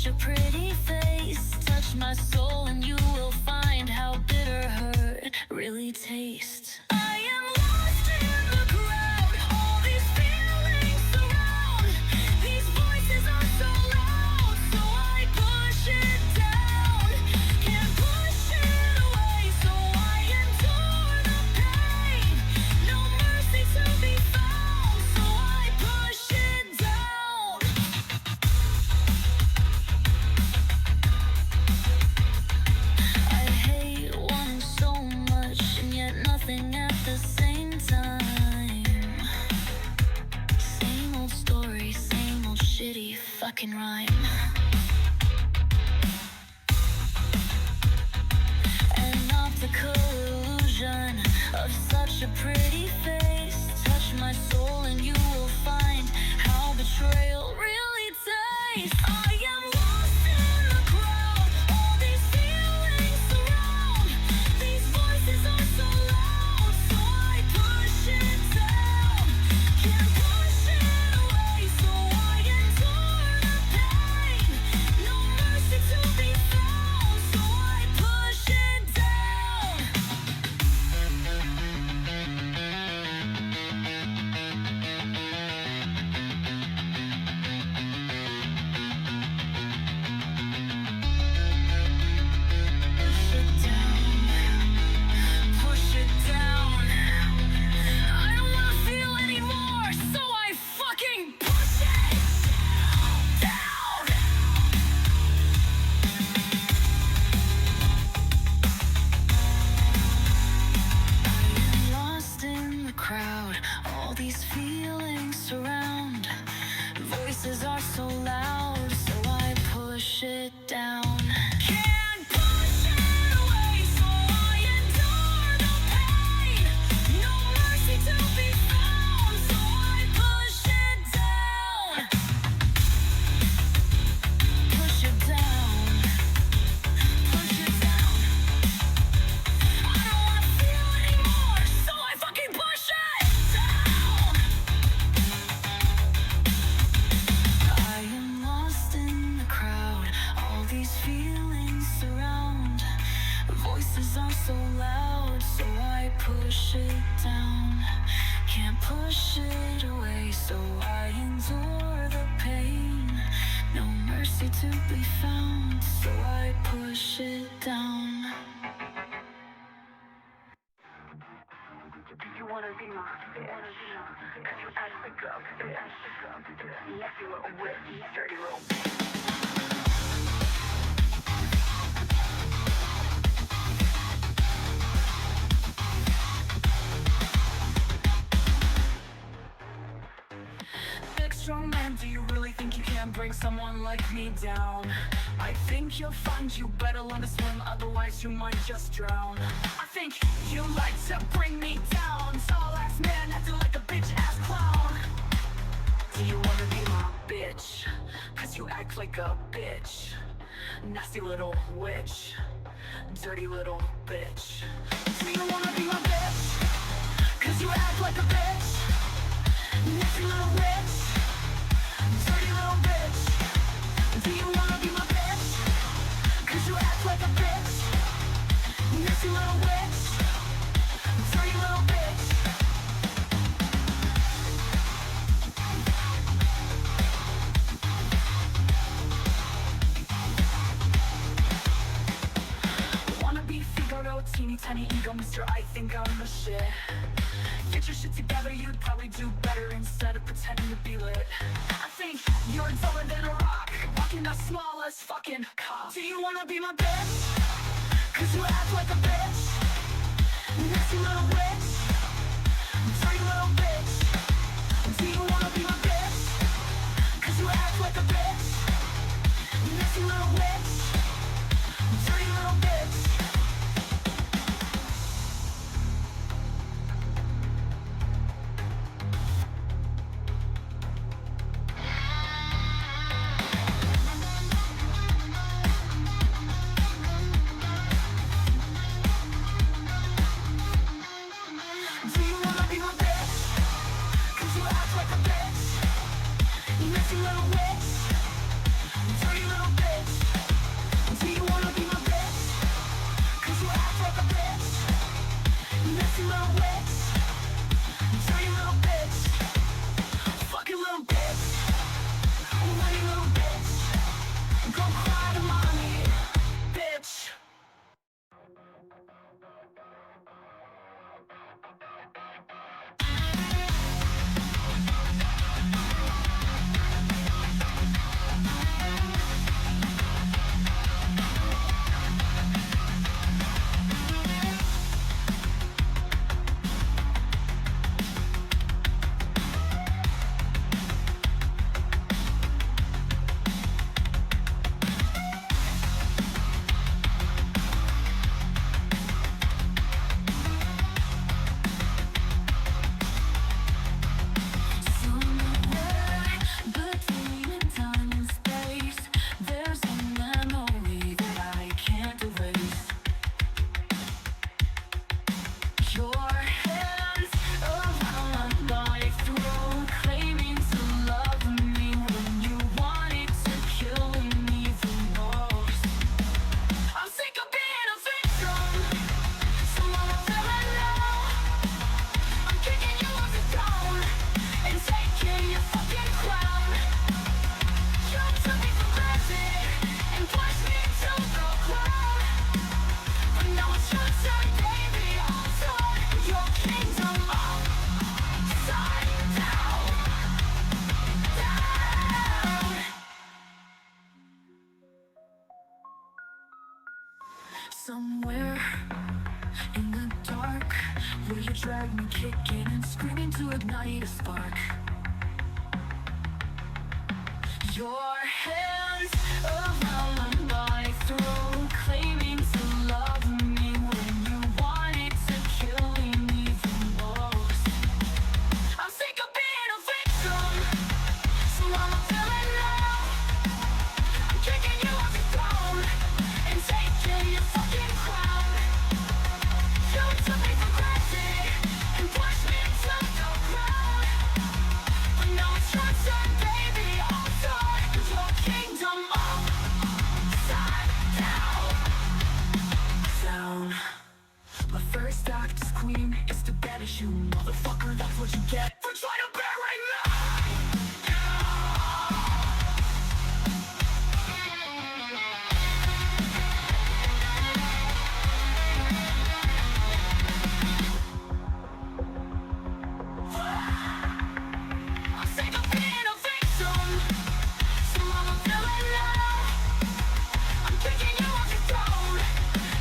such a pretty face. Touch my soul and you will find how bitter hurt really tastes. I am lost in the crowd, all these feelings surround. These voices are so loud, so I push it down. Can't push it away, so I endure the pain. No mercy to be found, so I push it down. I hate wanting so much and yet nothing at the same time. Same old story, same old shitty fucking rhyme. An optical illusion of such a pretty face. Touch my soul and you will find how betrayal really tastes. I am lost in the crowd, all these feelings surround. These voices are so loud, so I push it down. Can't push it away, so I endure the pain. No mercy to be found, so I push it down. Push it down. I don't wanna feel anymore, so I fucking push it down. I'm lost in the crowd, all these feelings surround. Voices are so loud, so I push it down. Can't push it away, so I endure the pain. No mercy to be found, so I push it down. Push it down. Push it down. I don't wanna feel anymore, so I fucking push it down. I am lost in the crowd, all these feelings surround. Voices are so loud, so I push it down. Can't push it away, so I endure the pain. No mercy to be found, so I push it down. Do you wanna be my bitch? Cause you act like a bitch. Nasty little witch, dirty little bitch. Big strong man, do you really think you can bring someone like me down? I think you'll find you better learn to swim, otherwise you might just drown. I think you like to bring me down, tall ass man acting like a bitch ass clown. Do you wanna be my bitch? Cause you act like a bitch. Nasty little witch, dirty little bitch. Do you wanna be my bitch? Cause you act like a bitch. Nasty little witch, dirty little bitch. Do you wanna be my bitch? Cause you act like a bitch. Nasty little witch, dirty little bitch. Wanna be Figaro, teeny tiny ego, Mr. I think I'm the shit. Get your shit together, you'd probably do better instead of pretending to be lit. I think you're duller than a rock, walking the smallest fucking cock. Do you wanna be my bitch? Cause you act like a bitch. Nasty little witch, dirty little bitch. Do you wanna be my bitch? Cause you act like a bitch. Nasty little witch, dirty little bitch. Nasty little witch, dirty little bitch. drag me kicking and screaming to ignite a spark. Your hands around my throat, claiming to love me when you wanted to kill me the most. I'm sick of being a victim, so I'm a villain now. I'm kicking you off your throne and taking your fucking crown. You took me for granted and pushed me to the ground. But now it's your turn, baby, I'll die. Your kingdom upside down. My first act as queen is to banish you, motherfucker. That's what you get for trying to bury me. I'm sick of being a victim, so I'm a villain now. I'm kicking you off your throne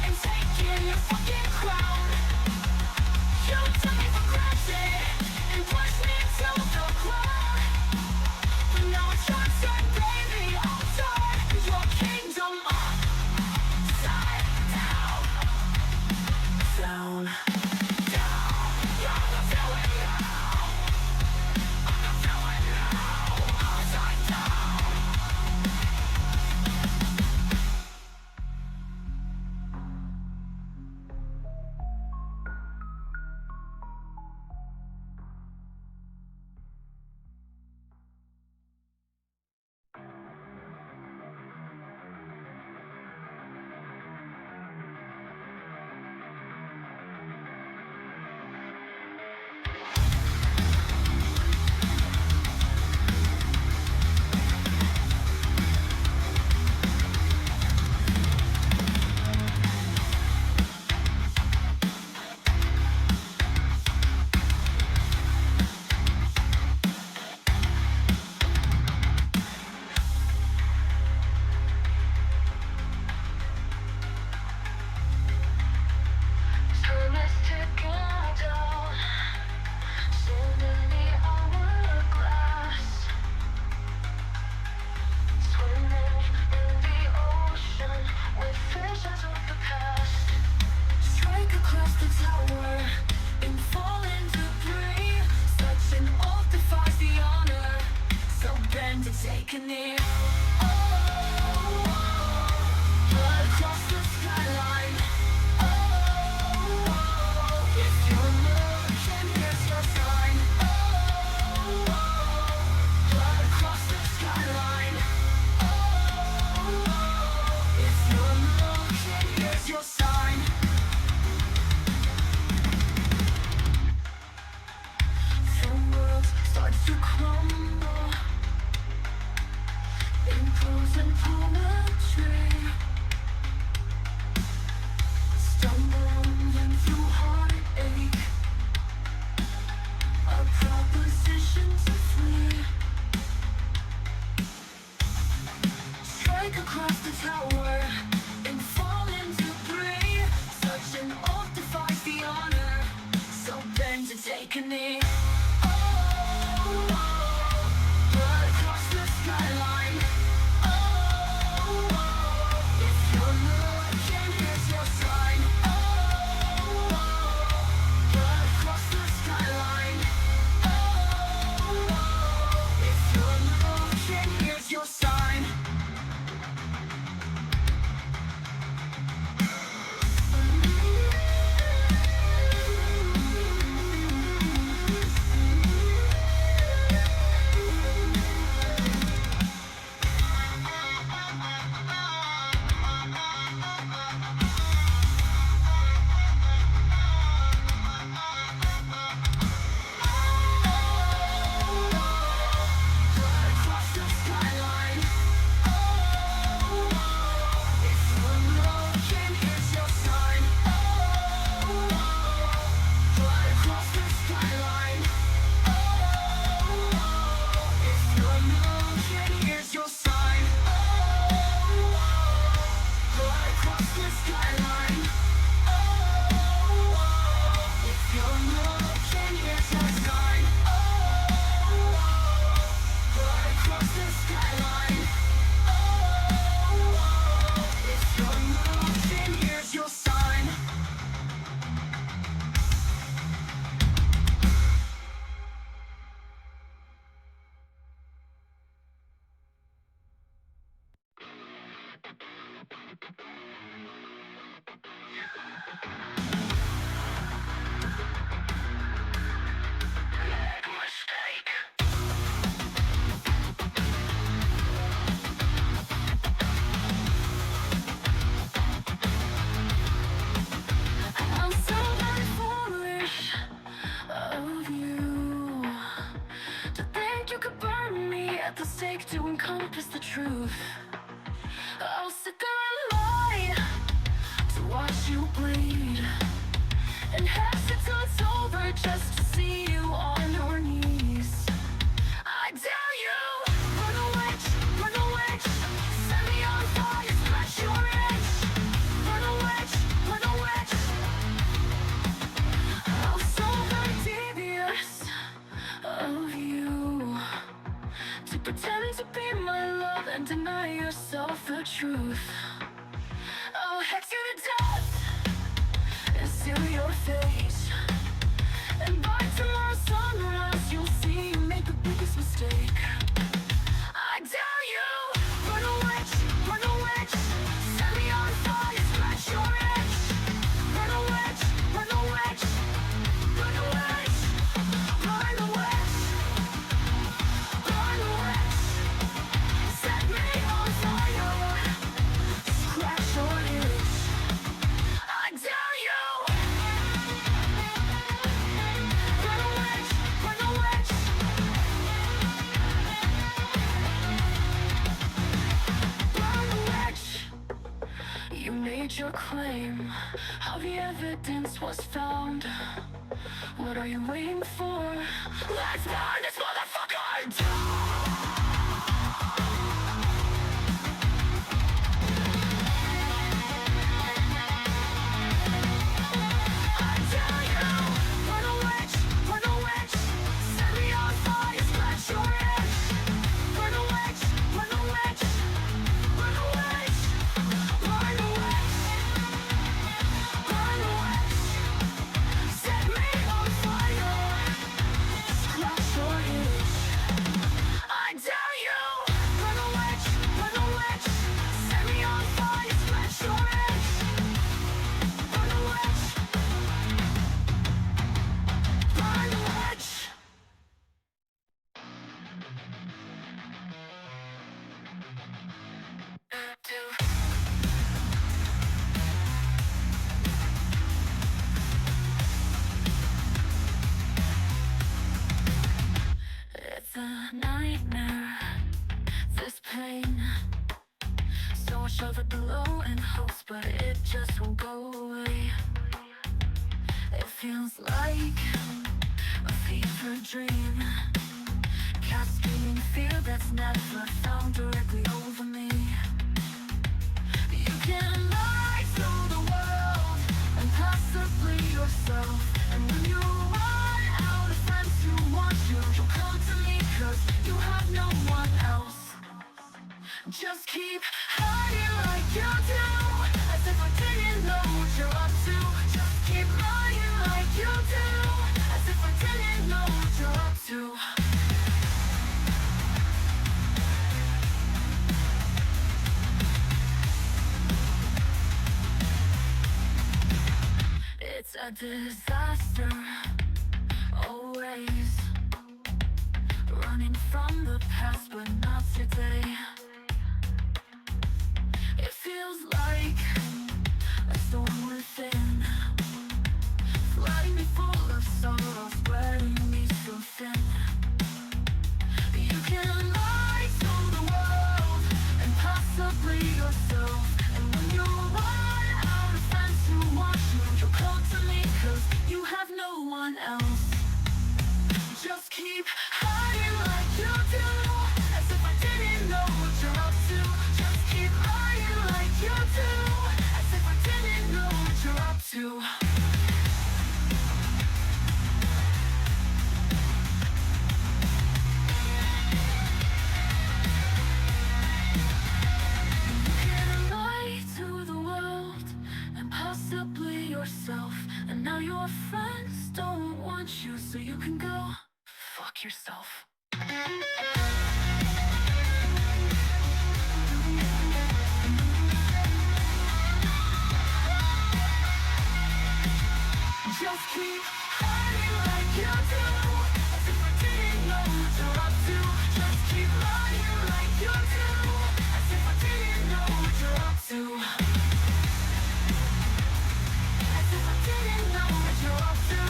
and taking your fucking crown. You took me for granted and pushed me to the ground. But now it's your turn, baby, I'll die. Your kingdom upside down. You're the villain now. I'm the villain now. Upside down. Time is ticking down, sand in the hourglass, swimming in the ocean with visions of the past. Strike across the tower and fall in debris. Such an oath defies the honor, so bend to take a knee. Blood across the skyline. If you're looking, here's your sign. Blood across the skyline. If you're looking, here's your sign. The world starts to crumble. I'm so very foolish of you to think you could burn me at the stake to encompass the truth. I'll sit there and lie to watch you bleed and hesitate till it's over just to see you on your knees. I dare you, run away, set me on fire, scratch your itch. Run away, I'm so very devious of you to pretend to be my love and deny yourself the truth. I'll hex you to death and seal your face, and by tomorrow's sunrise you'll see you made the biggest mistake. I dare you, run away, set me on fire, scratch your itch. Run away, run away, run away, run away, run away. Set me on fire, scratch your itch. I dare you. Run away, run away. Run away. You made your claim, how the evidence was found. What are you waiting for? Let's burn this motherfucker down! I dare you, run away, set me on fire, scratch your itch. Run away, run away, run away, run away, run away. Set me on fire, scratch your itch. I dare you, run away, set me on fire, scratch your itch. Run away, run away. It's a nightmare, this pain. So I shove it below in hopes, but it just won't go away. It feels like a fever dream, cascading fear that's never found directly over me. You can lie to the world and possibly yourself, and when you run out of friends who want you, you'll come to me 'cause you have no one else. Just keep hiding like you do, as if I didn't know what you're up to. Just keep lying like you do, as if I didn't know what you're up to. It's a disaster, always running from the past, but not today. It feels like a storm within, flooding me full of sorrow, spreading me so thin. You can lie to the world and possibly yourself, and when you run out of friends who want you, you'll come to me 'cause you have no just keep riding like you do, as if I didn't know what you're up to. Just keep riding like you do, as if I didn't know what you're up to. As if I didn't know what you're up to.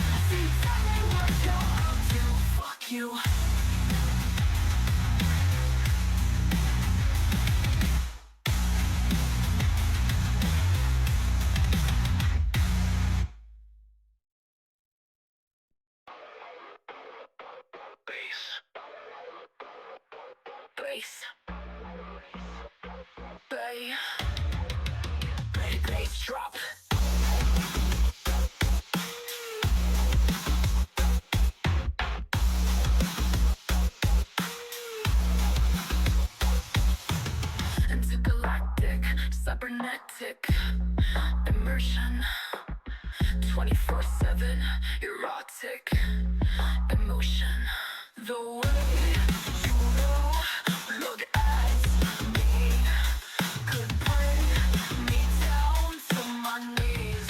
I see exactly what you're up to. Fuck you. Bass. Bay. Bass drop. Intergalactic, cybernetic, immersion, 24/7, erotic, emotion. The way you look at me could bring me down to my knees.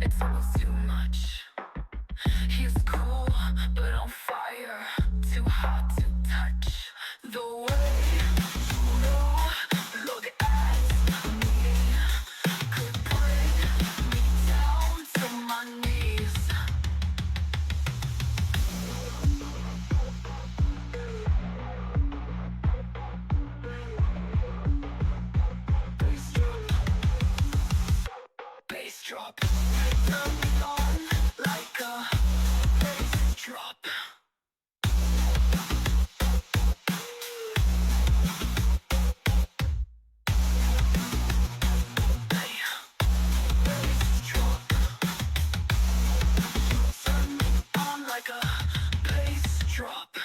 It's almost too much. He's cool, but on fire, too hot to touch. The way you look at me could bring me down to my knees. Bass drop. Turn me on like a bass drop. Hey, bass drop. Turn me on like a bass drop.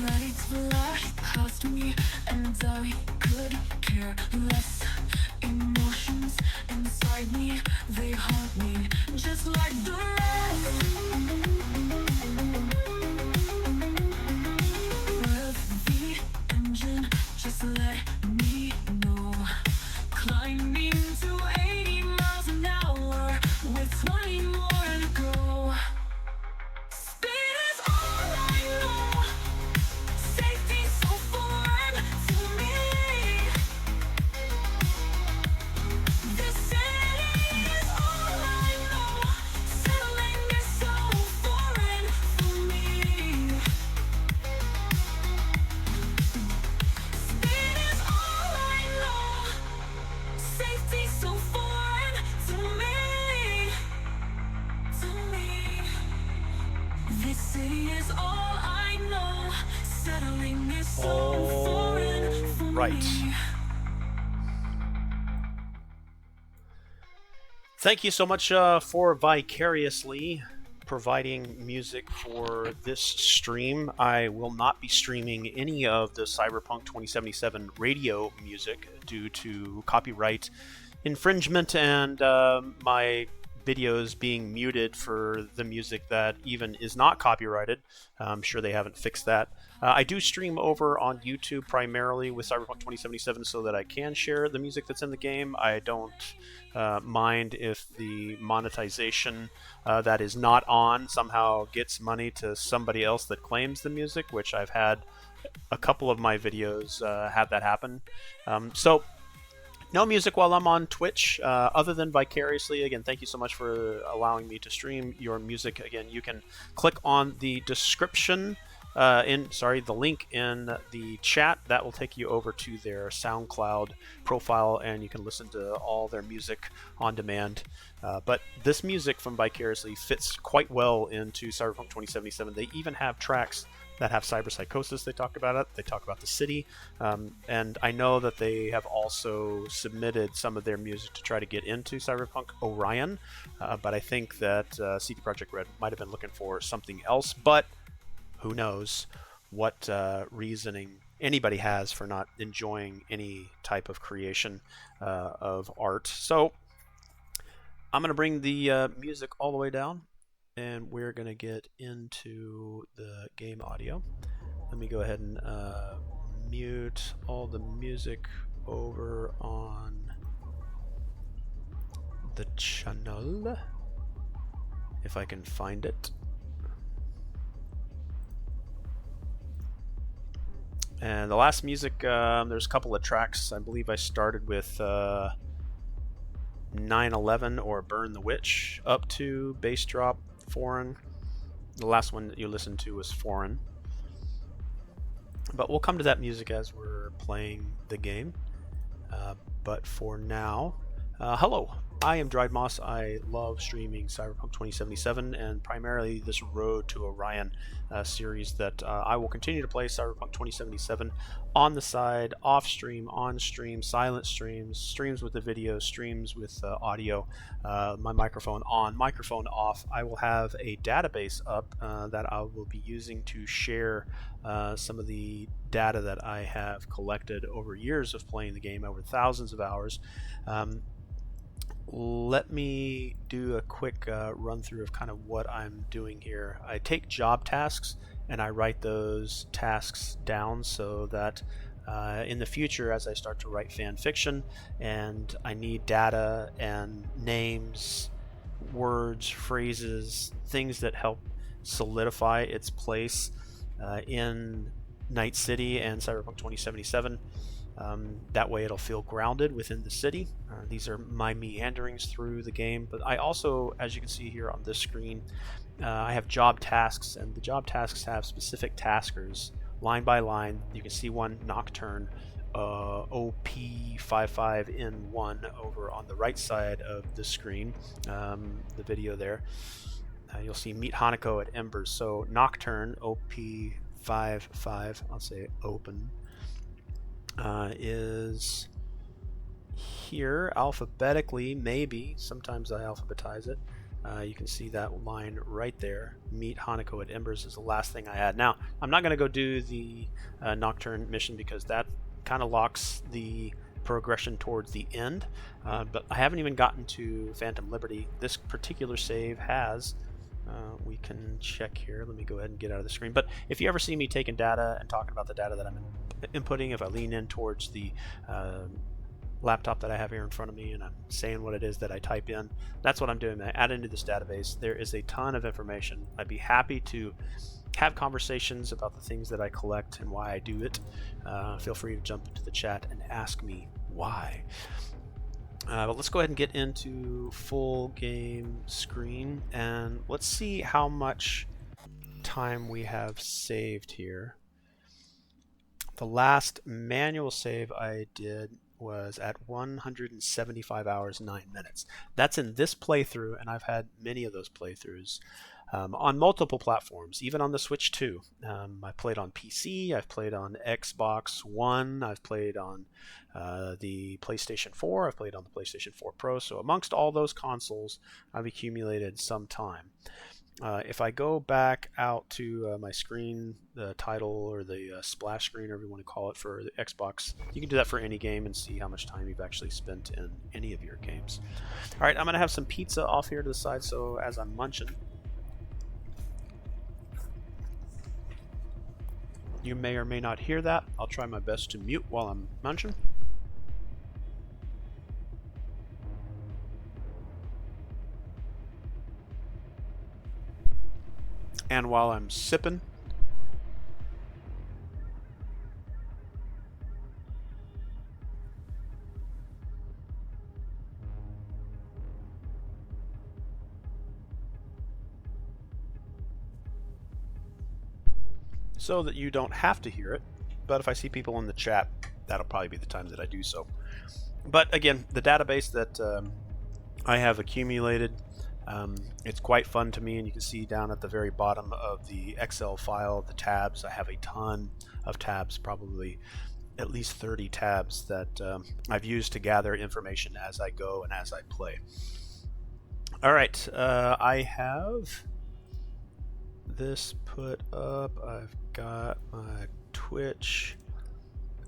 Lights flash past me and I could care less. Emotions inside me, they haunt me just like the rest. Rev the engine, just let me know. Climbing to 80 miles an hour with 20 more to go. Speed is all I know. Safety so foreign to me. This city is all right. Thank you so much for vicariously providing music for this stream. I will not be streaming any of the Cyberpunk 2077 radio music due to copyright infringement and my videos being muted for the music that even is not copyrighted. I'm sure they haven't fixed that. I do stream over on YouTube primarily with Cyberpunk 2077 so that I can share the music that's in the game. I don't mind if the monetization that is not on somehow gets money to somebody else that claims the music, which I've had a couple of my videos have that happen. So no music while I'm on Twitch, other than vicariously. Again, thank you so much for allowing me to stream your music. Again, you can click on the description, the link in the chat. That will take you over to their SoundCloud profile, and you can listen to all their music on demand. But this music from Vicariously fits quite well into Cyberpunk 2077. They even have tracks that have cyberpsychosis. They talk about it. They talk about the city. And I know that they have also submitted some of their music to try to get into Cyberpunk Orion. But I think that CD Projekt Red might have been looking for something else. But who knows what reasoning anybody has for not enjoying any type of creation of art. So I'm going to bring the music all the way down, and we're going to get into the game audio. Let me go ahead and mute all the music over on the channel, if I can find it. And the last music, there's a couple of tracks. I believe I started with 9/11 or Burn the Witch up to Bass Drop, Foreign. The last one that you listened to was Foreign. But we'll come to that music as we're playing the game. But for now, hello. I am Dried Moss. I love streaming Cyberpunk 2077 and primarily this Road to Orion series that I will continue to play Cyberpunk 2077 on the side, off stream, on stream, silent streams, streams with the video, streams with audio, my microphone on, microphone off. I will have a database up that I will be using to share some of the data that I have collected over years of playing the game, over thousands of hours. Let me do a quick run through of kind of what I'm doing here. I take job tasks and I write those tasks down so that in the future, as I start to write fan fiction and I need data and names, words, phrases, things that help solidify its place in Night City and Cyberpunk 2077. That way it'll feel grounded within the city. These are my meanderings through the game, but I also, as you can see here on this screen, I have job tasks, and the job tasks have specific taskers line by line. You can see one Nocturne OP55N1 over on the right side of the screen, the video there. You'll see Meet Hanako at Embers. So Nocturne OP55, I'll say open, is here alphabetically, maybe. Sometimes I alphabetize it. You can see that line right there. Meet Hanako at Embers is the last thing I had. Now, I'm not going to go do the Nocturne mission because that kind of locks the progression towards the end. But I haven't even gotten to Phantom Liberty. This particular save has. We can check here. Let me go ahead and get out of the screen. But if you ever see me taking data and talking about the data that I'm inputting, if I lean in towards the laptop that I have here in front of me and I'm saying what it is that I type in, that's what I'm doing. I add into this database. There is a ton of information. I'd be happy to have conversations about the things that I collect and why I do it. Feel free to jump into the chat and ask me why. But let's go ahead and get into full game screen and let's see how much time we have saved here. The last manual save I did was at 175 hours 9 minutes. That's in this playthrough, and I've had many of those playthroughs. on multiple platforms, even on the Switch 2. I played on PC, I've played on Xbox One, I've played on the PlayStation 4, I've played on the PlayStation 4 Pro. So amongst all those consoles, I've accumulated some time. If I go back out to my screen, the title or the splash screen, or whatever you want to call it, for the Xbox, you can do that for any game and see how much time you've actually spent in any of your games. All right, I'm going to have some pizza off here to the side, so as I'm munching, you may or may not hear that. I'll try my best to mute while I'm munching. And while I'm sipping, so that you don't have to hear it, but if I see people in the chat, that'll probably be the time that I do so. But again, the database that I have accumulated, it's quite fun to me, and you can see down at the very bottom of the Excel file, the tabs. I have a ton of tabs, probably at least 30 tabs that I've used to gather information as I go and as I play. All right, I have this put up. I've got my Twitch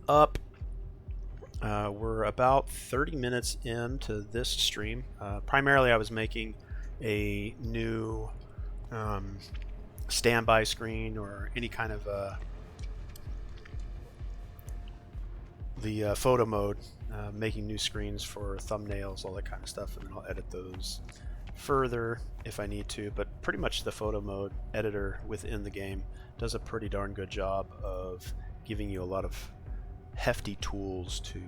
up. We're about 30 minutes into this stream. Primarily, I was making a new standby screen or any kind of the photo mode, making new screens for thumbnails, all that kind of stuff, and then I'll edit those further if I need to. But pretty much the photo mode editor within the game does a pretty darn good job of giving you a lot of hefty tools to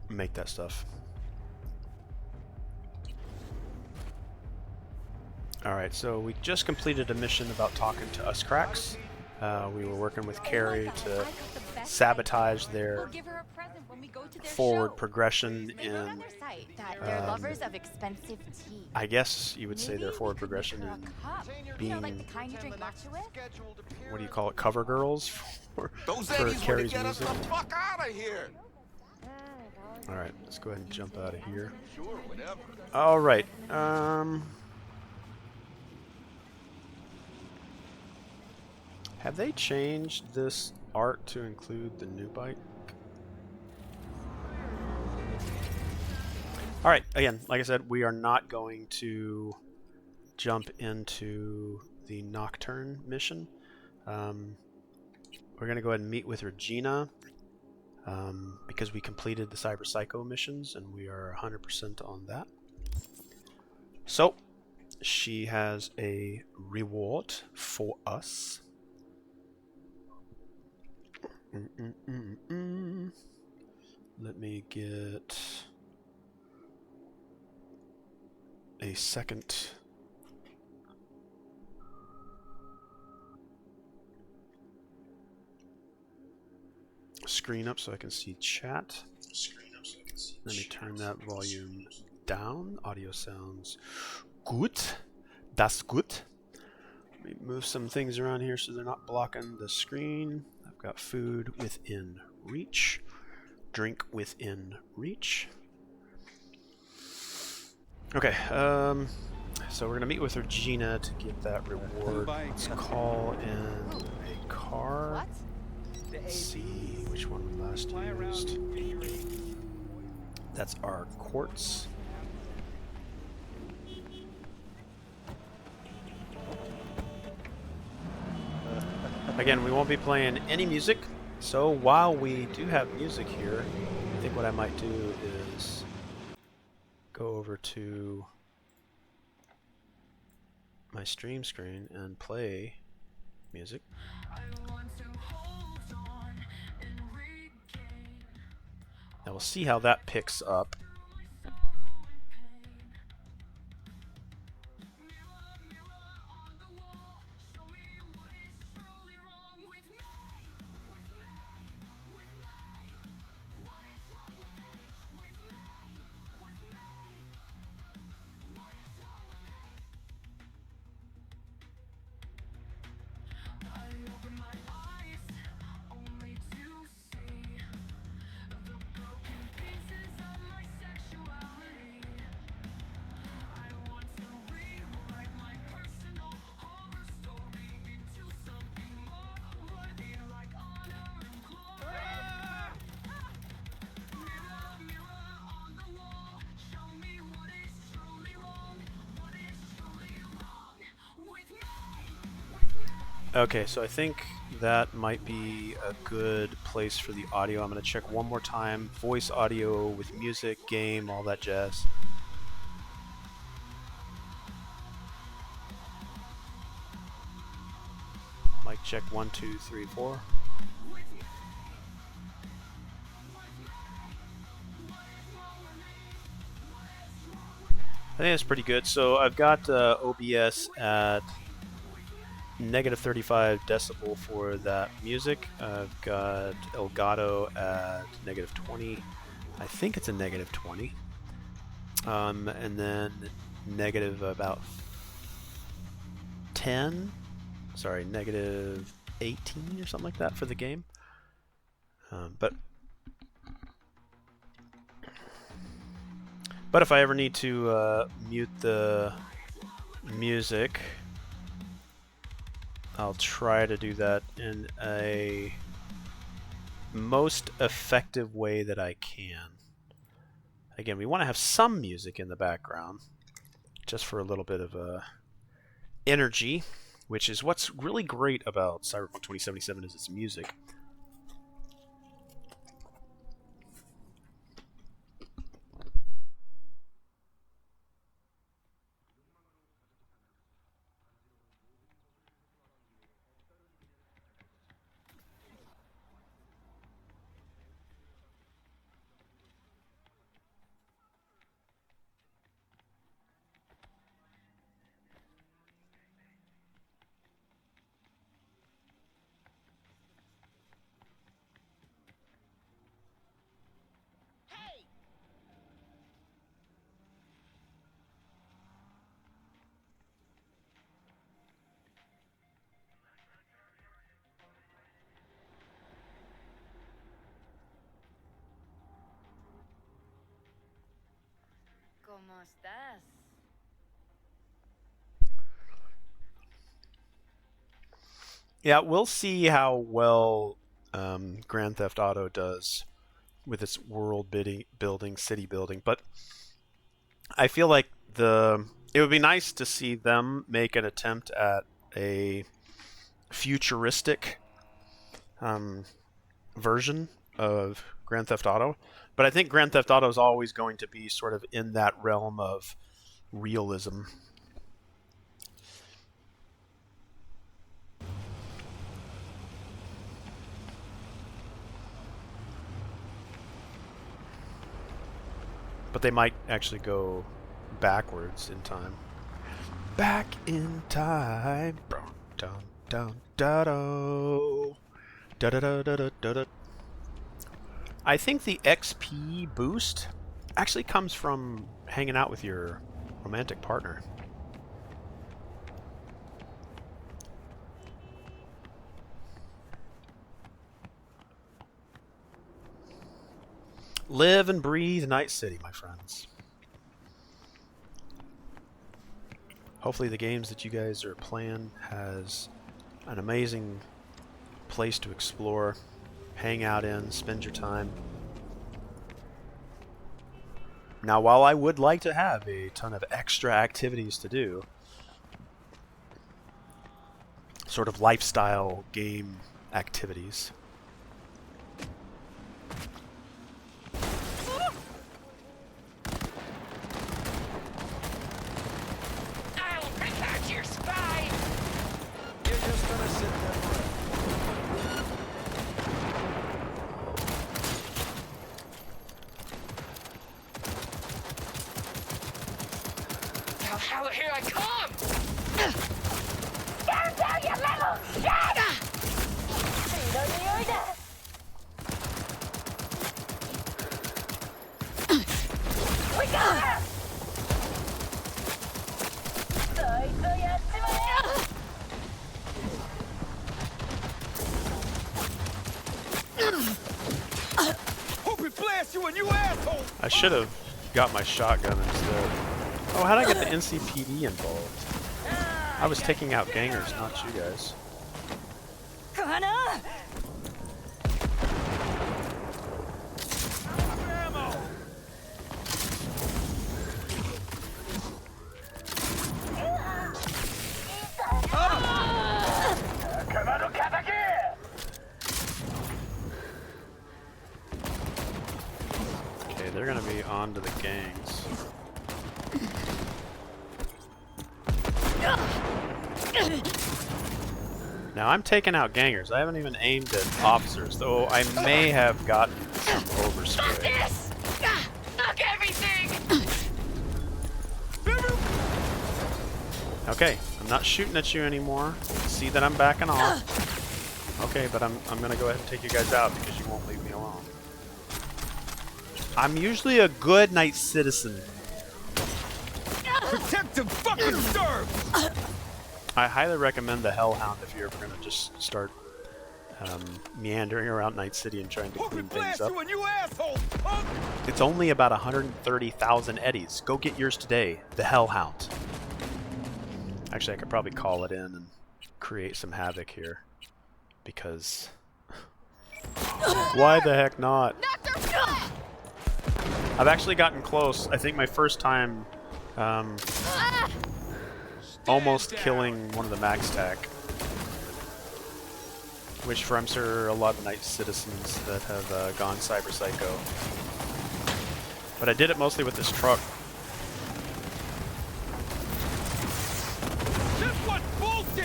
make that stuff. Alright, so we just completed a mission about talking to us cracks. We were working with Carrie to sabotage their forward progression in, I guess you would say their forward progression in being, what do you call it, cover girls for Carrie's music. Alright, let's go ahead and jump out of here. Alright, have they changed this art to include the new bike? Alright, again, like I said, we are not going to jump into the Nocturne mission. We're going to go ahead and meet with Regina because we completed the Cyber Psycho missions and we are 100% on that. So, she has a reward for us. Let me get a second screen up so I can see chat. Let me turn that volume down. Audio sounds good. That's good. Let me move some things around here so they're not blocking the screen. I've got food within reach. Drink within reach. Okay, so we're gonna meet with Regina to get that reward. Let's call in a car. Let's see which one we last used. That's our quartz. Again, we won't be playing any music, so while we do have music here, I think what I might do is go over to my stream screen and play music. Now we'll see how that picks up. Okay, so I think that might be a good place for the audio. I'm going to check one more time. Voice audio with music, game, all that jazz. Mic check 1, 2, 3, 4. I think that's pretty good. So I've got OBS at negative 35 decibel for that music. I've got Elgato at negative 20. I think it's a negative 20. And then negative about 10. Sorry, negative 18 or something like that for the game. But if I ever need to mute the music, I'll try to do that in a most effective way that I can. Again, we want to have some music in the background, just for a little bit of energy, which is what's really great about Cyberpunk 2077 is its music. ¿Cómo estás? Yeah, we'll see how well Grand Theft Auto does with its world building, city building, but I feel like it would be nice to see them make an attempt at a futuristic version of Grand Theft Auto. But I think Grand Theft Auto is always going to be sort of in that realm of realism. But they might actually go backwards in time. Back in time. Down, down, da da da da da da da. I think the XP boost actually comes from hanging out with your romantic partner. Live and breathe Night City, my friends. Hopefully the games that you guys are playing has an amazing place to explore, hang out in, spend your time. Now, while I would like to have a ton of extra activities to do, sort of lifestyle game activities, Here I come! Down, down, you little shit! We got her! Hope it blasts you and you asshole! I should have got my shotgun instead. Oh, how'd I get the NCPD involved? I was taking out gangers, not you guys. enemy onto the gangs. Now I'm taking out gangers. I haven't even aimed at officers, though I may have gotten some overspray. This! Knock everything! Okay, I'm not shooting at you anymore. See that I'm backing off. Okay, but I'm gonna go ahead and take you guys out because you won't leave me alone. I'm usually a good night citizen. Protect and fucking serve! I highly recommend the Hellhound if you're ever going to just start meandering around Night City and trying to clean things up. You, you asshole, punk! It's only about 130,000 eddies. Go get yours today. The Hellhound. Actually, I could probably call it in and create some havoc here. Because... why the heck not? I've actually gotten close. I think my first time... almost killing one of the max tack, which for I'm sure a lot of night citizens that have gone cyber psycho. But I did it mostly with this truck.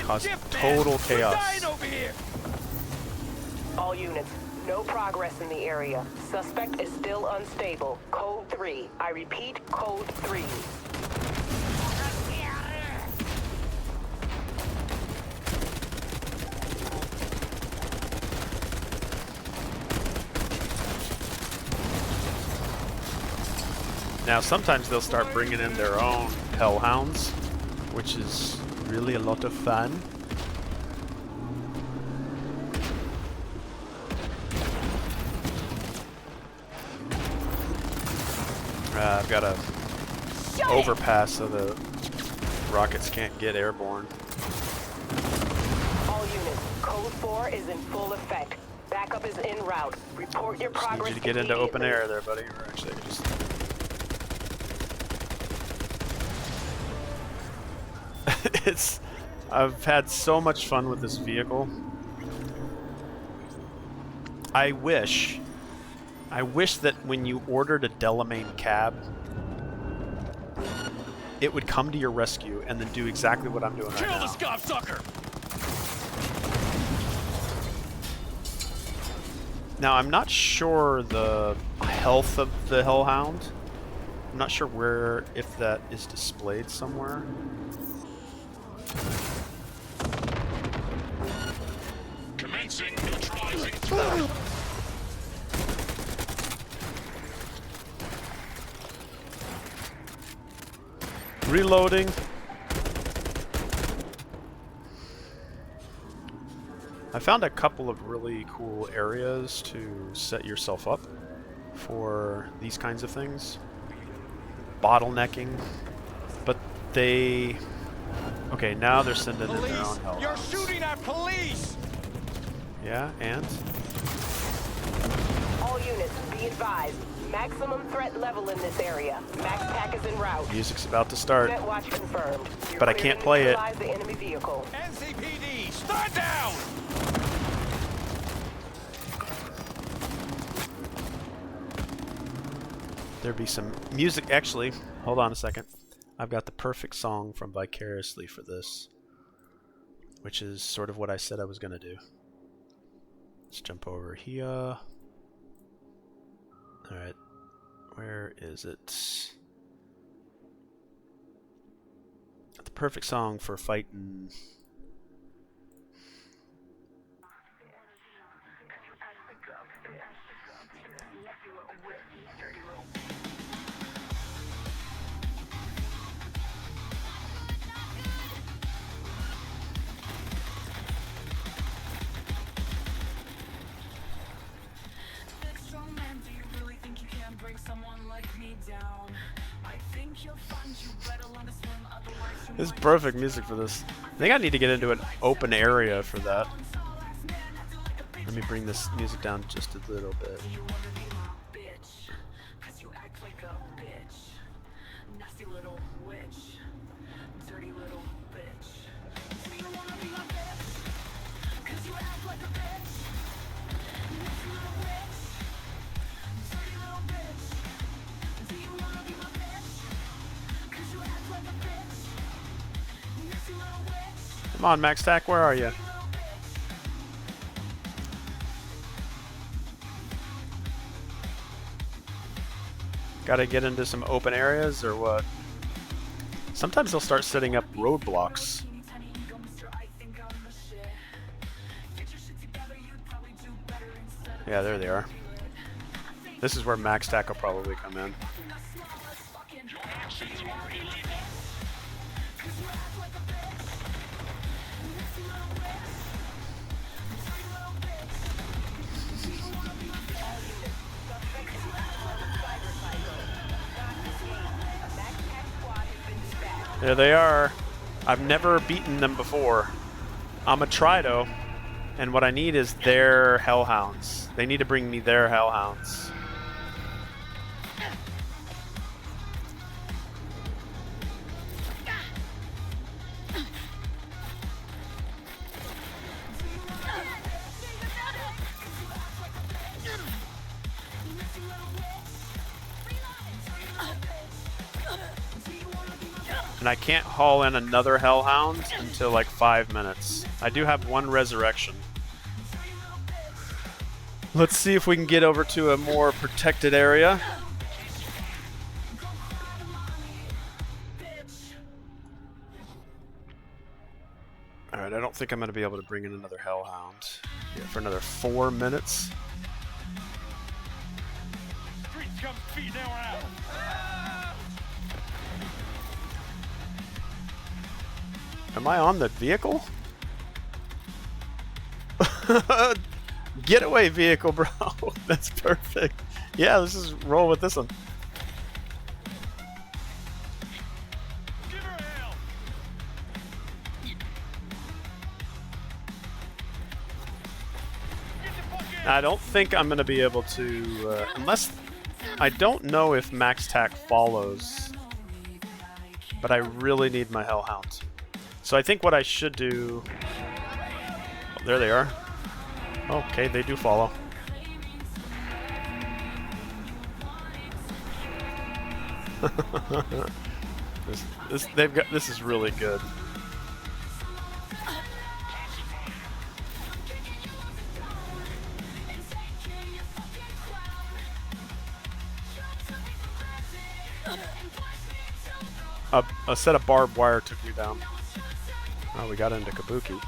Caused total chaos. All units, no progress in the area. Suspect is still unstable. Code 3. I repeat, code 3. Now sometimes they'll start bringing in their own hellhounds, which is really a lot of fun. I've got a overpass so the rockets can't get airborne. All units, code 4 is in full effect. Backup is en route. Report your Just progress. need you to get into open air there, buddy. Or actually, I just... I've had so much fun with this vehicle. I wish that when you ordered a Delamain cab, it would come to your rescue and then do exactly what I'm doing right now. Kill the scoff sucker! Now, I'm not sure the health of the Hellhound. I'm not sure where, if that is displayed somewhere. Commencing neutralizing threat. Reloading. I found a couple of really cool areas to set yourself up for these kinds of things. Bottlenecking. But they... Okay, now they're sending in their own hell. You're shooting at police! Yeah, and? All units, be advised. Maximum threat level in this area. Max pack is en route. Music's about to start. Net watch confirmed. You're But I clear can't to play it. neutralize the enemy vehicle. NCPD, stand down! There'd be some music. Actually, hold on a second. I've got the perfect song from Vicariously for this, which is sort of what I said I was going to do. Let's jump over here. Alright, where is it? The perfect song for fighting. This is perfect music for this. I think I need to get into an open area for that. Let me bring this music down just a little bit. Come on, Max Tack, where are you? Gotta get into some open areas or what? Sometimes they'll start setting up roadblocks. Yeah, there they are. This is where Max Tack will probably come in. Your actions are illegal. There they are. I've never beaten them before. I'm a try though, and what I need is their hellhounds. They need to bring me their hellhounds. And I can't haul in another hellhound until like 5 minutes. I do have one resurrection. Let's see if we can get over to a more protected area. Alright, I don't think I'm going to be able to bring in another hellhound for another 4 minutes. Street scum speed now or out. Am I on the vehicle? Getaway vehicle, bro. That's perfect. Yeah, let's just roll with this one. Give her hell. Get the fuck in. I don't think I'm going to be able to, unless, I don't know if Max Tack follows, but I really need my hellhound. So I think what I should do, oh, there they are. Okay, they do follow. This is really good. A set of barbed wire took me down. Oh, we got into Kabuki.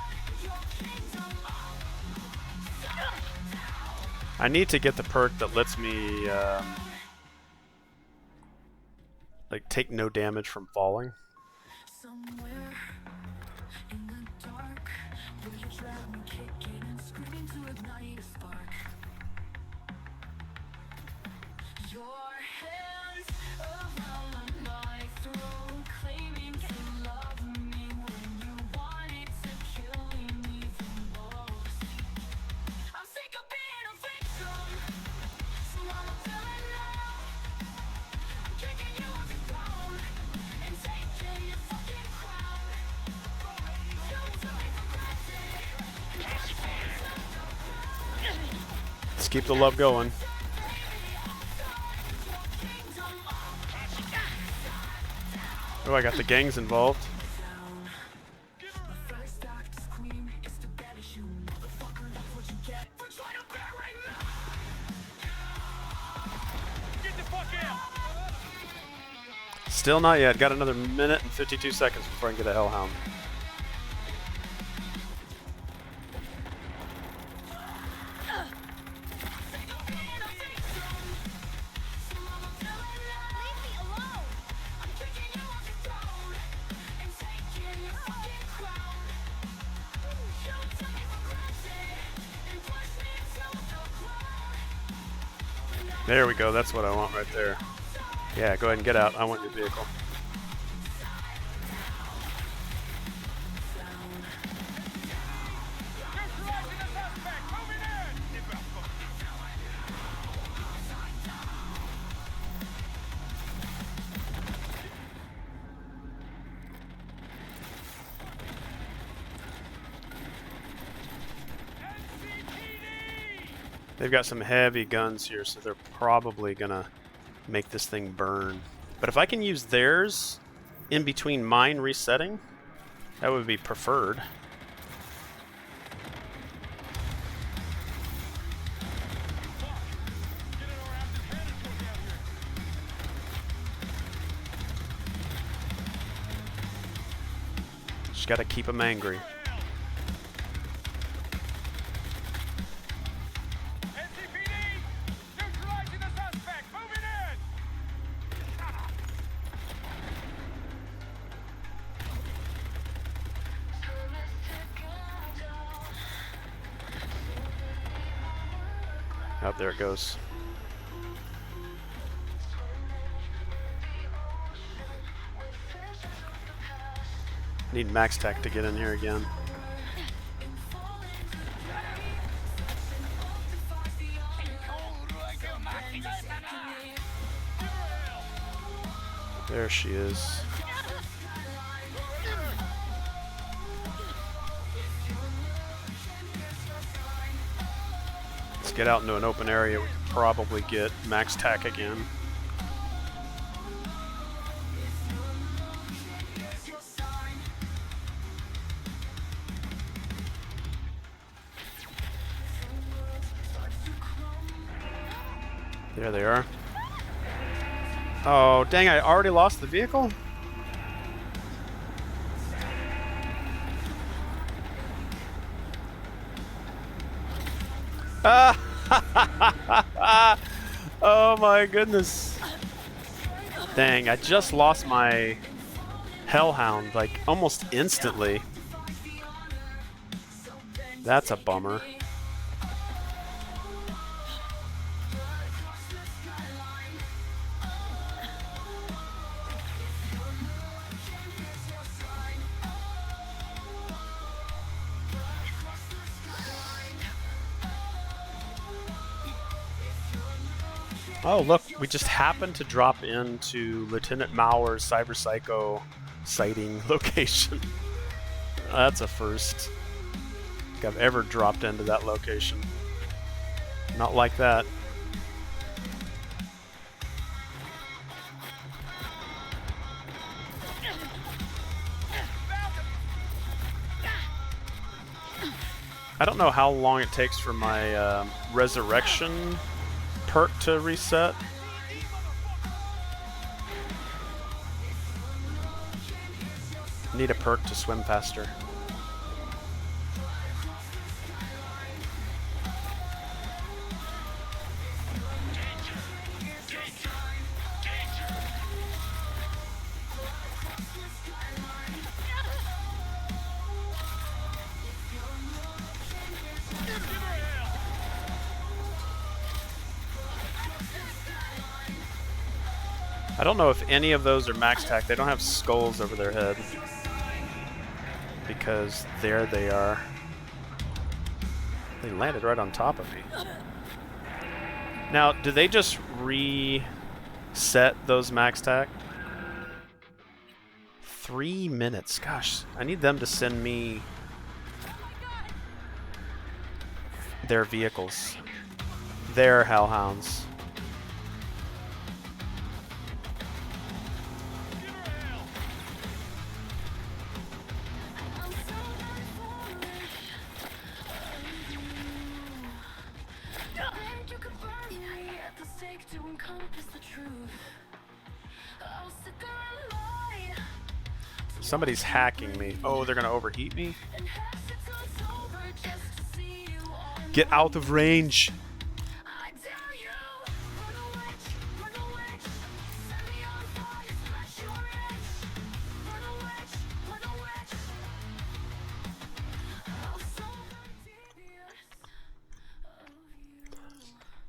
I need to get the perk that lets me like take no damage from falling. Somewhere in the dark, with your drum kicking and screaming to ignite a spark. Your hands around my throat, claiming to love me when you wanted to kill me even most. I'm sick of being a victim, so I'm a villain now. I'm kicking you off the throne and taking your fucking crown. You took me for granted. Let's keep the love going. Oh, I got the gangs involved. First act to scream is to banish you, motherfucker. That's what you get for trying to bury me. Get the fuck out. Still not yet. Got another minute and 52 seconds before I can get a hellhound. There we go. That's what I want right there. Yeah, go ahead and get out. I want your vehicle. Neutralizing the suspect. Moving in. They've got some heavy guns here, so they're probably gonna make this thing burn. But if I can use theirs in between mine resetting, That would be preferred. Just gotta keep them angry. NCPD! Neutralizing the suspect! Moving in! Oh, there it goes. Need max tech to get in here again. There she is. Let's get out into an open area. We can probably get max tack again. There they are. Oh, dang, I already lost the vehicle? Oh my goodness. Dang, I just lost my Hellhound, like, almost instantly. That's a bummer. Oh, look, we just happened to drop into Lieutenant Mauer's Cyber Psycho sighting location. That's a first. I think I've ever dropped into that location. Not like that. I don't know how long it takes for my resurrection perk to reset. Need a perk to swim faster. I don't know if any of those are max tack. They don't have skulls over their head. Because there they are. They landed right on top of me. Now, do they just reset those max tack? 3 minutes. Gosh, I need them to send me their vehicles. Their Hellhounds. Somebody's hacking me. Oh, they're gonna overheat me? Get out of range!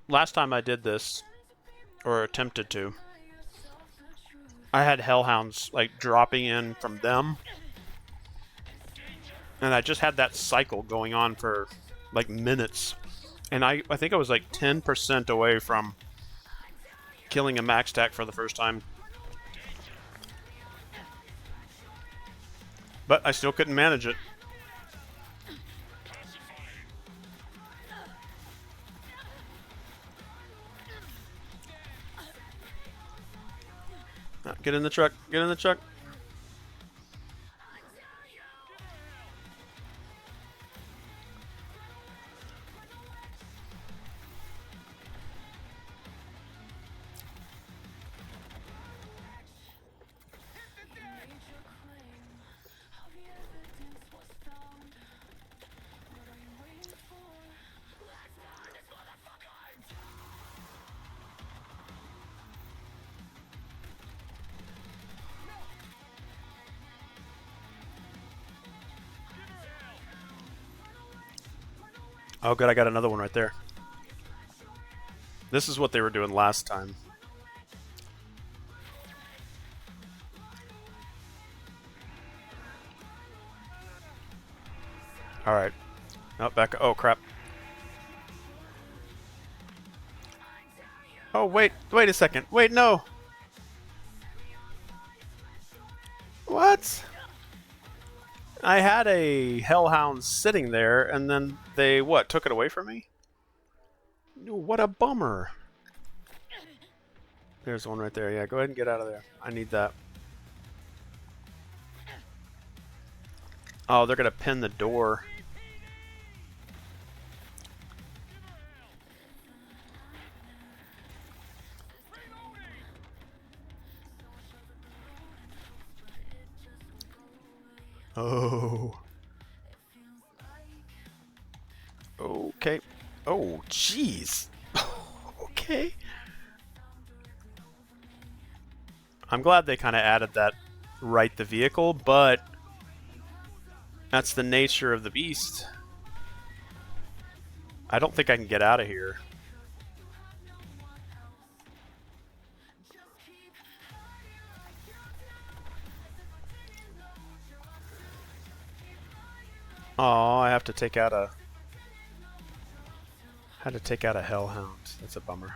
Last time I did this, or attempted to, I had Hellhounds like dropping in from them, and I just had that cycle going on for like minutes, and I think I was like 10% away from killing a max tack for the first time, but I still couldn't manage it. Get in the truck. Get in the truck. Oh, good, I got another one right there. This is what they were doing last time. Alright. Oh, back. Oh, crap. Oh, wait a second. Wait, no. What? I had a Hellhound sitting there, and then they, what, took it away from me? What a bummer. There's one right there. Yeah, go ahead and get out of there. I need that. Oh, they're going to pin the door. Oh. Okay. Oh, jeez. Okay. I'm glad they kind of added that right the vehicle, but that's the nature of the beast. I don't think I can get out of here. Oh, I have to take out a... Had to take out a Hellhound. That's a bummer.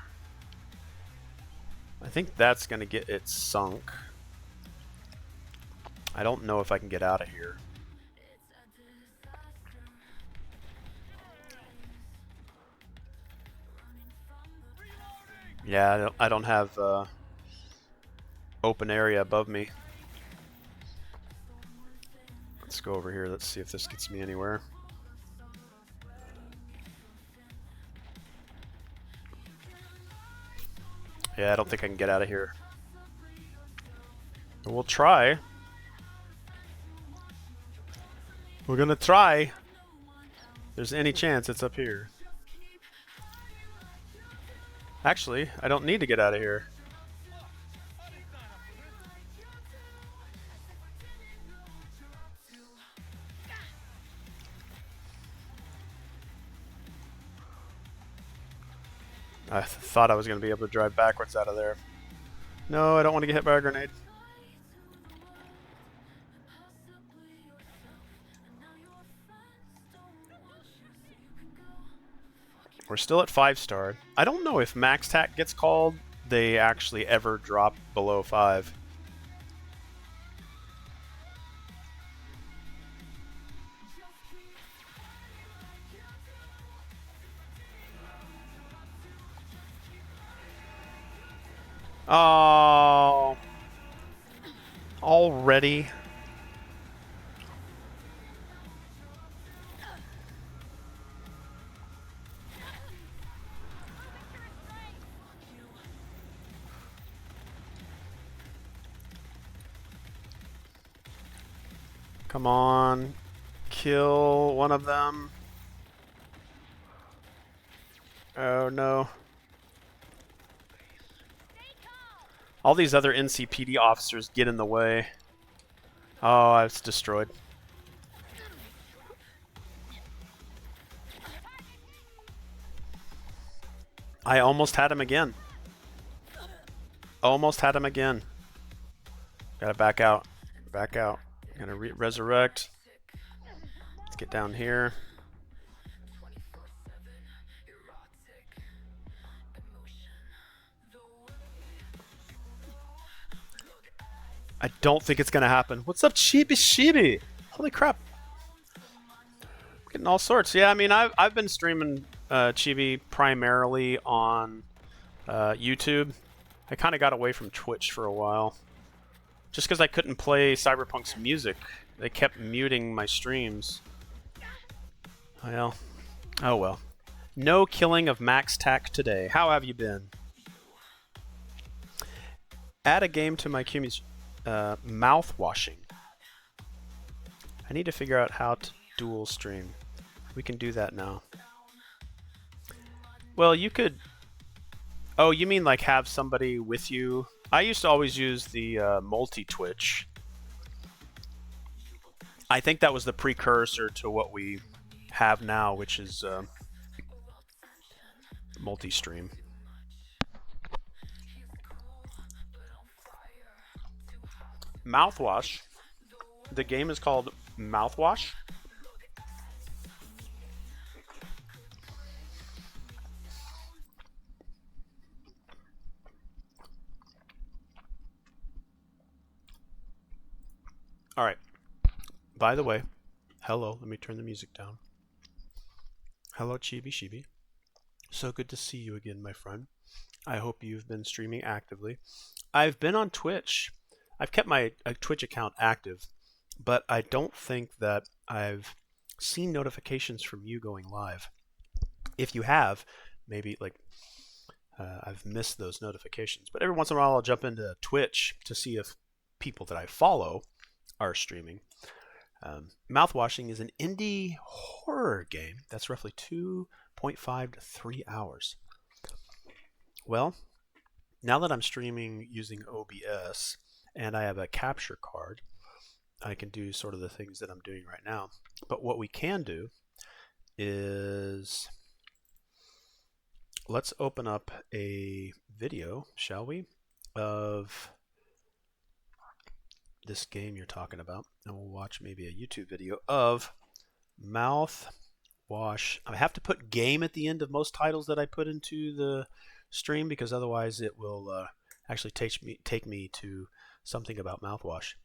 I think that's going to get it sunk. I don't know if I can get out of here. Yeah, I don't have open area above me. Let's go over here. Let's see if this gets me anywhere. Yeah, I don't think I can get out of here. But we'll try. We're gonna try. If there's any chance it's up here. Actually, I don't need to get out of here. I thought I was going to be able to drive backwards out of there. No, I don't want to get hit by a grenade. We're still at 5-star. I don't know if max tac gets called. They actually ever drop below 5. Oh, already. Come on, kill one of them. Oh no. All these other NCPD officers get in the way. Oh, it's destroyed. I almost had him again. Almost had him again. Gotta back out. Back out. Gonna resurrect. Let's get down here. I don't think it's gonna happen. What's up, Chibi Chibi? Holy crap! I'm getting all sorts. Yeah, I mean, I've been streaming Chibi primarily on YouTube. I kind of got away from Twitch for a while, just because I couldn't play Cyberpunk's music. They kept muting my streams. Well, oh well. No killing of Max Tac today. How have you been? Add a game to my Chooms. Mouth washing. I need to figure out how to dual stream. We can do that now. Well, you could... Oh, you mean like have somebody with you? I used to always use the multi-Twitch. I think that was the precursor to what we have now, which is multi-stream. Mouthwash. The game is called Mouthwash. All right. By the way, hello. Let me turn the music down. Hello, Chibi Chibi. So good to see you again, my friend. I hope you've been streaming actively. I've been on Twitch. I've kept my Twitch account active, but I don't think that I've seen notifications from you going live. If you have, maybe like I've missed those notifications. But every once in a while, I'll jump into Twitch to see if people that I follow are streaming. Mouthwashing is an indie horror game that's roughly 2.5 to 3 hours. Well, now that I'm streaming using OBS and I have a capture card, I can do sort of the things that I'm doing right now. But what we can do is, let's open up a video, shall we, of this game you're talking about, and we'll watch maybe a YouTube video of Mouthwash. I have to put game at the end of most titles that I put into the stream, because otherwise it will actually take me to something about mouthwashing.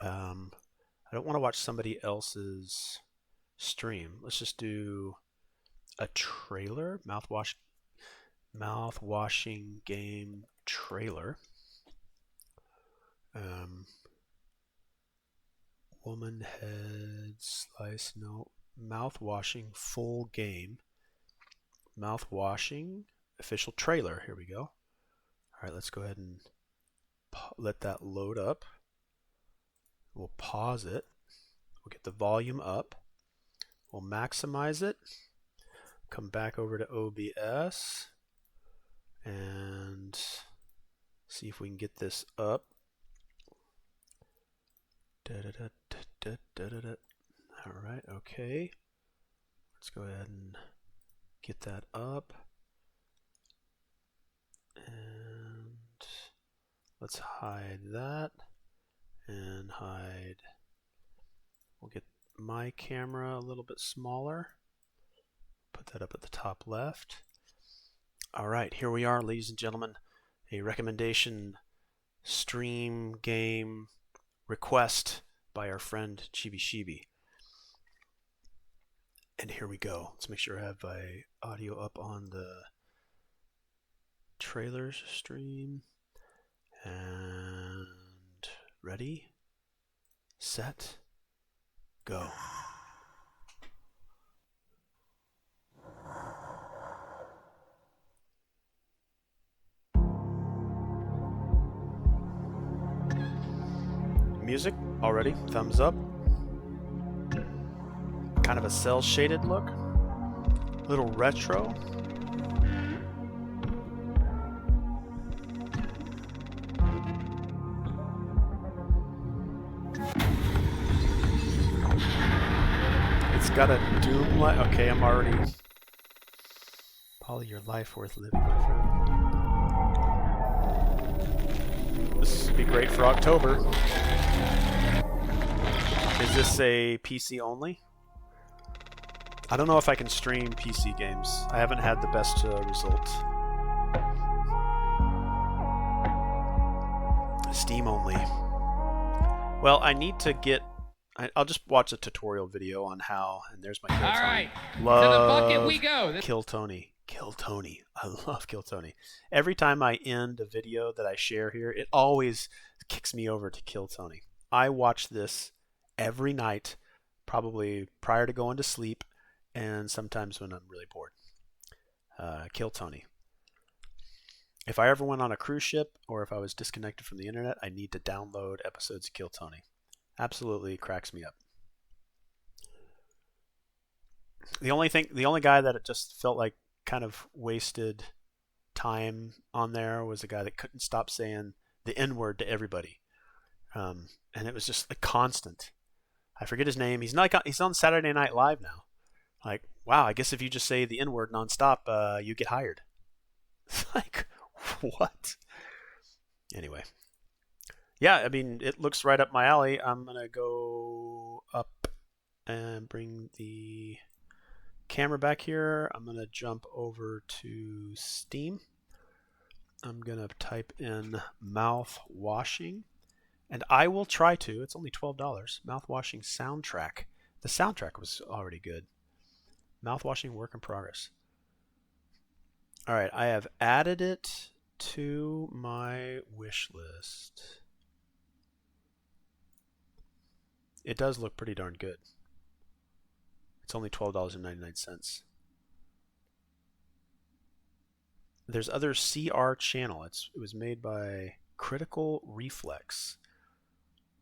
I don't want to watch somebody else's stream. Let's just do a trailer. Mouthwashing game trailer. Woman head slice. No. Mouthwashing full game. Mouthwashing official trailer. Here we go. All right, let's go ahead and let that load up. We'll pause it. We'll get the volume up. We'll maximize it. Come back over to OBS and see if we can get this up. All right, okay. Let's go ahead and get that up. And let's hide that and hide. We'll get my camera a little bit smaller. Put that up at the top left. All right, here we are, ladies and gentlemen. A recommendation stream game request by our friend Chibi Chibi. And here we go. Let's make sure I have my audio up on the trailers stream. And ready, set, go. Music already, thumbs up. Kind of a cel shaded look, little retro. It's got a doom light. Okay, I'm already. Polly, your life worth living, my friend. This would be great for October. Is this a PC only? I don't know if I can stream PC games. I haven't had the best results. Steam only. Well, I need to get... I'll just watch a tutorial video on how, and there's my Kill Tony. All right, Love to the bucket we go. Kill Tony. Kill Tony. I love Kill Tony. Every time I end a video that I share here, it always kicks me over to Kill Tony. I watch this every night, probably prior to going to sleep, and sometimes when I'm really bored. Kill Tony. If I ever went on a cruise ship, or if I was disconnected from the internet, I need to download episodes of Kill Tony. Absolutely cracks me up. The only guy that it just felt like kind of wasted time on there was a guy that couldn't stop saying the N-word to everybody. And it was just a constant. I forget his name. He's on Saturday Night Live now. Like, wow, I guess if you just say the N word nonstop, you get hired. Like, what? Anyway. Yeah, I mean, it looks right up my alley. I'm going to go up and bring the camera back here. I'm going to jump over to Steam. I'm going to type in mouth washing. And I will try to. It's only $12. Mouthwashing soundtrack. The soundtrack was already good. Mouthwashing work in progress. All right, I have added it to my wish list. It does look pretty darn good. It's only $12.99. There's other CR channel. It was made by Critical Reflex.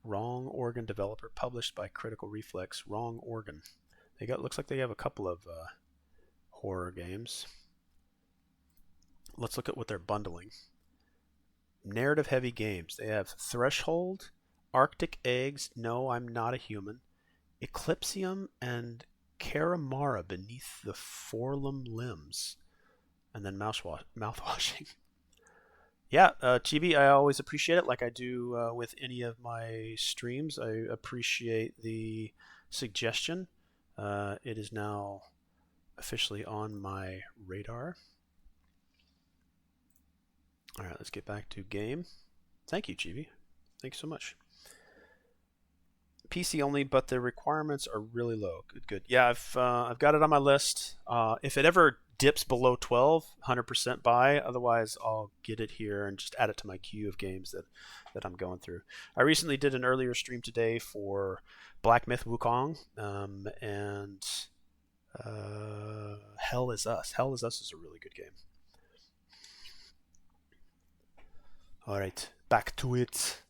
Wrong Organ developer, published by Critical Reflex. Wrong Organ. Looks like they have a couple of horror games. Let's look at what they're bundling. Narrative heavy games. They have Threshold, Arctic Eggs, No, I'm Not a Human, Eclipsium, and Karamara Beneath the Forlum Limbs. And then mouthwashing. Yeah, Chibi, I always appreciate it, like I do with any of my streams. I appreciate the suggestion. It is now officially on my radar. All right, let's get back to game. Thank you, Chibi. Thank you so much. PC only, but the requirements are really low. Good. Yeah, I've got it on my list. If it ever dips below 12, 100% buy. Otherwise, I'll get it here and just add it to my queue of games that I'm going through. I recently did an earlier stream today for Black Myth Wukong and Hell is Us. Hell is Us is a really good game. All right, back to it.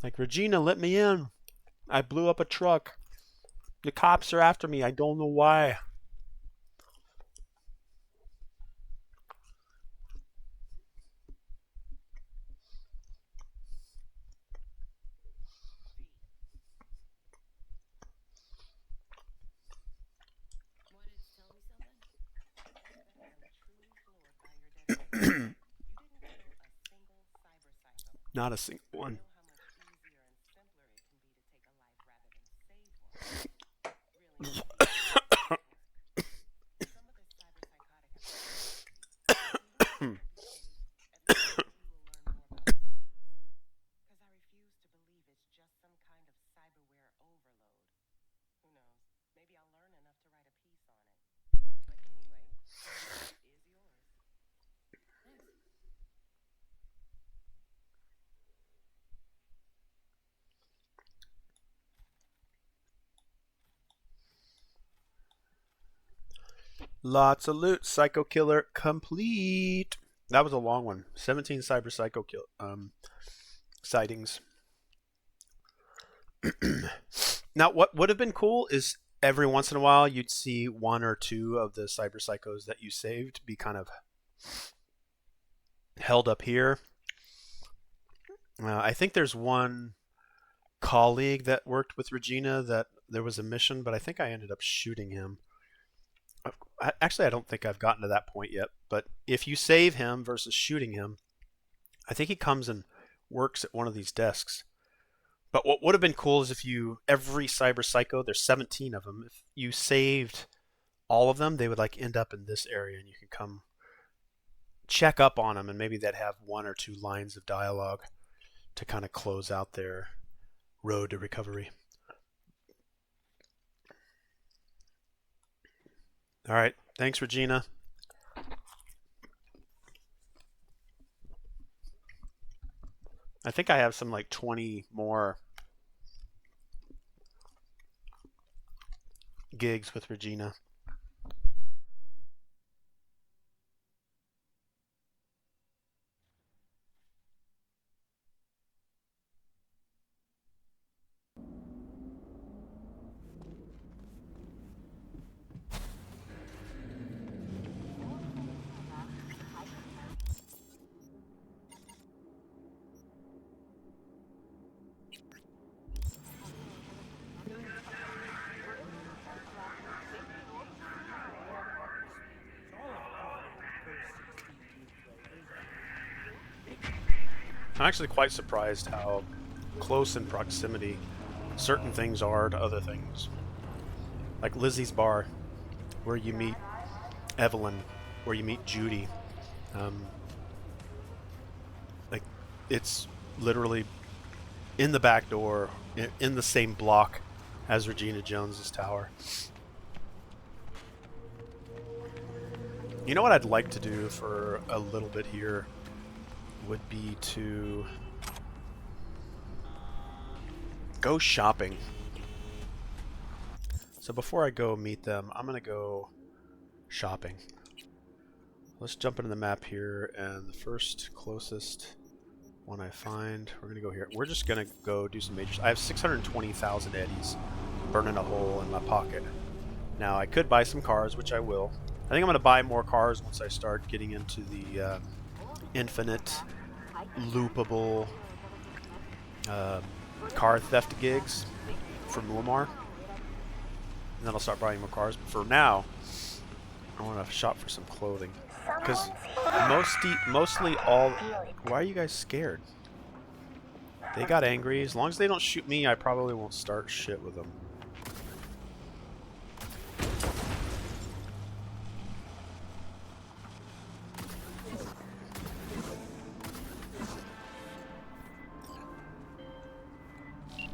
Like, Regina, let me in. I blew up a truck. The cops are after me. I don't know why. Not a single one. Lots of loot. Psycho Killer complete. That was a long one. 17 Cyber Psycho sightings. Now, what would have been cool is every once in a while you'd see one or two of the Cyber Psychos that you saved be kind of held up here. I think there's one colleague that worked with Regina that there was a mission, but I think I ended up shooting him. Actually, I don't think I've gotten to that point yet, but if you save him versus shooting him, I think he comes and works at one of these desks. But what would have been cool is if you, every Cyber Psycho, there's 17 of them, if you saved all of them, they would like end up in this area and you can come check up on them, and maybe they'd have one or two lines of dialogue to kind of close out their road to recovery. All right. Thanks, Regina. I think I have some like 20 more gigs with Regina. I'm actually quite surprised how close in proximity certain things are to other things. Like Lizzie's Bar, where you meet Evelyn, where you meet Judy. Like, it's literally in the back door, in the same block as Regina Jones's tower. You know what I'd like to do for a little bit here would be to go shopping. So before I go meet them, I'm gonna go shopping. Let's jump into the map here, and the first closest one I find, we're gonna go here. We're just gonna go do some majors. I have 620,000 eddies burning a hole in my pocket. Now I could buy some cars, which I will. I think I'm gonna buy more cars once I start getting into the infinite loopable car theft gigs from Lamar, and then I'll start buying more cars. But for now, I want to shop for some clothing, because mostly all. Why are you guys scared? They got angry. As long as they don't shoot me, I probably won't start shit with them.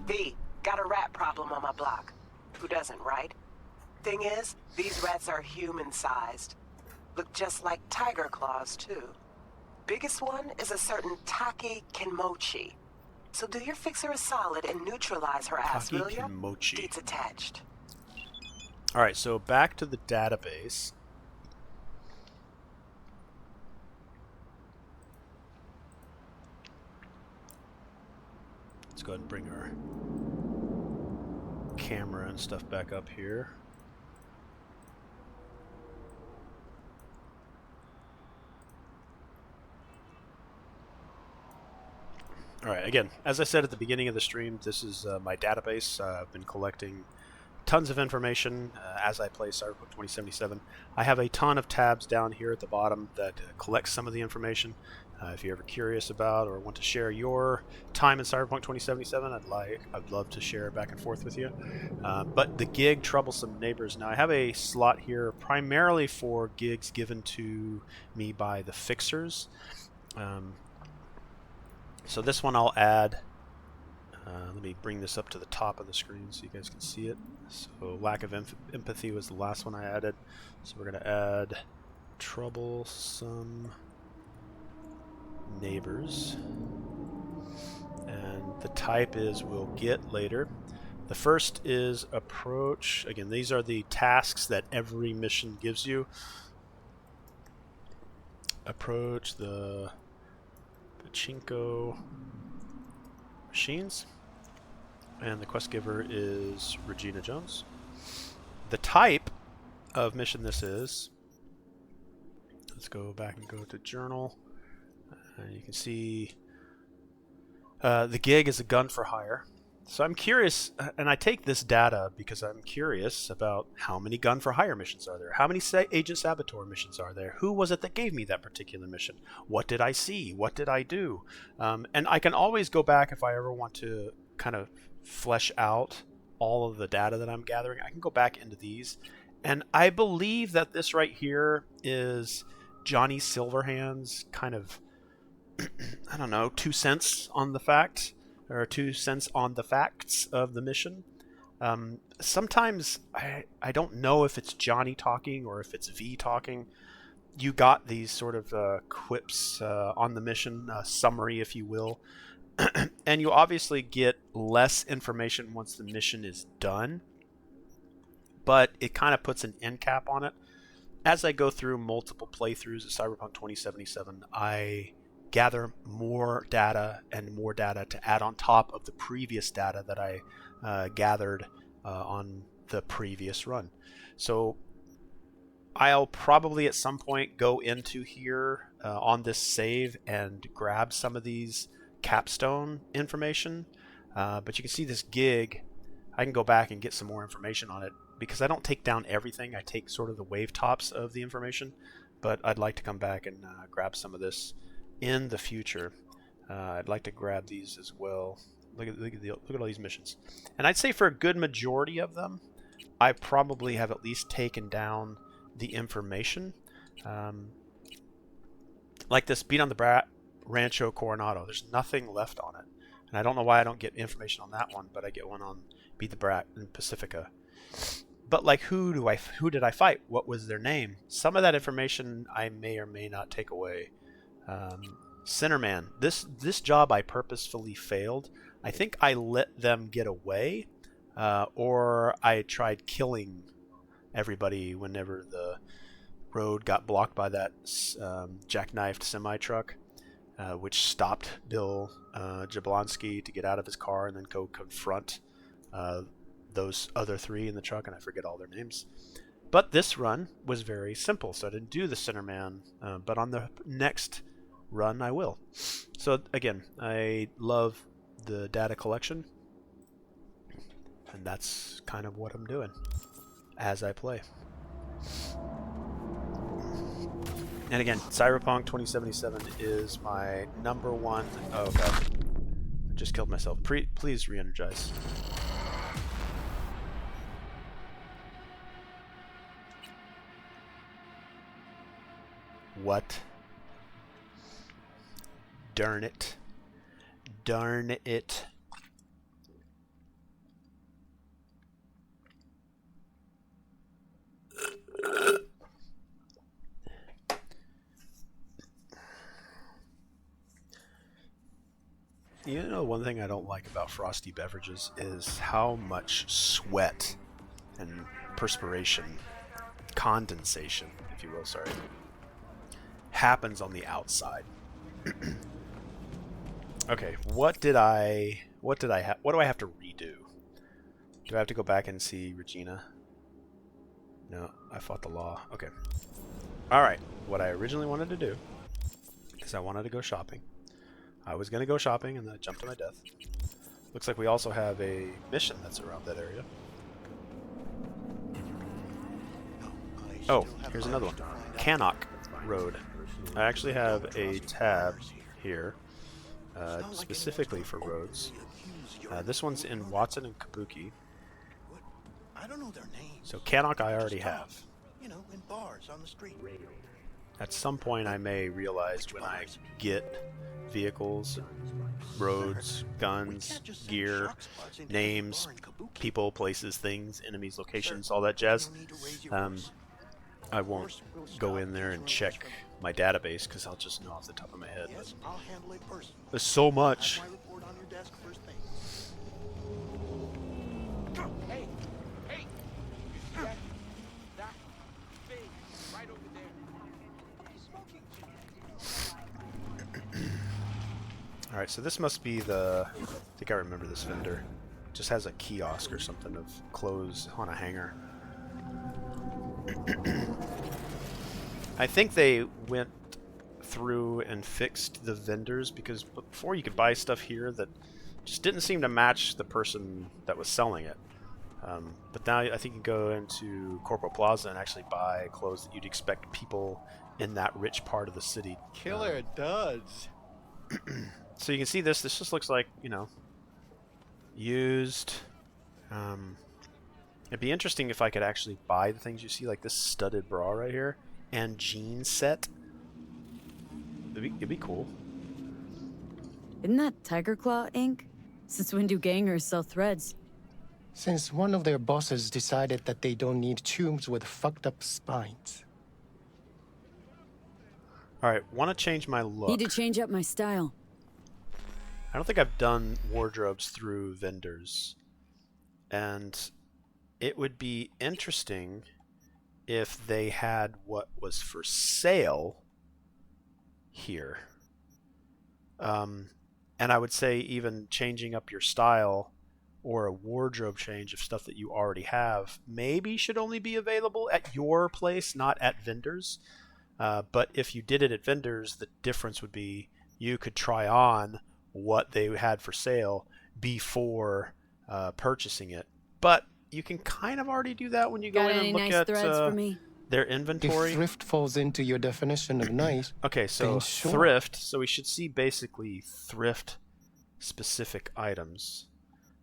V, got a rat problem on my block. Who doesn't, right? Thing is, these rats are human-sized. Look just like tiger claws, too. Biggest one is a certain Taki Kinmochi. So do your fixer a solid and neutralize her ass, will ya? Kinmochi. It's attached. Alright, so back to the database. Let's go ahead and bring our camera and stuff back up here. Alright, again, as I said at the beginning of the stream, this is my database. I've been collecting tons of information as I play Cyberpunk 2077. I have a ton of tabs down here at the bottom that collect some of the information. If you're ever curious about or want to share your time in Cyberpunk 2077, I'd love to share back and forth with you. But the gig Troublesome Neighbors. Now I have a slot here primarily for gigs given to me by the fixers. So this one I'll add. Let me bring this up to the top of the screen so you guys can see it. So lack of empathy was the last one I added. So we're going to add Troublesome Neighbors. And the type is we'll get later. The first is approach. Again, these are the tasks that every mission gives you. Approach the pachinko machines. And the quest giver is Regina Jones. The type of mission this is, let's go back and go to journal. You can see the gig is a gun for hire. So I'm curious, and I take this data because I'm curious about how many gun for hire missions are there? How many Agent Saboteur missions are there? Who was it that gave me that particular mission? What did I see? What did I do? And I can always go back if I ever want to kind of flesh out all of the data that I'm gathering. I can go back into these. And I believe that this right here is Johnny Silverhand's kind of, I don't know, 2 cents on the fact. Or 2 cents on the facts of the mission. Sometimes I don't know if it's Johnny talking or if it's V talking. You got these sort of quips on the mission, summary if you will. And you obviously get less information once the mission is done. But it kind of puts an end cap on it. As I go through multiple playthroughs of Cyberpunk 2077, I gather more data and more data to add on top of the previous data that I gathered on the previous run. So I'll probably at some point go into here on this save and grab some of these capstone information. But you can see this gig. I can go back and get some more information on it because I don't take down everything. I take sort of the wave tops of the information. But I'd like to come back and grab some of this in the future. I'd like to grab these as well. Look at all these missions. And I'd say for a good majority of them, I probably have at least taken down the information. Like this Beat on the Brat Rancho Coronado. There's nothing left on it. And I don't know why I don't get information on that one, but I get one on Beat the Brat in Pacifica. But like who did I fight? What was their name? Some of that information I may or may not take away. Centerman. This job I purposefully failed. I think I let them get away, or I tried killing everybody whenever the road got blocked by that jackknifed semi-truck, which stopped Bill Jablonski to get out of his car and then go confront those other 3 in the truck, and I forget all their names. But this run was very simple, so I didn't do the Centerman, but on the next run I will. So again, I love the data collection, and that's kind of what I'm doing as I play. And again, Cyberpunk 2077 is my number one. Oh god, I just killed myself. Please re-energize. What? Darn it. Darn it. You know, one thing I don't like about frosty beverages is how much sweat and perspiration, condensation, if you will, sorry, happens on the outside. Okay, what did I What did I have? What do I have to redo? Do I have to go back and see Regina? No, I fought the law. Okay. Alright, what I originally wanted to do is I wanted to go shopping. I was going to go shopping and then I jumped to my death. Looks like we also have a mission that's around that area. Oh, here's another one. Cannock Road. I actually have a tab here specifically for roads. This one's in Watson and Kabuki. I don't know their names. So Cannock I already have. You know, in bars on the street. At some point I may realize when I get vehicles, roads, guns, gear, names, people, places, things, enemies, locations, all that jazz, I won't go in there and check my database because I'll just know off the top of my head. Yes, I'll handle it personally. There's so much. Have my report on your desk first thing. Hey, hey! You see that? That thing right over there. Smoking. Alright, so this must be the... I think I remember this vendor. Just has a kiosk or something of clothes on a hanger. I think they went through and fixed the vendors because before you could buy stuff here that just didn't seem to match the person that was selling it. But now I think you can go into Corporate Plaza and actually buy clothes that you'd expect people in that rich part of the city. Killer duds. So you can see this. This just looks like, you know, used. It'd be interesting if I could actually buy the things you see, like this studded bra right here and jean set. It'd be cool. Isn't that Tiger Claw ink? Since when do gangers sell threads? Since one of their bosses decided that they don't need Chooms with fucked up spines. Alright, want to change my look. Need to change up my style. I don't think I've done wardrobes through vendors. And it would be interesting if they had what was for sale here. And I would say even changing up your style or a wardrobe change of stuff that you already have maybe should only be available at your place, not at vendors. But if you did it at vendors, the difference would be you could try on what they had for sale before purchasing it. But you can kind of already do that when you go in and look at their inventory. If thrift falls into your definition of nice, okay, so then sure. thrift. So we should see basically thrift specific items.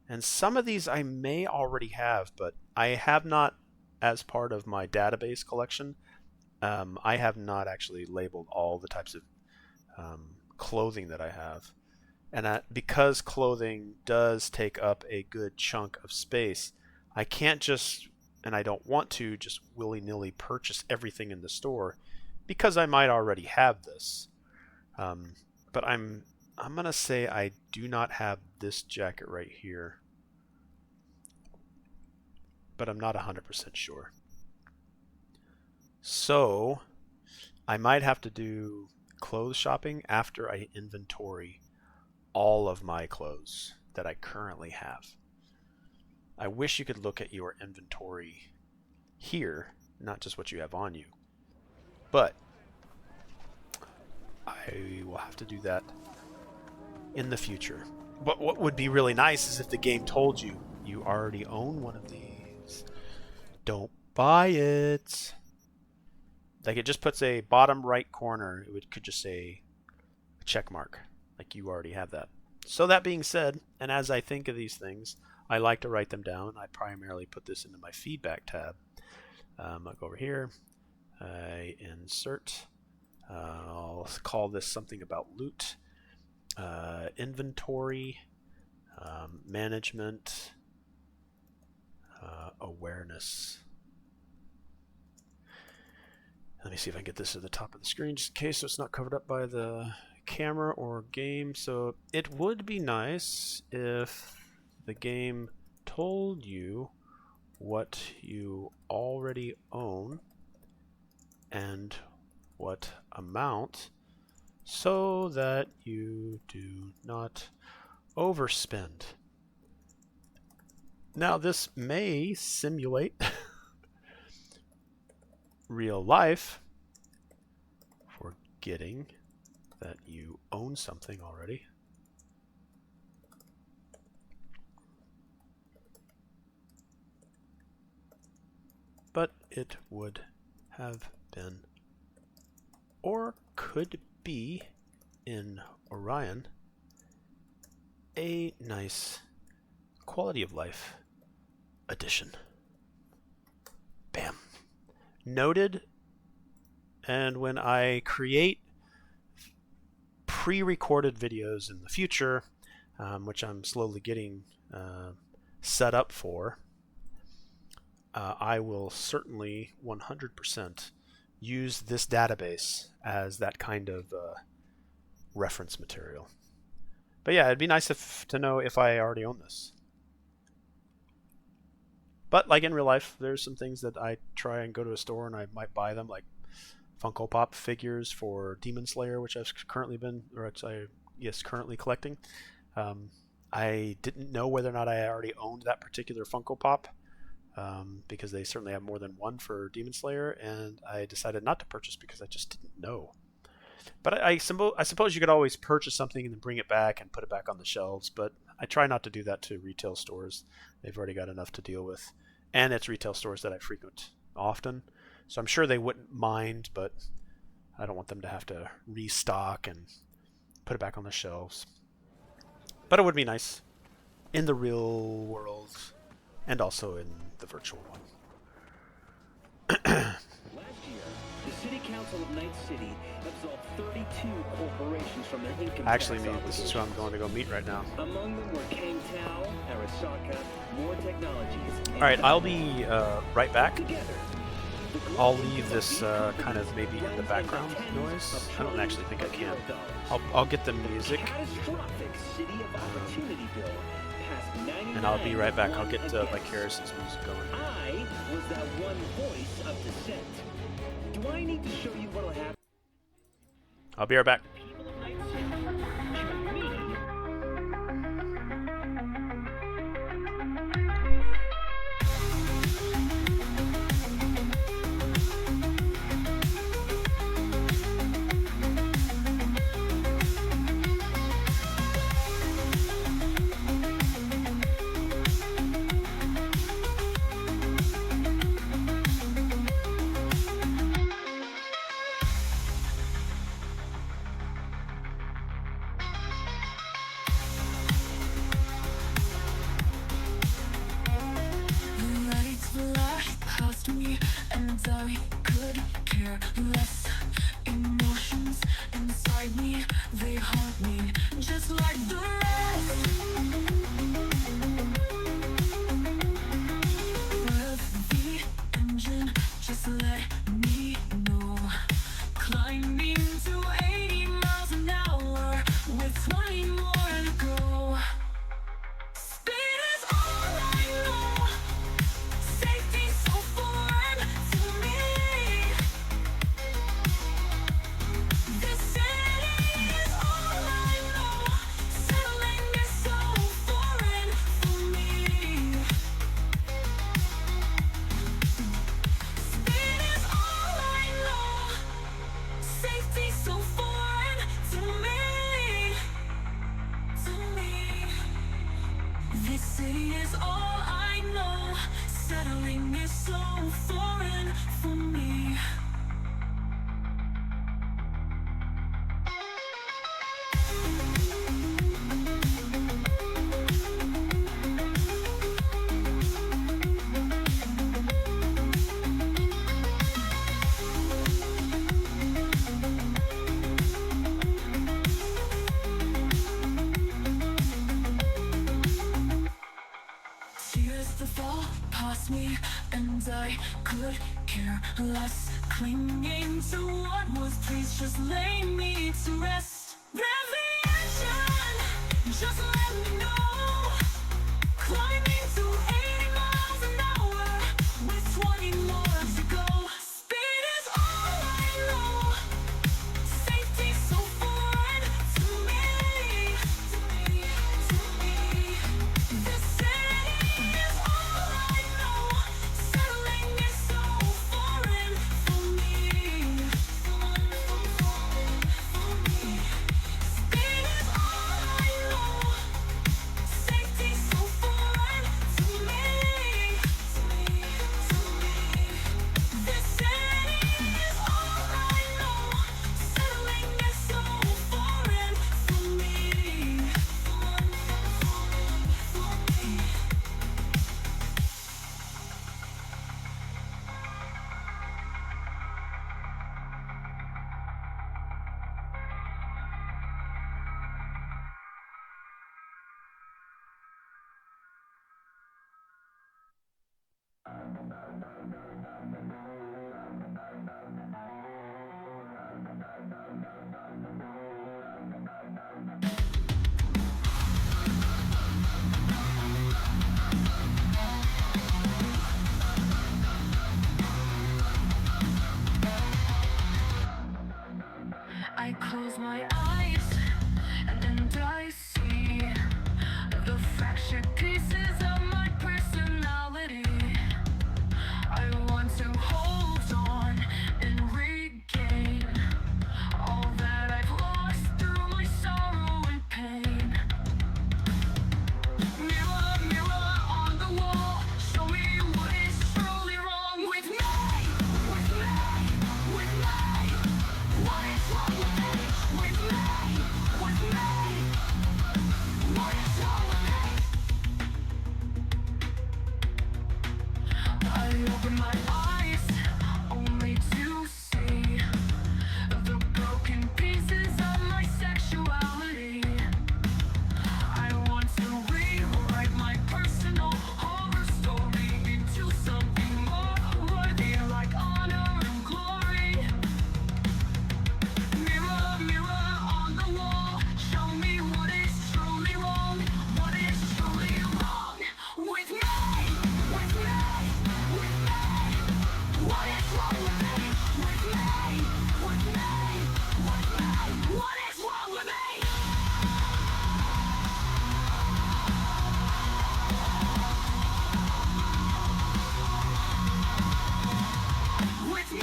And some of these I may already have, but I have not, as part of my database collection, I have not actually labeled all the types of clothing that I have. And because clothing does take up a good chunk of space, I can't just, and I don't want to, just willy-nilly purchase everything in the store because I might already have this. But I'm going to say I do not have this jacket right here. But I'm not 100% sure. So I might have to do clothes shopping after I inventory all of my clothes that I currently have. I wish you could look at your inventory here, not just what you have on you. But I will have to do that in the future. But what would be really nice is if the game told you you already own one of these. Don't buy it. Like it just puts a bottom right corner. It could just say a check mark. Like you already have that. So that being said, and as I think of these things, I like to write them down. I primarily put this into my feedback tab. I'll go over here. I insert. I'll call this something about loot, inventory, management, awareness. Let me see if I can get this to the top of the screen just in case so it's not covered up by the camera or game. So it would be nice if the game told you what you already own and what amount so that you do not overspend. Now this may simulate real life, forgetting that you own something already. But it would have been, or could be, in Orion, a nice quality of life addition. Bam. Noted. And when I create pre-recorded videos in the future, which I'm slowly getting set up for, I will certainly 100% use this database as that kind of reference material. But yeah, it'd be nice to know if I already own this. But like in real life, there's some things that I try and go to a store and I might buy them, like Funko Pop figures for Demon Slayer, which I've currently currently collecting. I didn't know whether or not I already owned that particular Funko Pop, because they certainly have more than one for Demon Slayer, and I decided not to purchase because I just didn't know. But I suppose you could always purchase something and then bring it back and put it back on the shelves, but I try not to do that to retail stores. They've already got enough to deal with. And it's retail stores that I frequent often, so I'm sure they wouldn't mind, but I don't want them to have to restock and put it back on the shelves. But it would be nice in the real world and also in the virtual one. Last year, the City Council of Night City absolved 32 corporations from their income Actually, tax this is who I'm going to go meet right now. Among them were Kang Tao, Arasaka, More Technologies. Alright, I'll be right back. Together, I'll leave this kind of maybe in the background noise. I don't actually think I can. I'll get the music. Catastrophic City of Opportunity Bill passed 99. And I'll be right back. I'll get Vicarious's music going. I was that one voice of dissent. Do I need to show you what'll happen? I'll be right back. People of Night City, to me, Me and I could care less. Emotions inside me, they haunt me just like the rest. Rev the engine, just let me know. Climbing to 80 miles an hour with 20 more to go. Speed is all I know. Safety so foreign to me. This city is all I know. Settling is so foreign for me. Speed is all I know. Safety so foreign to me. To me. This city is all I know. Settling is so foreign for me. Tears that fall past me, and I could care less. Clinging to what was, please just lay me to rest. Revelation, just let me know. Climbing to 80 miles an hour with 20 more to go. Speed is all I know. Safety so foreign to me, to me, to eyes, and I see the fractured pieces of my personality. I want to hold on and regain all that I've lost through my sorrow and pain. Mirror, mirror on the wall, show me what is truly wrong with me. With me, with me. What is wrong with me? With me, with me. What is wrong with me? I open my eyes only to see the broken pieces of my sexuality. I want to rewrite my personal horror story into something more worthy, like honor and glory. Mirror, mirror on the wall, show me what is truly wrong. What is truly wrong with me? With me, with me. What is wrong with me? With me, with me, with me. What is wrong with me? With me,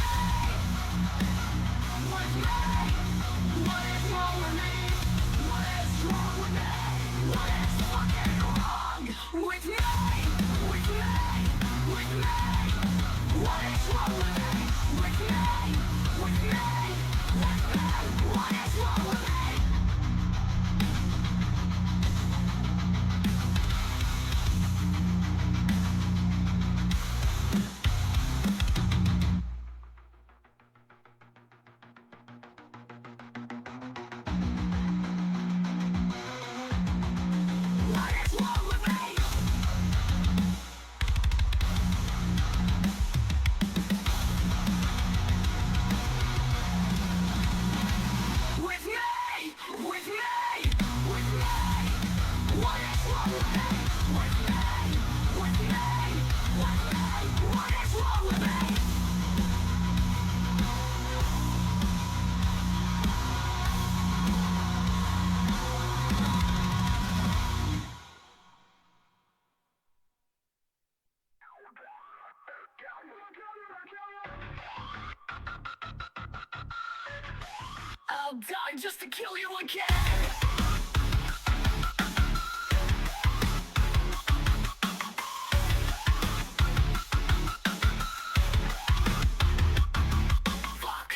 with me. What is wrong with me? What is wrong with me? What is fucking wrong with me? With me, with me. What is wrong with me? With me, with me, with me. What is wrong with me? What is wrong with me? With me, with me, with me. What is wrong with me? With me, with me, with me. What is wrong with me? I'll die just to kill you again. Fuck.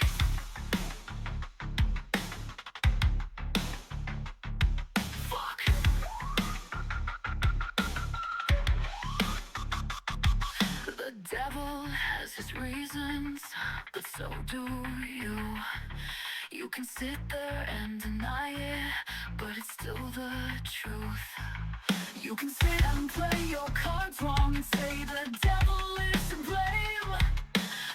Fuck. The devil has his reasons, but so do you. You can sit there and deny it, but it's still the truth. You can sit and play your cards wrong and say the devil is to blame.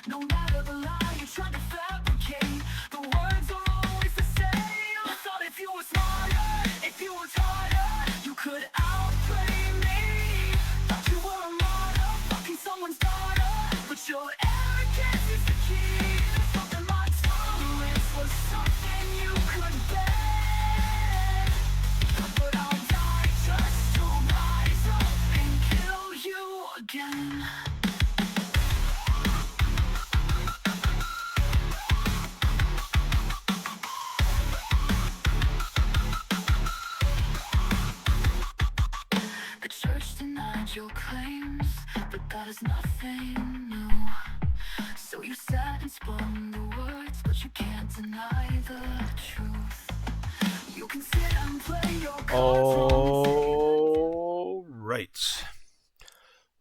No matter the lie you try to fabricate, the words are always the same. I thought if you were smarter, if you were harder, you could outplay me. Thought you were a martyr, fucking someone's daughter, but your arrogance is the key. Thought that my tolerance was something you could bear, but I'll die just to rise up and kill you again. The church denied your claims, but that is nothing new. So you sat and spun the words, but you can't deny the truth. You can sit and play your cards All right.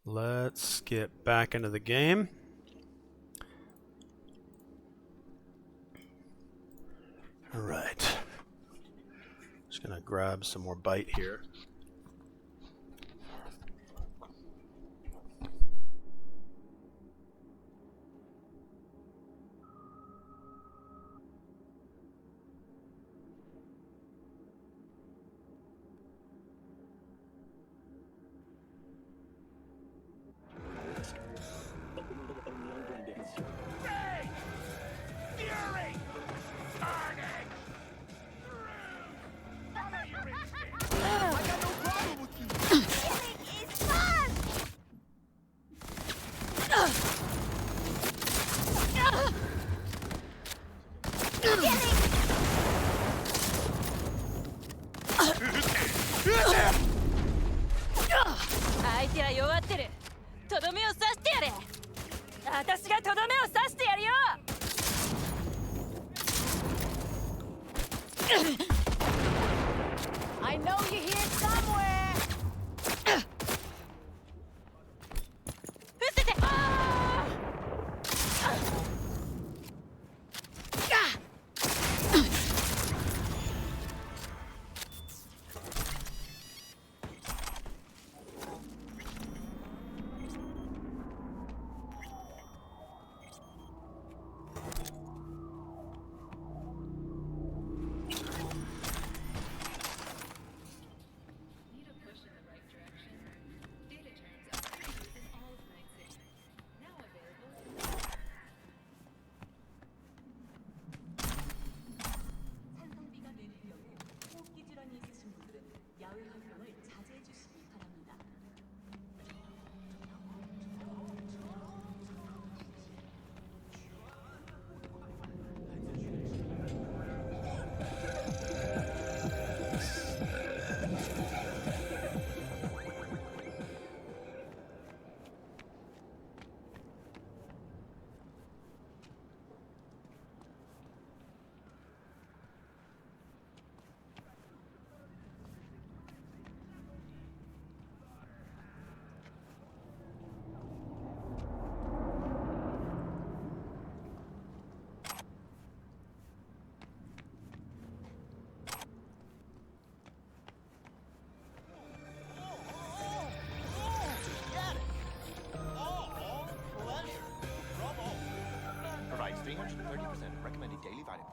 Let's get back into the game. All right. Just gonna grab some more bite here. 相手は弱ってる。とどめを刺してやれ。私がとどめを刺してやるよ。I know you're here somewhere. 伏せて。Provides 330% of recommended daily vitamins.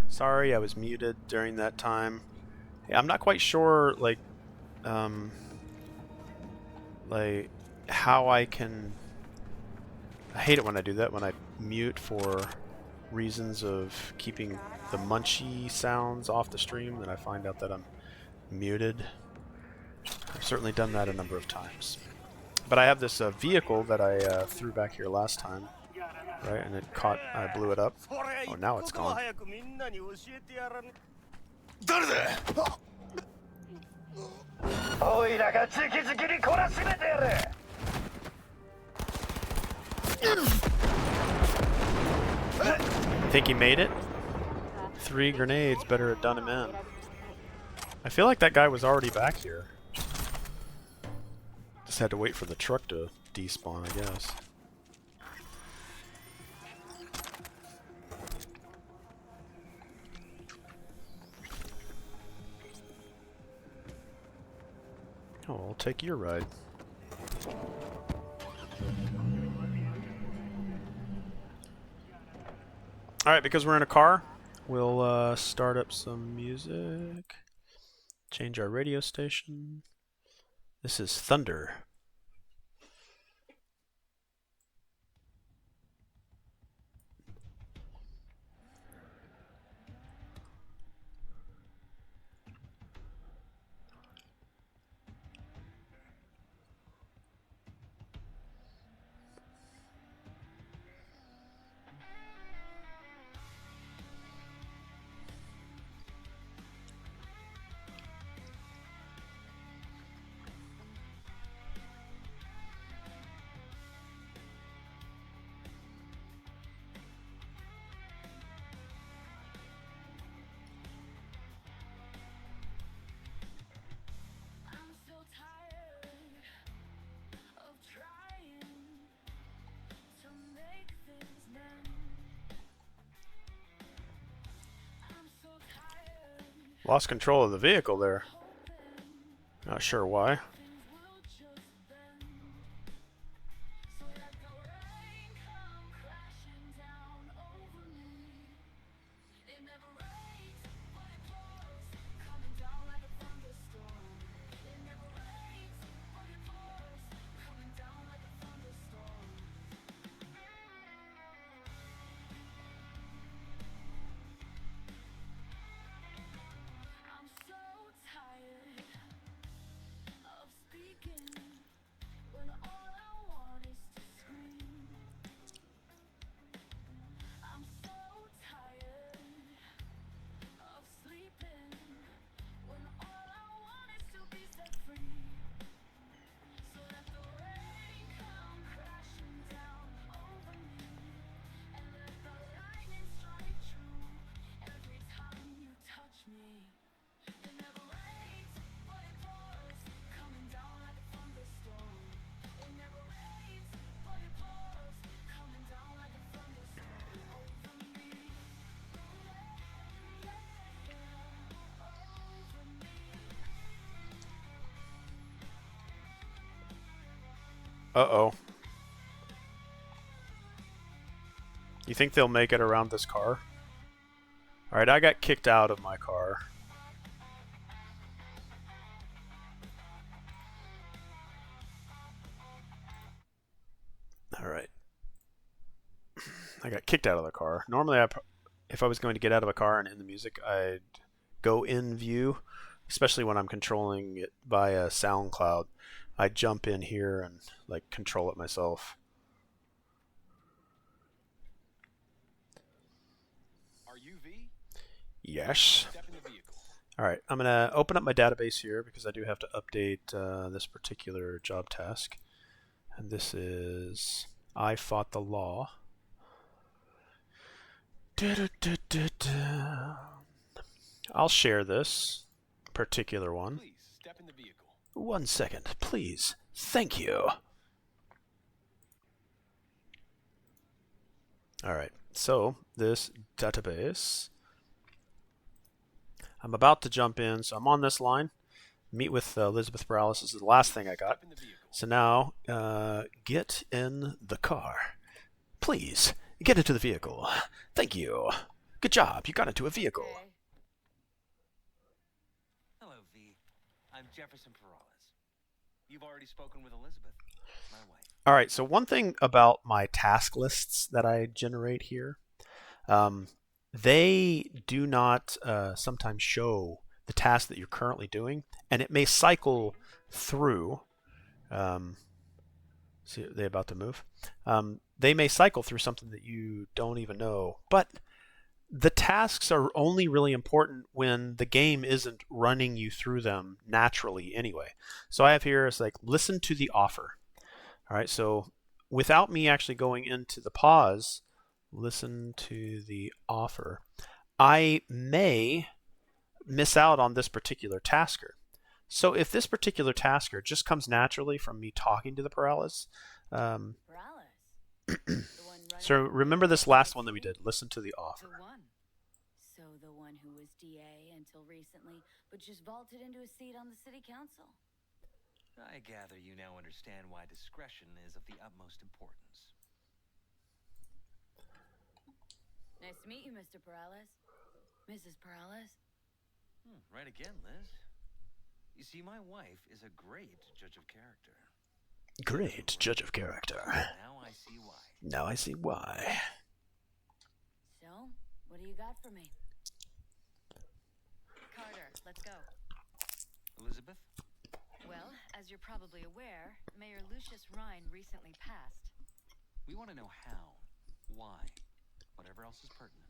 Sorry, I was muted during that time. Yeah, I'm not quite sure, like how I can... I hate it when I do that, when I mute for reasons of keeping the munchy sounds off the stream, then I find out that I'm muted. I've certainly done that a number of times. But I have this vehicle that I threw back here last time, right? And it caught, I blew it up. Oh, now it's gone. Think he made it? 3 grenades, better have done him in. I feel like that guy was already back here. Just had to wait for the truck to despawn, I guess. Oh, I'll take your ride. Alright, because we're in a car, we'll start up some music. Change our radio station. This is Thunder. Lost control of the vehicle there. Not sure why. Uh-oh. You think they'll make it around this car? Alright, I got kicked out of my car. Alright. I got kicked out of the car. Normally, if I was going to get out of a car and end the music, I'd go in view, especially when I'm controlling it via SoundCloud. I'd jump in here and like control it myself. Are you V? Yes. Step in the vehicle. Alright, I'm going to open up my database here because I do have to update this particular job task. And this is I Fought the Law. I'll share this particular one. Please step in the vehicle. 1 second, please. Thank you. Alright, so this database. I'm about to jump in, so I'm on this line. Meet with Elizabeth Morales. This is the last thing I got. So now, get in the car. Please, get into the vehicle. Thank you. Good job, you got into a vehicle. Hello, V. I'm Jefferson Perales. You've already spoken with Elizabeth, my wife. Alright, so one thing about my task lists that I generate here, They do not sometimes show the task that you're currently doing, and it may cycle through. See, they're about to move. They may cycle through something that you don't even know, but the tasks are only really important when the game isn't running you through them naturally anyway. So I have here, it's like, listen to the offer. All right, so without me actually going into the pause, listen to the offer, I may miss out on this particular tasker. So if this particular tasker just comes naturally from me talking to the paralysis, so remember this last one that we did, listen to the offer. So the one who was DA until recently, but just vaulted into a seat on the city council. I gather you now understand why discretion is of the utmost importance. Nice to meet you, Mr. Perales. Mrs. Perales. Right again, Liz. You see, my wife is a great judge of character. Great judge of character. Now I see why. Now I see why. So, what do you got for me? Carter, let's go. Elizabeth? Well, as you're probably aware, Mayor Lucius Rhine recently passed. We want to know how, why, whatever else is pertinent.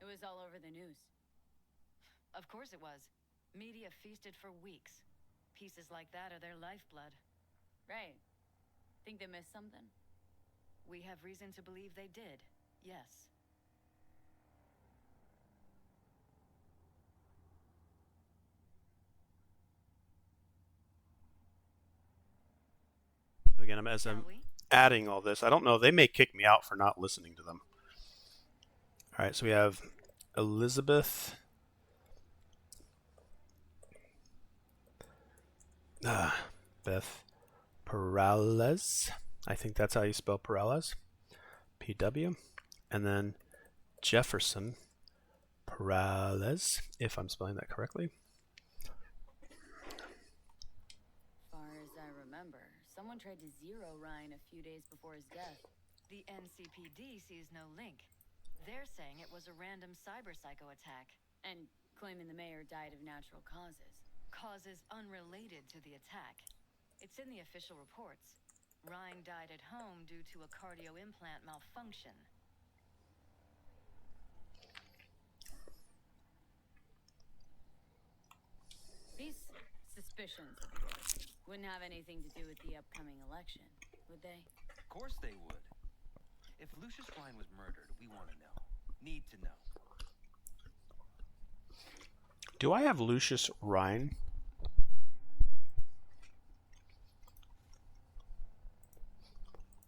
It was all over the news. Of course it was. Media feasted for weeks. Pieces like that are their lifeblood. Right. Think they missed something? We have reason to believe they did, yes. Again, as I'm adding all this, I don't know, they may kick me out for not listening to them. All right, so we have Elizabeth. Beth Perales. I think that's how you spell Perales. PW. And then Jefferson Perales, if I'm spelling that correctly. Far as I remember, someone tried to zero Ryan a few days before his death. The NCPD sees no link. They're saying it was a random cyber-psycho attack. And claiming the mayor died of natural causes. Causes unrelated to the attack. It's in the official reports. Ryan died at home due to a cardio implant malfunction. These suspicions of yours wouldn't have anything to do with the upcoming election, would they? Of course they would. If Lucius Rhine was murdered, we want to know. Need to know. Do I have Lucius Rhine?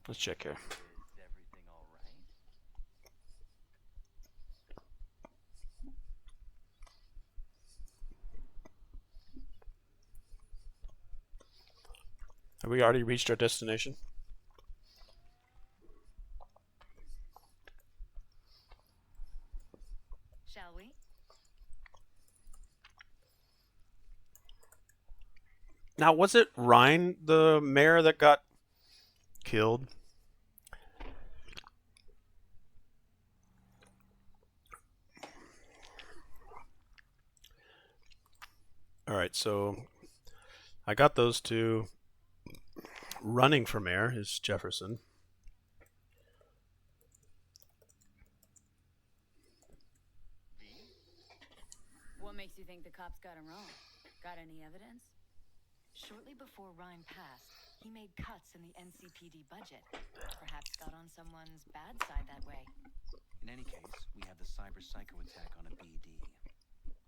Let's check here. Is everything all right? Have we already reached our destination? Shall we? Now, was it Rhine, the mayor, that got killed? All right, so I got those two. Running for mayor is Jefferson. What makes you think the cops got him wrong? Got any evidence? Shortly before Ryan passed, he made cuts in the NCPD budget. Perhaps got on someone's bad side that way. In any case, we have the cyber-psycho attack on a BD.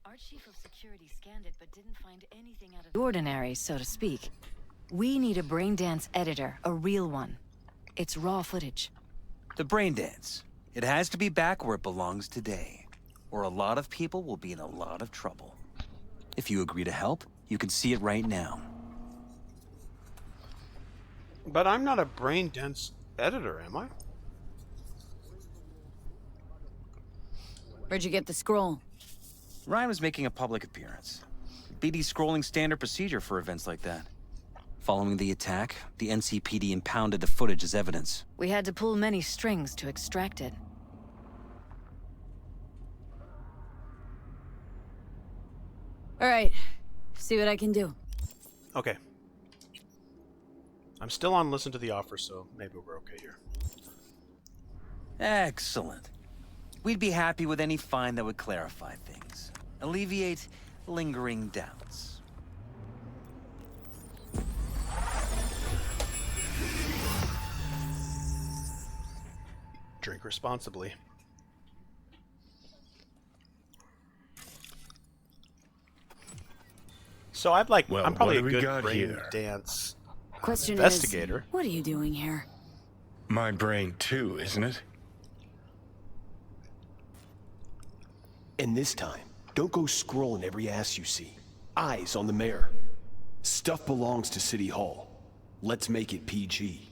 Our chief of security scanned it but didn't find anything out of the ordinary, so to speak. We need a braindance editor, a real one. It's raw footage. The braindance. It has to be back where it belongs today, or a lot of people will be in a lot of trouble. If you agree to help, you can see it right now. But I'm not a brain dense editor, am I? Where'd you get the scroll? Ryan was making a public appearance. BD scrolling standard procedure for events like that. Following the attack, the NCPD impounded the footage as evidence. We had to pull many strings to extract it. All right, see what I can do. Okay. I'm still on listen to the offer, so maybe we're okay here. Excellent. We'd be happy with any find that would clarify things, alleviate lingering doubts. Drink responsibly. So I'm probably a good brain dance Question investigator. is, what are you doing here? My brain too, isn't it? And this time, don't go scrolling every ass you see. Eyes on the mayor. Stuff belongs to City Hall. Let's make it PG.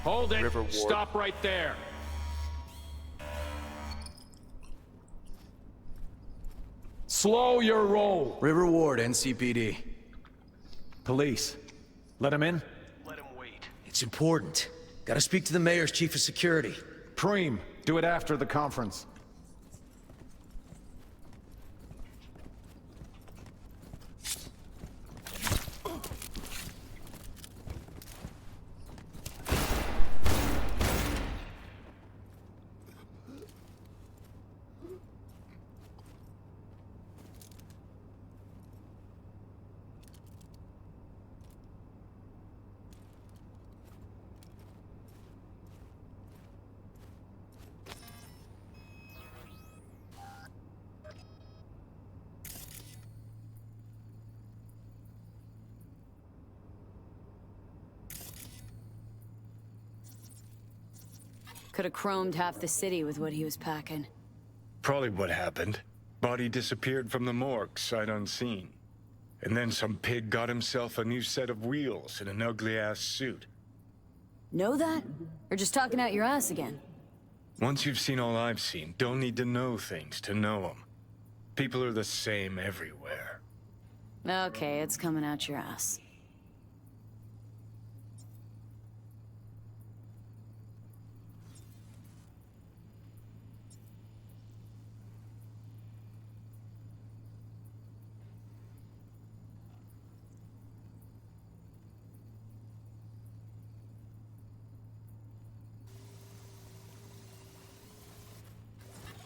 Hold it. River Ward. Stop right there. Slow your roll. River Ward, NCPD. Police. Let him in? Let him wait. It's important. Gotta speak to the mayor's chief of security. Preem, do it after the conference. Could have chromed half the city with what he was packing. Probably what happened. Body disappeared from the morgue, sight unseen. And then some pig got himself a new set of wheels and an ugly-ass suit. Know that? Or just talking out your ass again? Once you've seen all I've seen, don't need to know things to know them. People are the same everywhere. Okay, it's coming out your ass.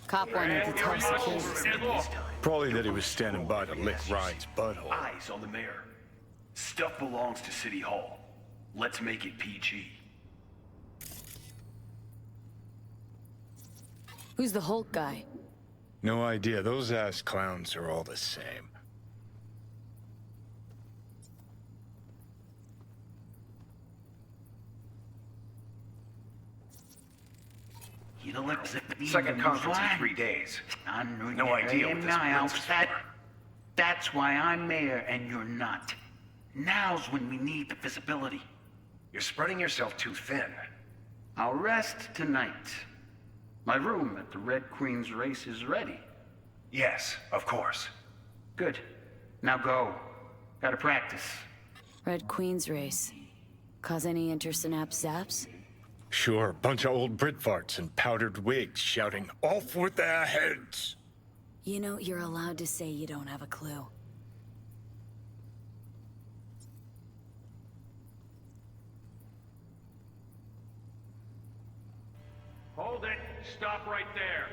Cop wanted to tell security. Probably that he was standing by to lick Ryan's butthole. Eyes on the mayor. Stuff belongs to City Hall. Let's make it PG. Who's the Hulk guy? No idea. Those ass clowns are all the same. Second conference in 3 days. No idea what this blitz is for. That's why I'm mayor and you're not. Now's when we need the visibility. You're spreading yourself too thin. I'll rest tonight. My room at the Red Queen's race is ready. Yes, of course. Good. Now go. Gotta practice. Red Queen's race. Cause any intersynapse zaps? Sure, bunch of old Brit farts in powdered wigs shouting, "Off with their heads!" You know, you're allowed to say you don't have a clue. Hold it. Stop right there.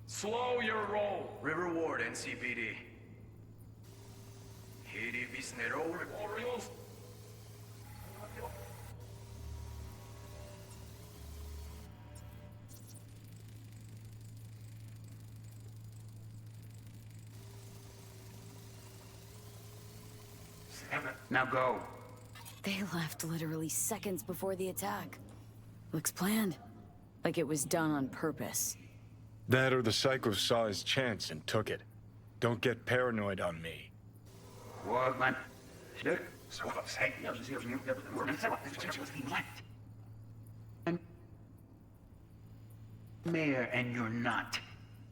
Slow your roll. River Ward, NCPD. Orioles. Now go. They left literally seconds before the attack. Looks planned. Like it was done on purpose. That or the psycho saw his chance and took it. Don't get paranoid on me. What, man? Mayor, and you're not.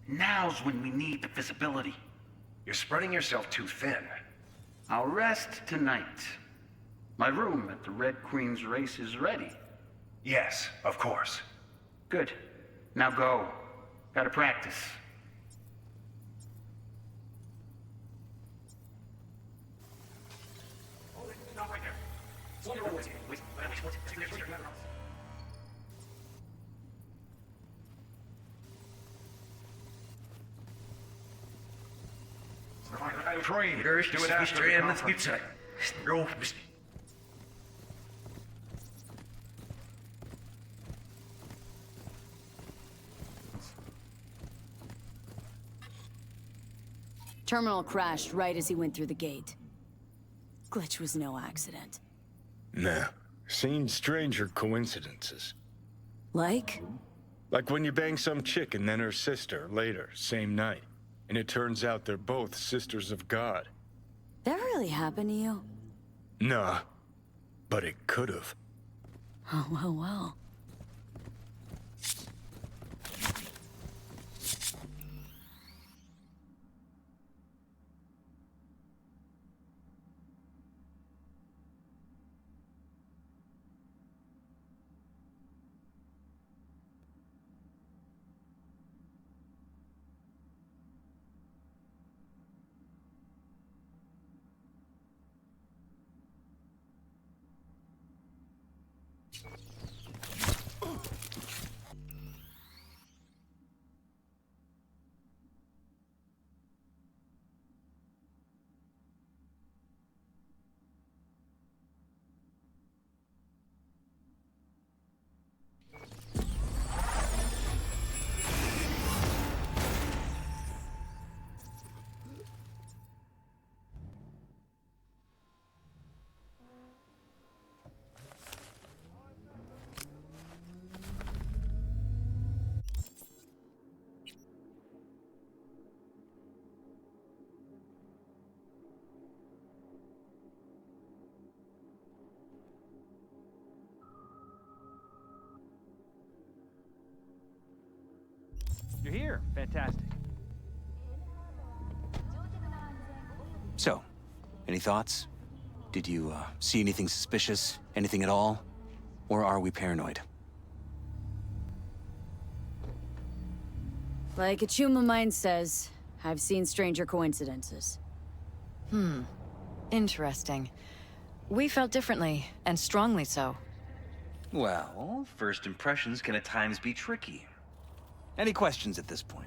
Now's when we need the visibility. You're spreading yourself too thin. I'll rest tonight. My room at the Red Queen's race is ready. Yes, of course. Good. Now go. Gotta practice. Troy, do it after the conference. Terminal crashed right as he went through the gate. Glitch was no accident. Nah. Seen stranger coincidences. Like? Like when you bang some chick and then her sister later, same night. And it turns out they're both sisters of God. That really happened to you? Nah. But it could've. Oh, well. You're here. Fantastic. So, any thoughts? Did you see anything suspicious? Anything at all? Or are we paranoid? Like a Chuma of mine says, I've seen stranger coincidences. Interesting. We felt differently, and strongly so. Well, first impressions can at times be tricky. Any questions at this point?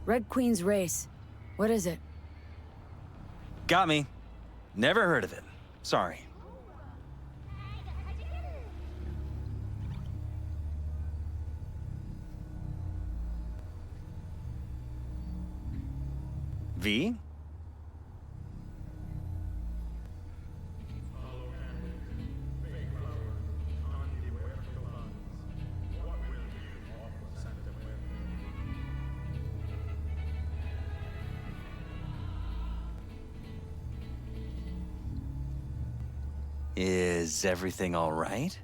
Red Queen's race. What is it? Got me. Never heard of it. Sorry. V? Is everything all right?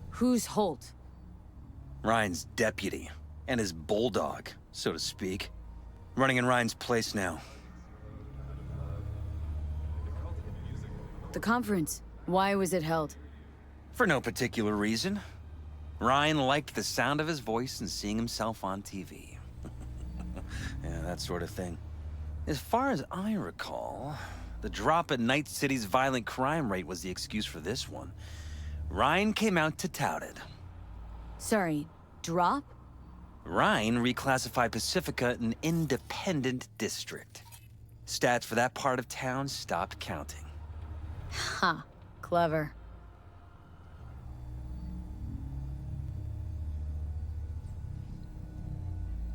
Who's Holt? Ryan's deputy, and his bulldog, so to speak. Running in Ryan's place now. The conference. Why was it held? For no particular reason. Ryan liked the sound of his voice and seeing himself on TV. Yeah, that sort of thing. As far as I recall, the drop in Night City's violent crime rate was the excuse for this one. Ryan came out to tout it. Sorry, drop? Ryan reclassified Pacifica an independent district. Stats for that part of town stopped counting. Ha, clever.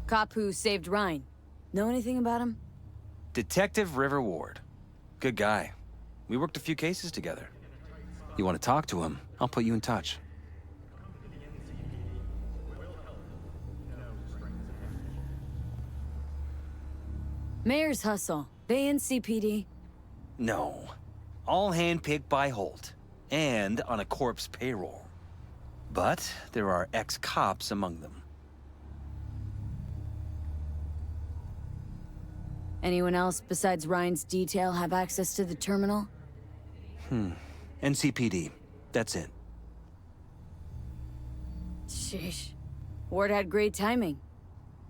Cop who saved Ryan. Know anything about him? Detective River Ward. Good guy. We worked a few cases together. You want to talk to him, I'll put you in touch. Mayor's hustle. They in CPD? No. All handpicked by Holt. And on a corpse payroll. But there are ex-cops among them. Anyone else besides Ryan's detail have access to the terminal? NCPD. That's it. Sheesh. Ward had great timing.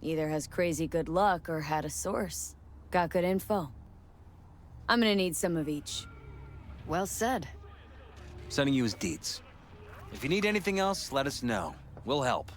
Either has crazy good luck or had a source. Got good info. I'm gonna need some of each. Well said. Sending you his deeds. If you need anything else, let us know. We'll help.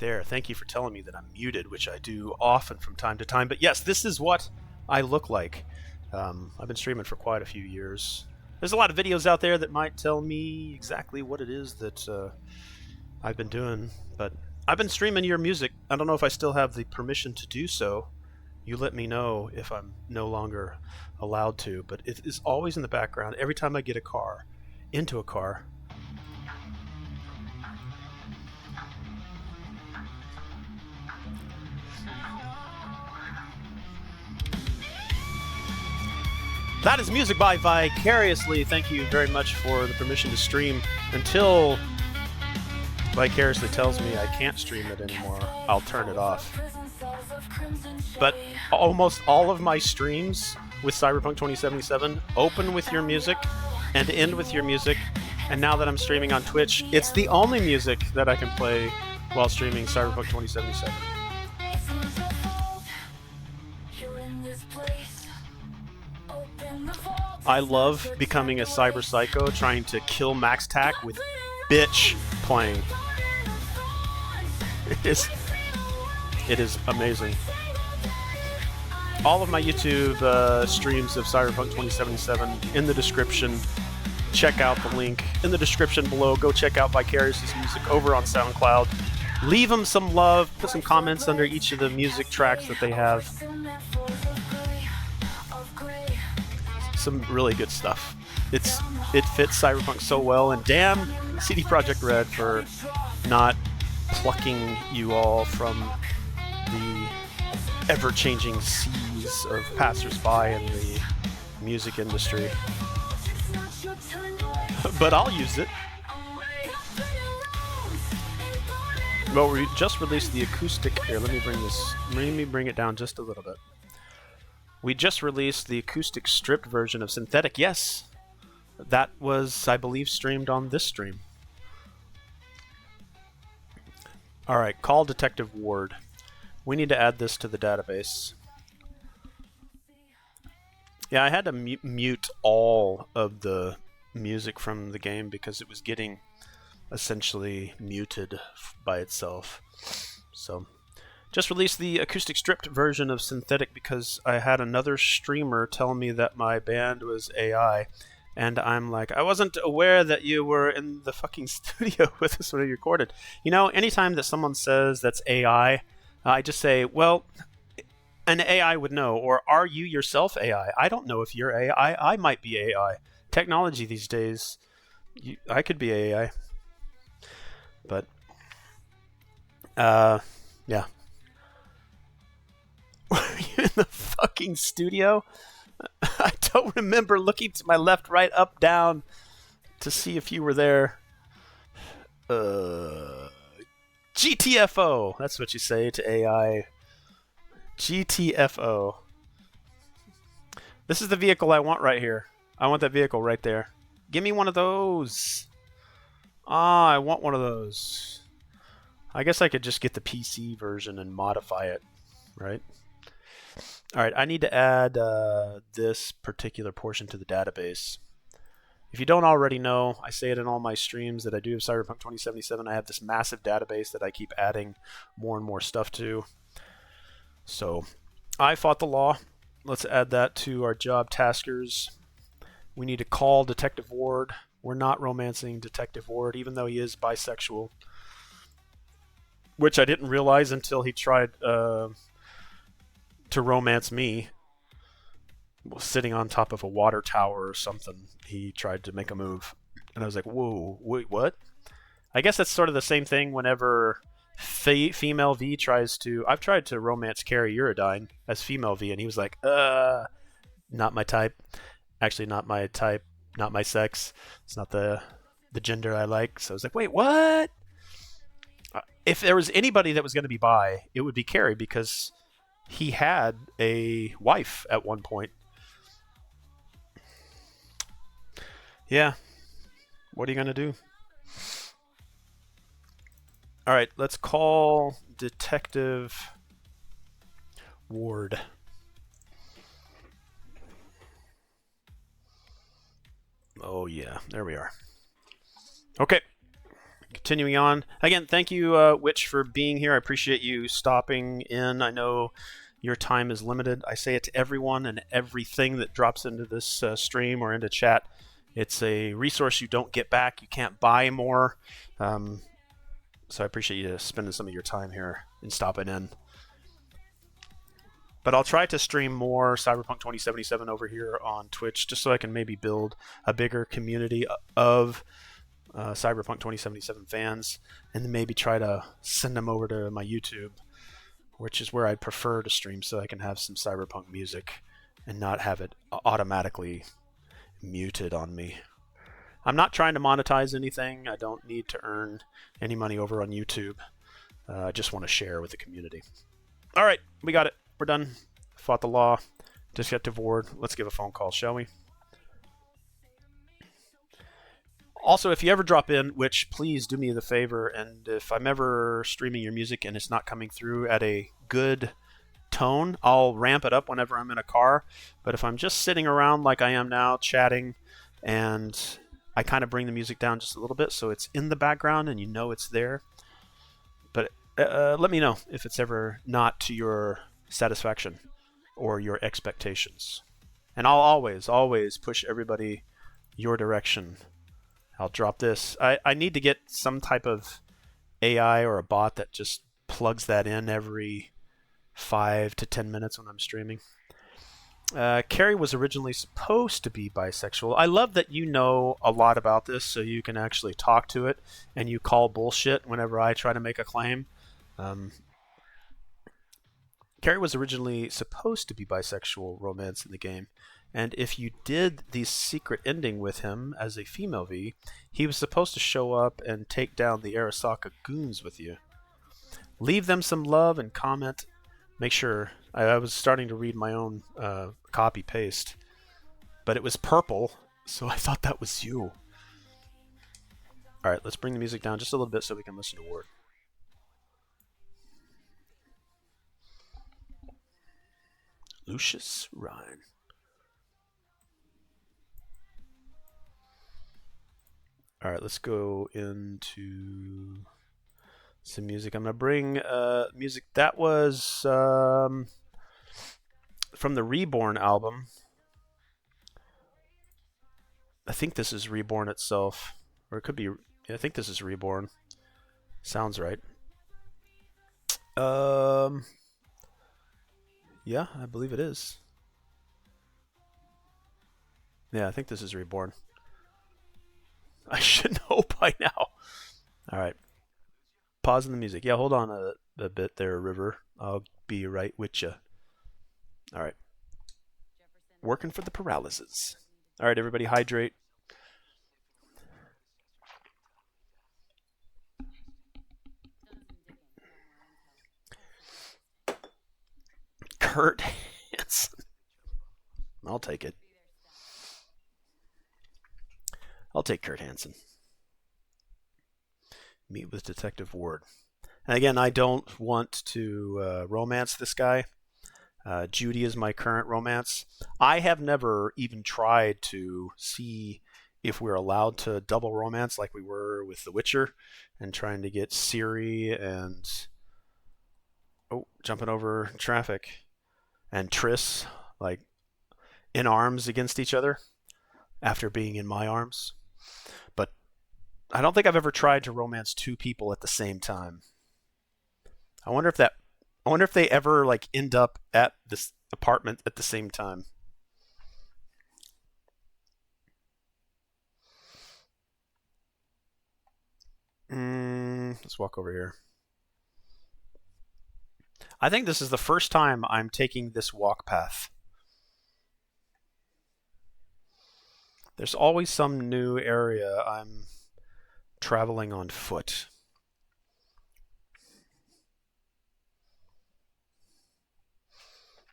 There, thank you for telling me that I'm muted, which I do often from time to time. But yes, this is what I look like. I've been streaming for quite a few years. There's a lot of videos out there that might tell me exactly what it is that I've been doing, but I've been streaming your music. I don't know if I still have the permission to do so. You let me know if I'm no longer allowed to, but it is always in the background every time I get into a car. That is music by Vicariously. Thank you very much for the permission to stream. Until Vicariously tells me I can't stream it anymore, I'll turn it off. But almost all of my streams with Cyberpunk 2077 open with your music and end with your music. And now that I'm streaming on Twitch, it's the only music that I can play while streaming Cyberpunk 2077. I love becoming a cyber psycho trying to kill Max Tack with Bitch playing. It is amazing. All of my YouTube streams of Cyberpunk 2077 in the description. Check out the link in the description below. Go check out Vicarious's music over on SoundCloud. Leave them some love. Put some comments under each of the music tracks that they have. Some really good stuff. It fits Cyberpunk so well, and damn CD Projekt Red for not plucking you all from the ever-changing seas of passersby in the music industry. But I'll use it. Well, we just released the acoustic. Here, let me bring it down just a little bit. We just released the acoustic stripped version of Synthetic. Yes, that was, I believe, streamed on this stream. Alright, call Detective Ward. We need to add this to the database. Yeah, I had to mute all of the music from the game because it was getting essentially muted by itself. So, just released the acoustic stripped version of Synthetic because I had another streamer tell me that my band was AI. And I'm like, I wasn't aware that you were in the fucking studio with us when we recorded. You know, anytime that someone says that's AI, I just say, well, an AI would know. Or are you yourself AI? I don't know if you're AI. I might be AI. Technology these days, I could be AI. But, yeah. Were you in the fucking studio? I don't remember looking to my left, right, up, down to see if you were there. GTFO. That's what you say to AI. GTFO. This is the vehicle I want right here. I want that vehicle right there. Give me one of those. Ah, I want one of those. I guess I could just get the PC version and modify it right? All right, I need to add this particular portion to the database. If you don't already know, I say it in all my streams that I do of Cyberpunk 2077. I have this massive database that I keep adding more and more stuff to. So I fought the law. Let's add that to our job taskers. We need to call Detective Ward. We're not romancing Detective Ward, even though he is bisexual, which I didn't realize until he tried to romance me. Sitting on top of a water tower or something, he tried to make a move, and I was like, whoa, wait, what? I guess that's sort of the same thing whenever female V tries to... I've tried to romance Carrie Uridine as female V, and he was like, not my type. Actually, not my type, not my sex. It's not the gender I like. So I was like, wait, what? If there was anybody that was going to be bi, it would be Carrie, because he had a wife at one point. Yeah. What are you going to do? All right, let's call Detective Ward. Oh, yeah. There we are. Okay. Continuing on. Again, thank you, Witch, for being here. I appreciate you stopping in. I know your time is limited. I say it to everyone and everything that drops into this stream or into chat. It's a resource you don't get back. You can't buy more. So I appreciate you spending some of your time here and stopping in. But I'll try to stream more Cyberpunk 2077 over here on Twitch, just so I can maybe build a bigger community of Cyberpunk 2077 fans, and then maybe try to send them over to my YouTube, which is where I'd prefer to stream, so I can have some Cyberpunk music and not have it automatically muted on me. I'm not trying to monetize anything. I don't need to earn any money over on YouTube. I just want to share with the community. All right, we got it. We're done. Fought the law. Detective Ward. Let's give a phone call, shall we? Also, if you ever drop in, which please do me the favor, and if I'm ever streaming your music and it's not coming through at a good tone, I'll ramp it up whenever I'm in a car. But if I'm just sitting around like I am now, chatting, and I kind of bring the music down just a little bit so it's in the background and you know it's there. But let me know if it's ever not to your satisfaction or your expectations. And I'll always push everybody your direction. I'll drop this. I need to get some type of AI or a bot that just plugs that in every 5 to 10 minutes when I'm streaming. Carrie was originally supposed to be bisexual. I love that you know a lot about this, so you can actually talk to it and you call bullshit whenever I try to make a claim. Carrie was originally supposed to be bisexual romance in the game, and if you did the secret ending with him as a female V, he was supposed to show up and take down the Arasaka goons with you. Leave them some love and comment. Make sure. I was starting to read my own copy-paste, but it was purple, so I thought that was you. All right, let's bring the music down just a little bit so we can listen to Ward. Lucius Ryan. All right, let's go into some music. I'm going to bring music that was from the Reborn album. I think this is Reborn itself. Or it could be... Yeah, I think this is Reborn. Sounds right. Yeah, I believe it is. Yeah, I think this is Reborn. I should know by now. All right. Pausing the music. Yeah, hold on a bit there, River. I'll be right with you. All right. Working for the paralysis. All right, everybody, hydrate. Kurt Hansen. I'll take it. I'll take Kurt Hansen. Meet with Detective Ward. And again, I don't want to romance this guy. Judy is my current romance. I have never even tried to see if we're allowed to double romance like we were with The Witcher and trying to get Ciri and jumping over traffic and Triss like in arms against each other after being in my arms. But I don't think I've ever tried to romance two people at the same time. I wonder if they ever like end up at this apartment at the same time. Let's walk over here. I think this is the first time I'm taking this walk path. There's always some new area I'm traveling on foot.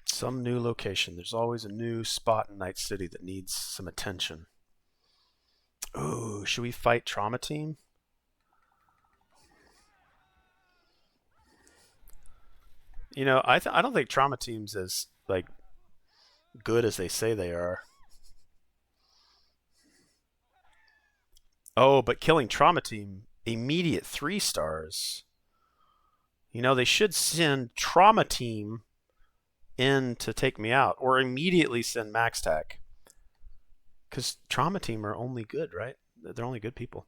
Some new location. There's always a new spot in Night City that needs some attention. Ooh, should we fight Trauma Team? You know, I don't think Trauma Team's as like good as they say they are. Oh, but killing Trauma Team, immediate 3 stars. You know, they should send Trauma Team in to take me out, or immediately send Max Tack. Because Trauma Team are only good, right? They're only good people.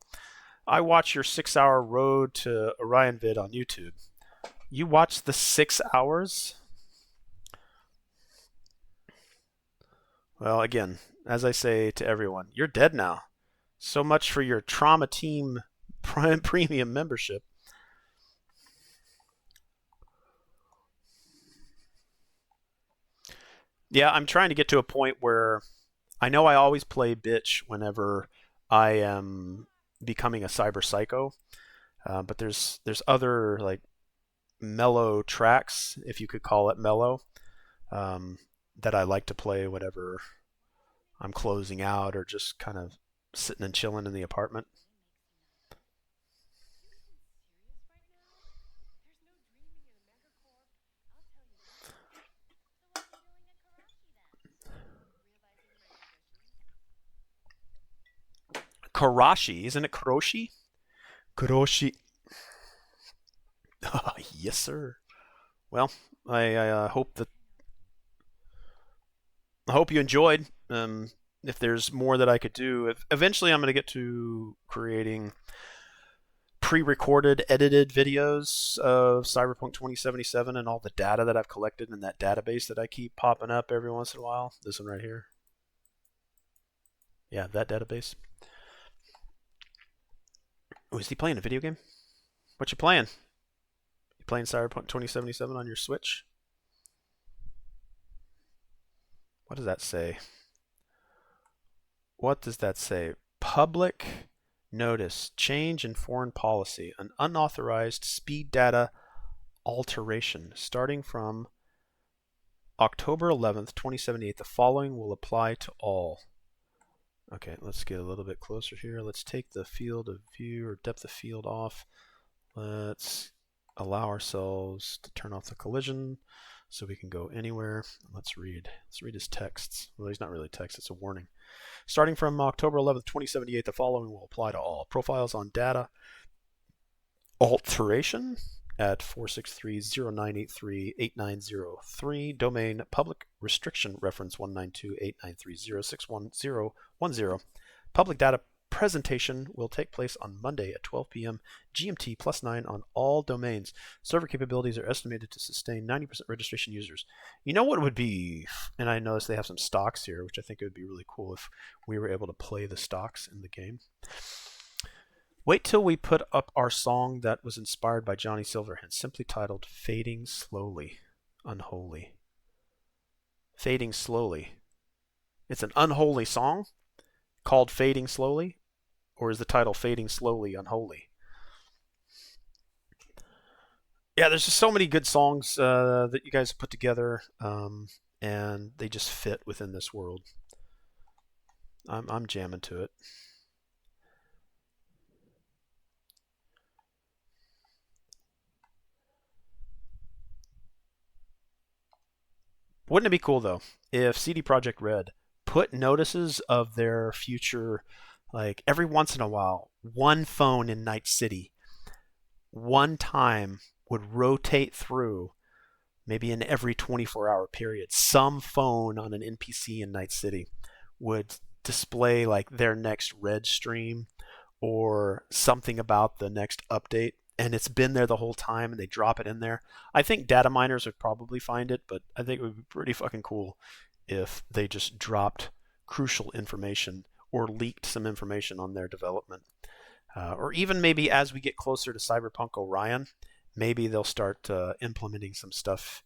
I watch your 6-hour Road to Orion vid on YouTube. You watch the 6 hours? Well, again, as I say to everyone, you're dead now. So much for your Trauma Team premium membership. Yeah, I'm trying to get to a point where I know I always play bitch whenever I am becoming a cyber psycho, but there's other like mellow tracks, if you could call it mellow, that I like to play whenever I'm closing out or just kind of sitting and chilling in the apartment. Karashi, isn't it Kuroshi? Kuroshi. Yes, sir. Well, I hope you enjoyed. If there's more that I could do, eventually I'm going to get to creating pre-recorded, edited videos of Cyberpunk 2077 and all the data that I've collected in that database that I keep popping up every once in a while. This one right here. Yeah, that database. Oh, is he playing a video game? What you playing? You playing Cyberpunk 2077 on your Switch? What does that say? What does that say? Public notice. Change in foreign policy. An unauthorized speed data alteration. Starting from October 11th, 2078. The following will apply to all. Okay, let's get a little bit closer here. Let's take the field of view or depth of field off. Let's allow ourselves to turn off the collision so we can go anywhere. Let's read his texts. Well, he's not really text, it's a warning. Starting from October 11th, 2078, the following will apply to all. Profiles on data alteration at 463-0983-8903. Domain public restriction reference 192-893-061-010. Public data presentation will take place on Monday at 12 p.m. GMT +9 on all domains. Server capabilities are estimated to sustain 90% registration users. You know what would be, and I noticed they have some stocks here, which I think it would be really cool if we were able to play the stocks in the game. Wait till we put up our song that was inspired by Johnny Silverhand, simply titled Fading Slowly, Unholy. Fading Slowly. It's an unholy song called Fading Slowly? Or is the title Fading Slowly, Unholy? Yeah, there's just so many good songs that you guys put together, and they just fit within this world. I'm jamming to it. Wouldn't it be cool though if CD Projekt Red put notices of their future, like every once in a while, one phone in Night City, one time would rotate through, maybe in every 24-hour period, some phone on an NPC in Night City would display like their next Red stream or something about the next update, and it's been there the whole time and they drop it in there. I think data miners would probably find it, but I think it would be pretty fucking cool if they just dropped crucial information or leaked some information on their development. Or even maybe as we get closer to Cyberpunk Orion, maybe they'll start implementing some stuff.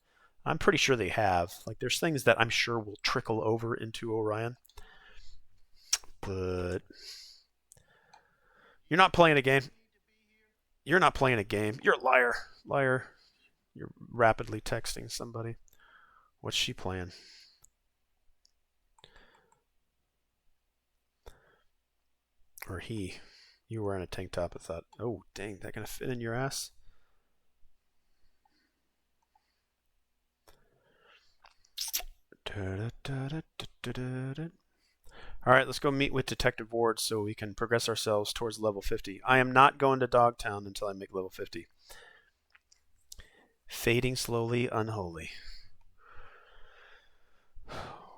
I'm pretty sure they have. Like, there's things that I'm sure will trickle over into Orion. But you're not playing a game. You're not playing a game. You're a liar. Liar. You're rapidly texting somebody. What's she playing? Or he. You were wearing a tank top. I thought, oh, dang, that gonna fit in your ass? Alright, let's go meet with Detective Ward so we can progress ourselves towards level 50. I am not going to Dogtown until I make level 50. Fading slowly, unholy.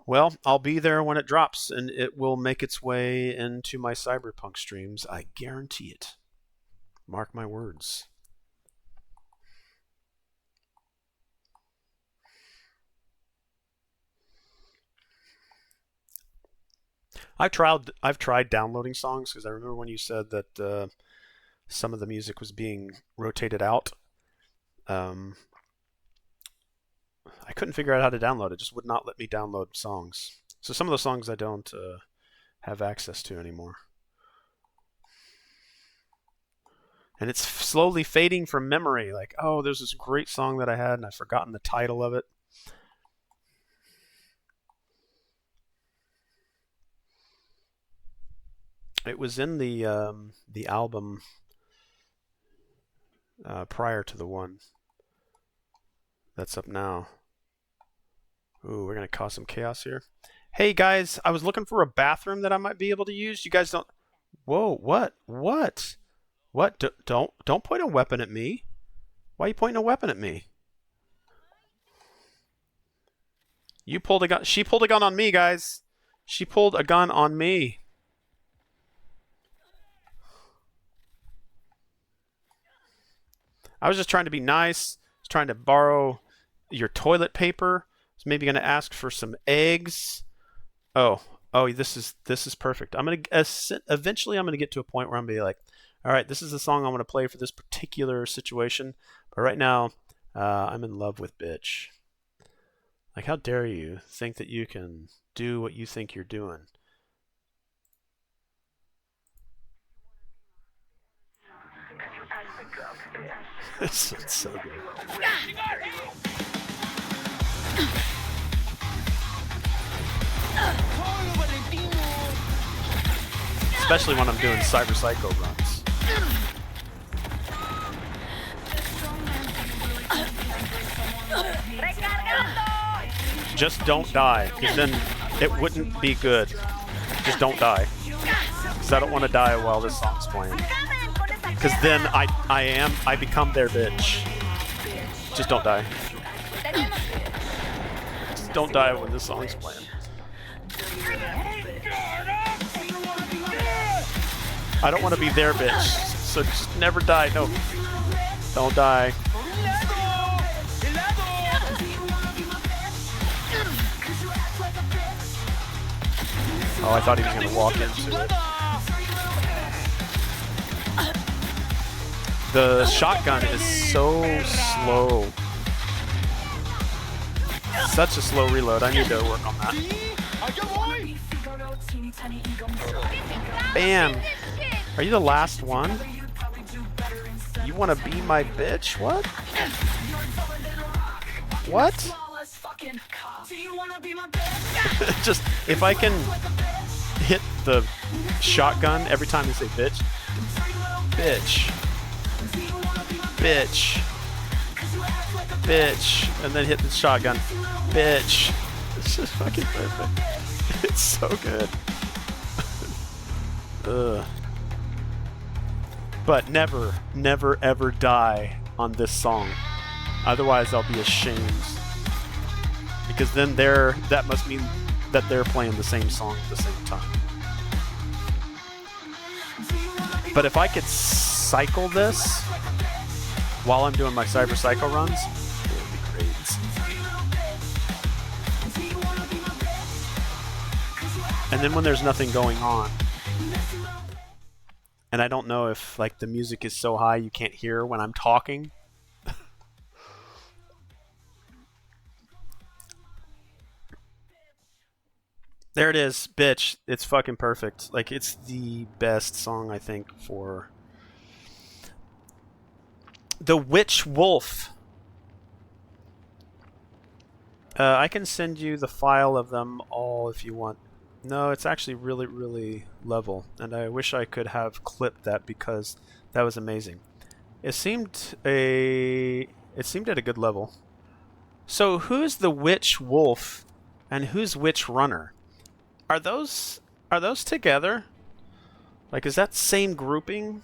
Well, I'll be there when it drops, and it will make its way into my Cyberpunk streams. I guarantee it. Mark my words. I've tried downloading songs because I remember when you said that some of the music was being rotated out. I couldn't figure out how to download it. It just would not let me download songs. So some of the songs I don't have access to anymore. And it's slowly fading from memory. Like, oh, there's this great song that I had and I've forgotten the title of it. It was in the album prior to the one that's up now. Ooh, we're going to cause some chaos here. Hey, guys, I was looking for a bathroom that I might be able to use. You guys don't... Whoa, what? What? What? Don't point a weapon at me. Why are you pointing a weapon at me? You pulled a gun. She pulled a gun on me, guys. She pulled a gun on me. I was just trying to be nice. I was trying to borrow your toilet paper. I was maybe going to ask for some eggs. Oh, this is perfect. I'm going to eventually I'm going to get to a point where I'm going to be like, all right, this is the song I'm going to play for this particular situation. But right now, I'm in love with bitch. Like, how dare you think that you can do what you think you're doing? It's so good. Especially when I'm doing Cyber Psycho runs. Just don't die, because then it wouldn't be good. Just don't die. Because I don't want to die while this song's playing. Because then I become their bitch. Just don't die. Just don't die when this song's playing. I don't want to be their bitch, so just never die. No, don't die. Oh, I thought he was going to walk into it. The shotgun is so slow. Such a slow reload. I need to work on that. Bam! Are you the last one? You want to be my bitch? What? What? Just, if I can hit the shotgun every time they say bitch. Bitch. Bitch. Bitch. And then hit the shotgun. Bitch. It's just fucking perfect. It's so good. Ugh. But never, never, ever die on this song. Otherwise, I'll be ashamed. Because then that must mean that they're playing the same song at the same time. But if I could cycle this while I'm doing my cyber cycle runs, it would be great. And then when there's nothing going on, and I don't know if like the music is so high you can't hear when I'm talking. There it is, bitch. It's fucking perfect. Like, it's the best song, I think, for The Witch Wolf. I can send you the file of them all if you want. No, it's actually really, really level, and I wish I could have clipped that because that was amazing. It seemed at a good level. So who's the Witch Wolf and who's Witch Runner? Are those together? Like, is that same grouping?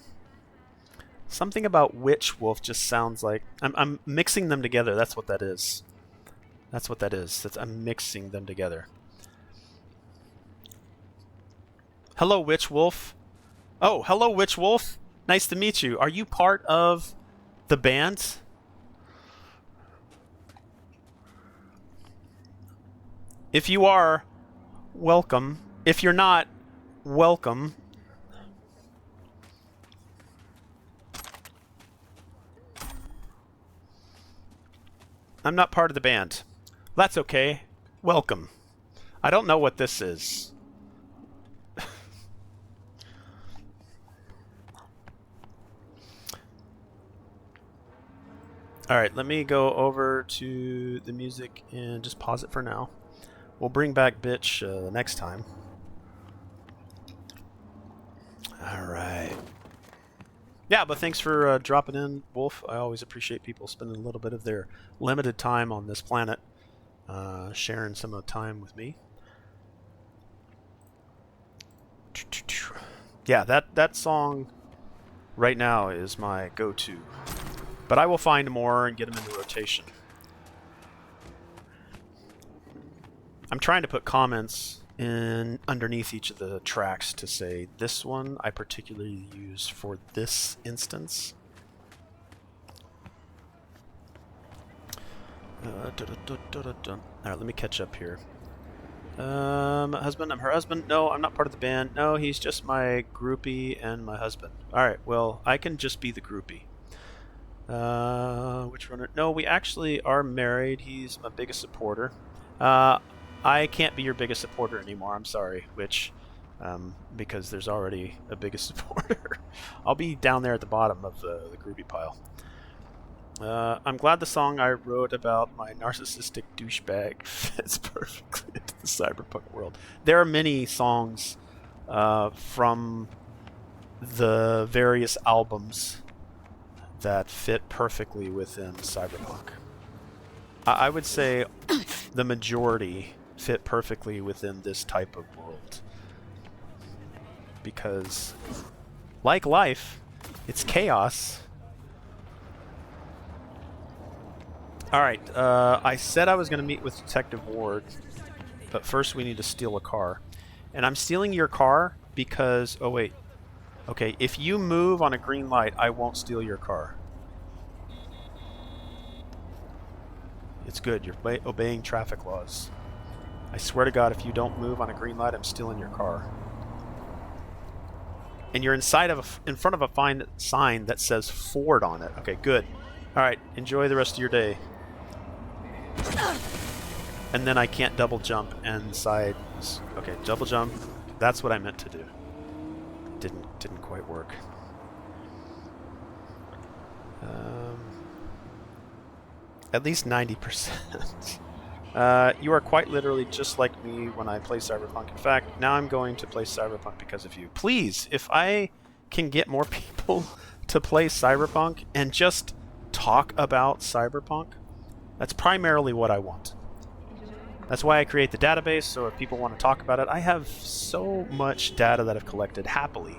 Something about Witch Wolf just sounds like I'm mixing them together. That's what that is. That's what that is. I'm mixing them together. Hello, Witch Wolf. Oh, hello, Witch Wolf. Nice to meet you. Are you part of the band? If you are, welcome. If you're not, welcome. I'm not part of the band. That's okay. Welcome. I don't know what this is. Alright, let me go over to the music and just pause it for now. We'll bring back Bitch next time. Alright. Yeah, but thanks for dropping in, Wolf. I always appreciate people spending a little bit of their limited time on this planet, sharing some of the time with me. Yeah, that song right now is my go-to. But I will find more and get them into rotation. I'm trying to put comments in underneath each of the tracks to say this one I particularly use for this instance. Alright, let me catch up here. Husband, I'm her husband. No, I'm not part of the band. No, he's just my groupie and my husband. Alright, well, I can just be the groupie. Which runner? No, we actually are married. He's my biggest supporter. I can't be your biggest supporter anymore. I'm sorry, Witch, because there's already a biggest supporter. I'll be down there at the bottom of the groupie pile. I'm glad the song I wrote about my narcissistic douchebag fits perfectly into the cyberpunk world. There are many songs from the various albums that fit perfectly within cyberpunk. I would say the majority fit perfectly within this type of world. Because, like life, it's chaos. Alright, I said I was going to meet with Detective Ward, but first we need to steal a car. And I'm stealing your car because... Oh, wait. Okay, if you move on a green light, I won't steal your car. It's good. You're obeying traffic laws. I swear to God, if you don't move on a green light, I'm stealing your car. And you're in front of a fine sign that says Ford on it. Okay, good. All right, enjoy the rest of your day. And then I can't double jump and side. Okay, double jump. That's what I meant to do. Didn't quite work. At least 90%. You are quite literally just like me when I play Cyberpunk. In fact, now I'm going to play Cyberpunk because of you. Please, if I can get more people to play Cyberpunk and just talk about Cyberpunk. That's primarily what I want. That's why I create the database, so if people want to talk about it, I have so much data that I've collected happily.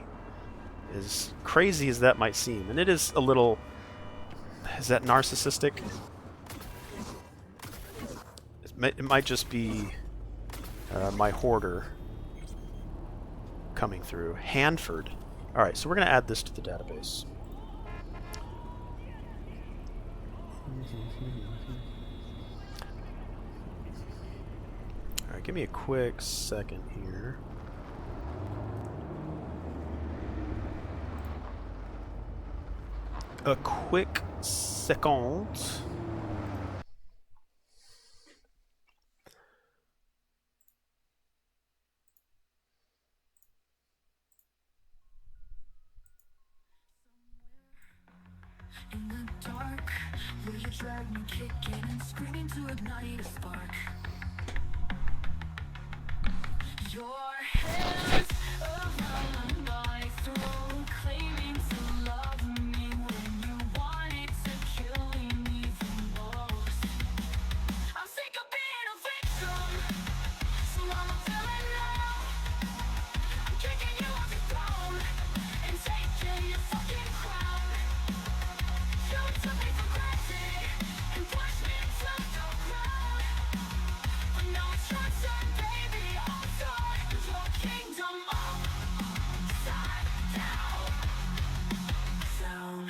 As crazy as that might seem, and it is a little... Is that narcissistic? It might just be my hoarder coming through. Hanford. Alright, so we're going to add this to the database. Alright, give me a quick second here. A quick second. In the dark, will you drag me kicking and screaming to ignite a spark? Your hands around my throat, claiming to love me when you wanted to kill me even most. I'm sick of being a victim, so I'm a villain now. I'm kicking you off your throne and taking your fucking crown. You took me for granted and pushed me to the ground. But now it's your turn, baby, I'll start your kingdom upside down. Sound.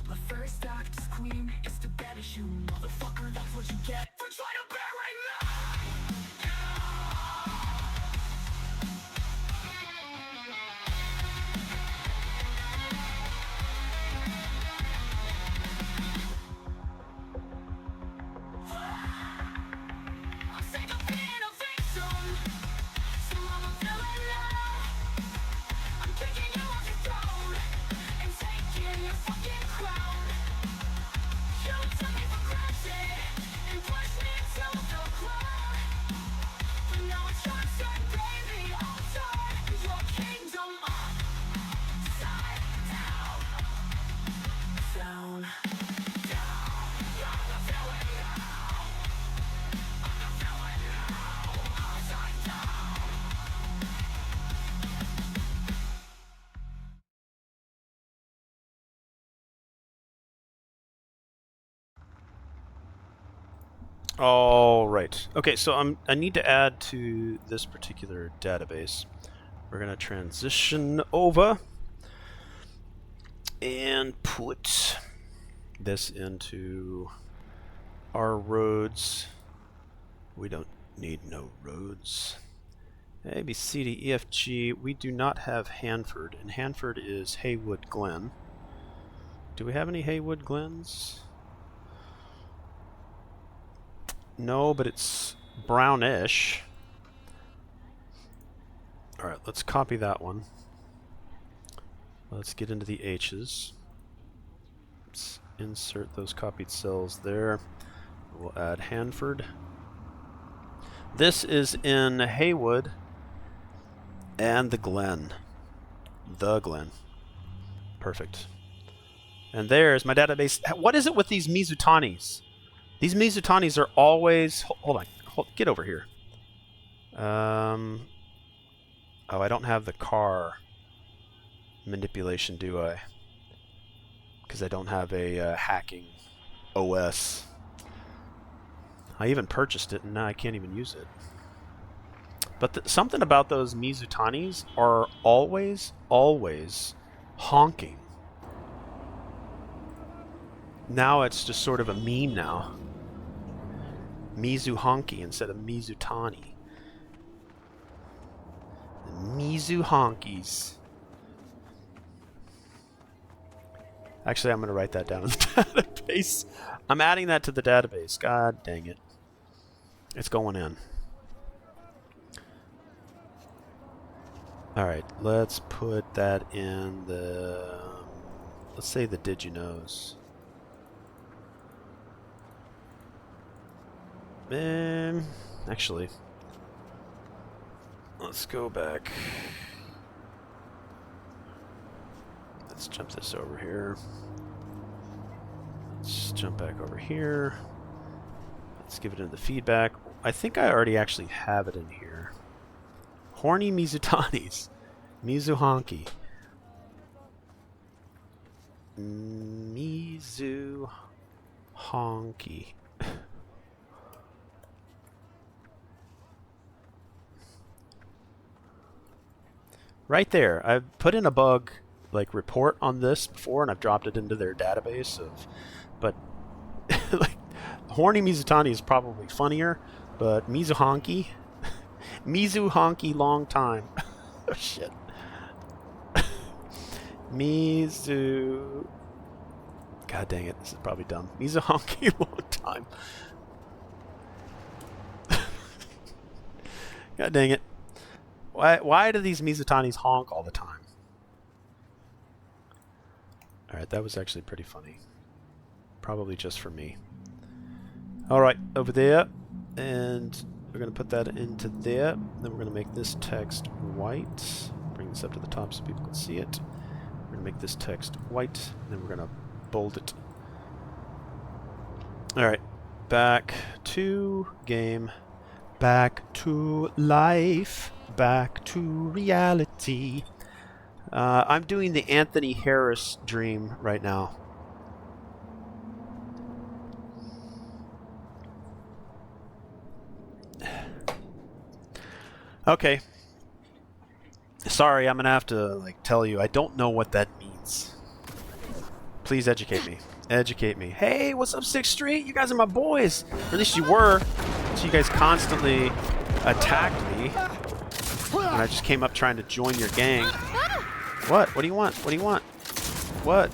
My first act as queen is to banish you, motherfucker, that's what you get for trying to bury me. I'm sick of being a victim, so I'm a villain now. I'm kicking you off your throne and taking your fucking crown. You took me for granted and pushed me to the ground. But now it's your turn, baby, I'll turn your kingdom upside down. Down. All right. Okay, so I need to add to this particular database. We're going to transition over and put this into our roads. We don't need no roads. A, B, C, D, E, F, G. We do not have Hanford, and Hanford is Haywood Glen. Do we have any Haywood Glens? No, but it's brownish. Alright, let's copy that one. Let's get into the H's. Let's insert those copied cells there. We'll add Hanford. This is in Haywood and the Glen. The Glen. Perfect. And there's my database. What is it with these Mizutanis? These Mizutanis are always... Hold on. Get over here. Oh, I don't have the car manipulation, do I? Because I don't have a hacking OS. I even purchased it, and now I can't even use it. But something about those Mizutanis are always honking. Now it's just sort of a meme now. Mizu honky instead of Mizutani. Mizu honkies. Actually, I'm going to write that down in the database. I'm adding that to the database. God dang it. It's going in. Alright, let's put that in the... let's say the Did You Knows. Actually, let's go back. Let's jump this over here. Let's jump back over here. Let's give it into the feedback. I think I already actually have it in here. Horny Mizutanis. Mizuhanki. Mizuhanki. Right there. I've put in a bug like report on this before, and I've dropped it into their database of, but like Horny Mizutani is probably funnier, but Mizuhanki, Mizuhanki long time. Oh shit. Mizu. God dang it, this is probably dumb. Mizuhanki long time. God dang it. Why do these Mizutanis honk all the time? Alright, that was actually pretty funny. Probably just for me. Alright, over there. And we're going to put that into there. Then we're going to make this text white. Bring this up to the top so people can see it. We're going to make this text white. And then we're going to bold it. Alright, back to game. Back to life. Back to reality. I'm doing the Anthony Harris dream right now. Okay. Sorry, I'm gonna have to like tell you. I don't know what that means. Please educate me. Educate me. Hey, what's up, 6th Street? You guys are my boys. Or at least you were. So you guys constantly attacked me. And I just came up trying to join your gang. What? What do you want? What do you want? What?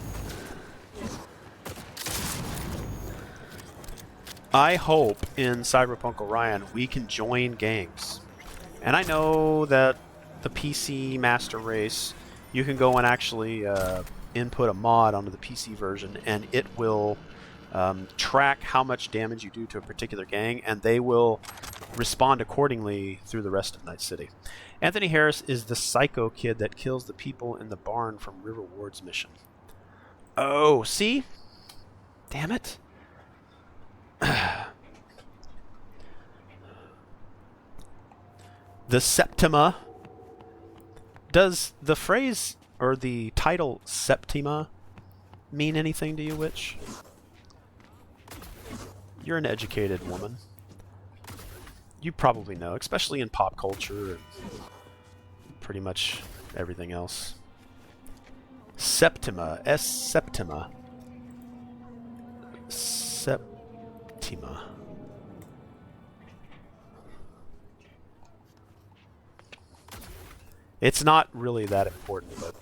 I hope in Cyberpunk Orion we can join gangs. And I know that the PC Master Race, you can go and actually input a mod onto the PC version, and it will track how much damage you do to a particular gang, and they will respond accordingly through the rest of Night City. Anthony Harris is the psycho kid that kills the people in the barn from River Ward's mission. Oh, see? Damn it. The Septima. Does the phrase or the title Septima mean anything to you, Witch? You're an educated woman. You probably know, especially in pop culture and pretty much everything else. Septima. Septima. Septima. It's not really that important, but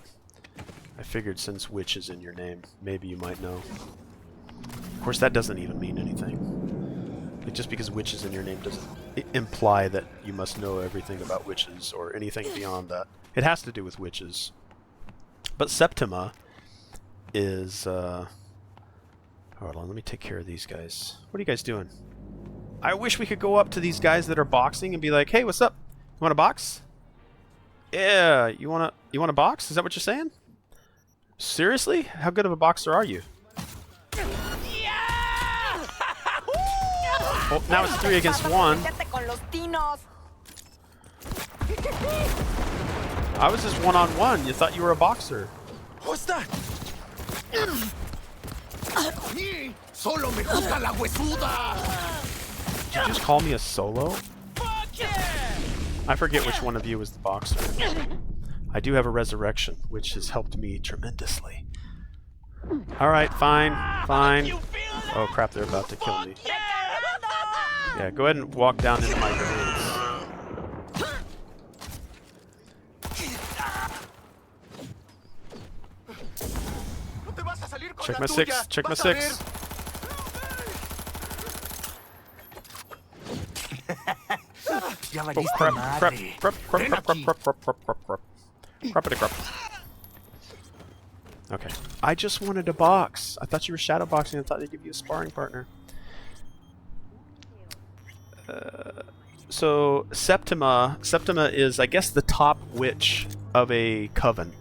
I figured since Witch is in your name, maybe you might know. Of course, that doesn't even mean anything. Like, just because Witch is in your name doesn't imply that you must know everything about witches or anything beyond that. It has to do with witches. But Septima is... Hold on, let me take care of these guys. What are you guys doing? I wish we could go up to these guys that are boxing and be like, hey, what's up? You want a box? Yeah, you want a box? Is that what you're saying? Seriously? How good of a boxer are you? Well, now it's 3 against 1. I was just one-on-one. You thought you were a boxer. What's that? Did you just call me a solo? I forget which one of you is the boxer. I do have a resurrection, which has helped me tremendously. Alright, fine, fine. Oh crap, they're about to kill me. Yeah, go ahead and walk down into my grenades. Check my 6, check my 6. Oh, crap. Okay. I just wanted a box. I thought you were shadow boxing. I thought they'd give you a sparring partner. So Septima is, I guess, the top witch of a coven.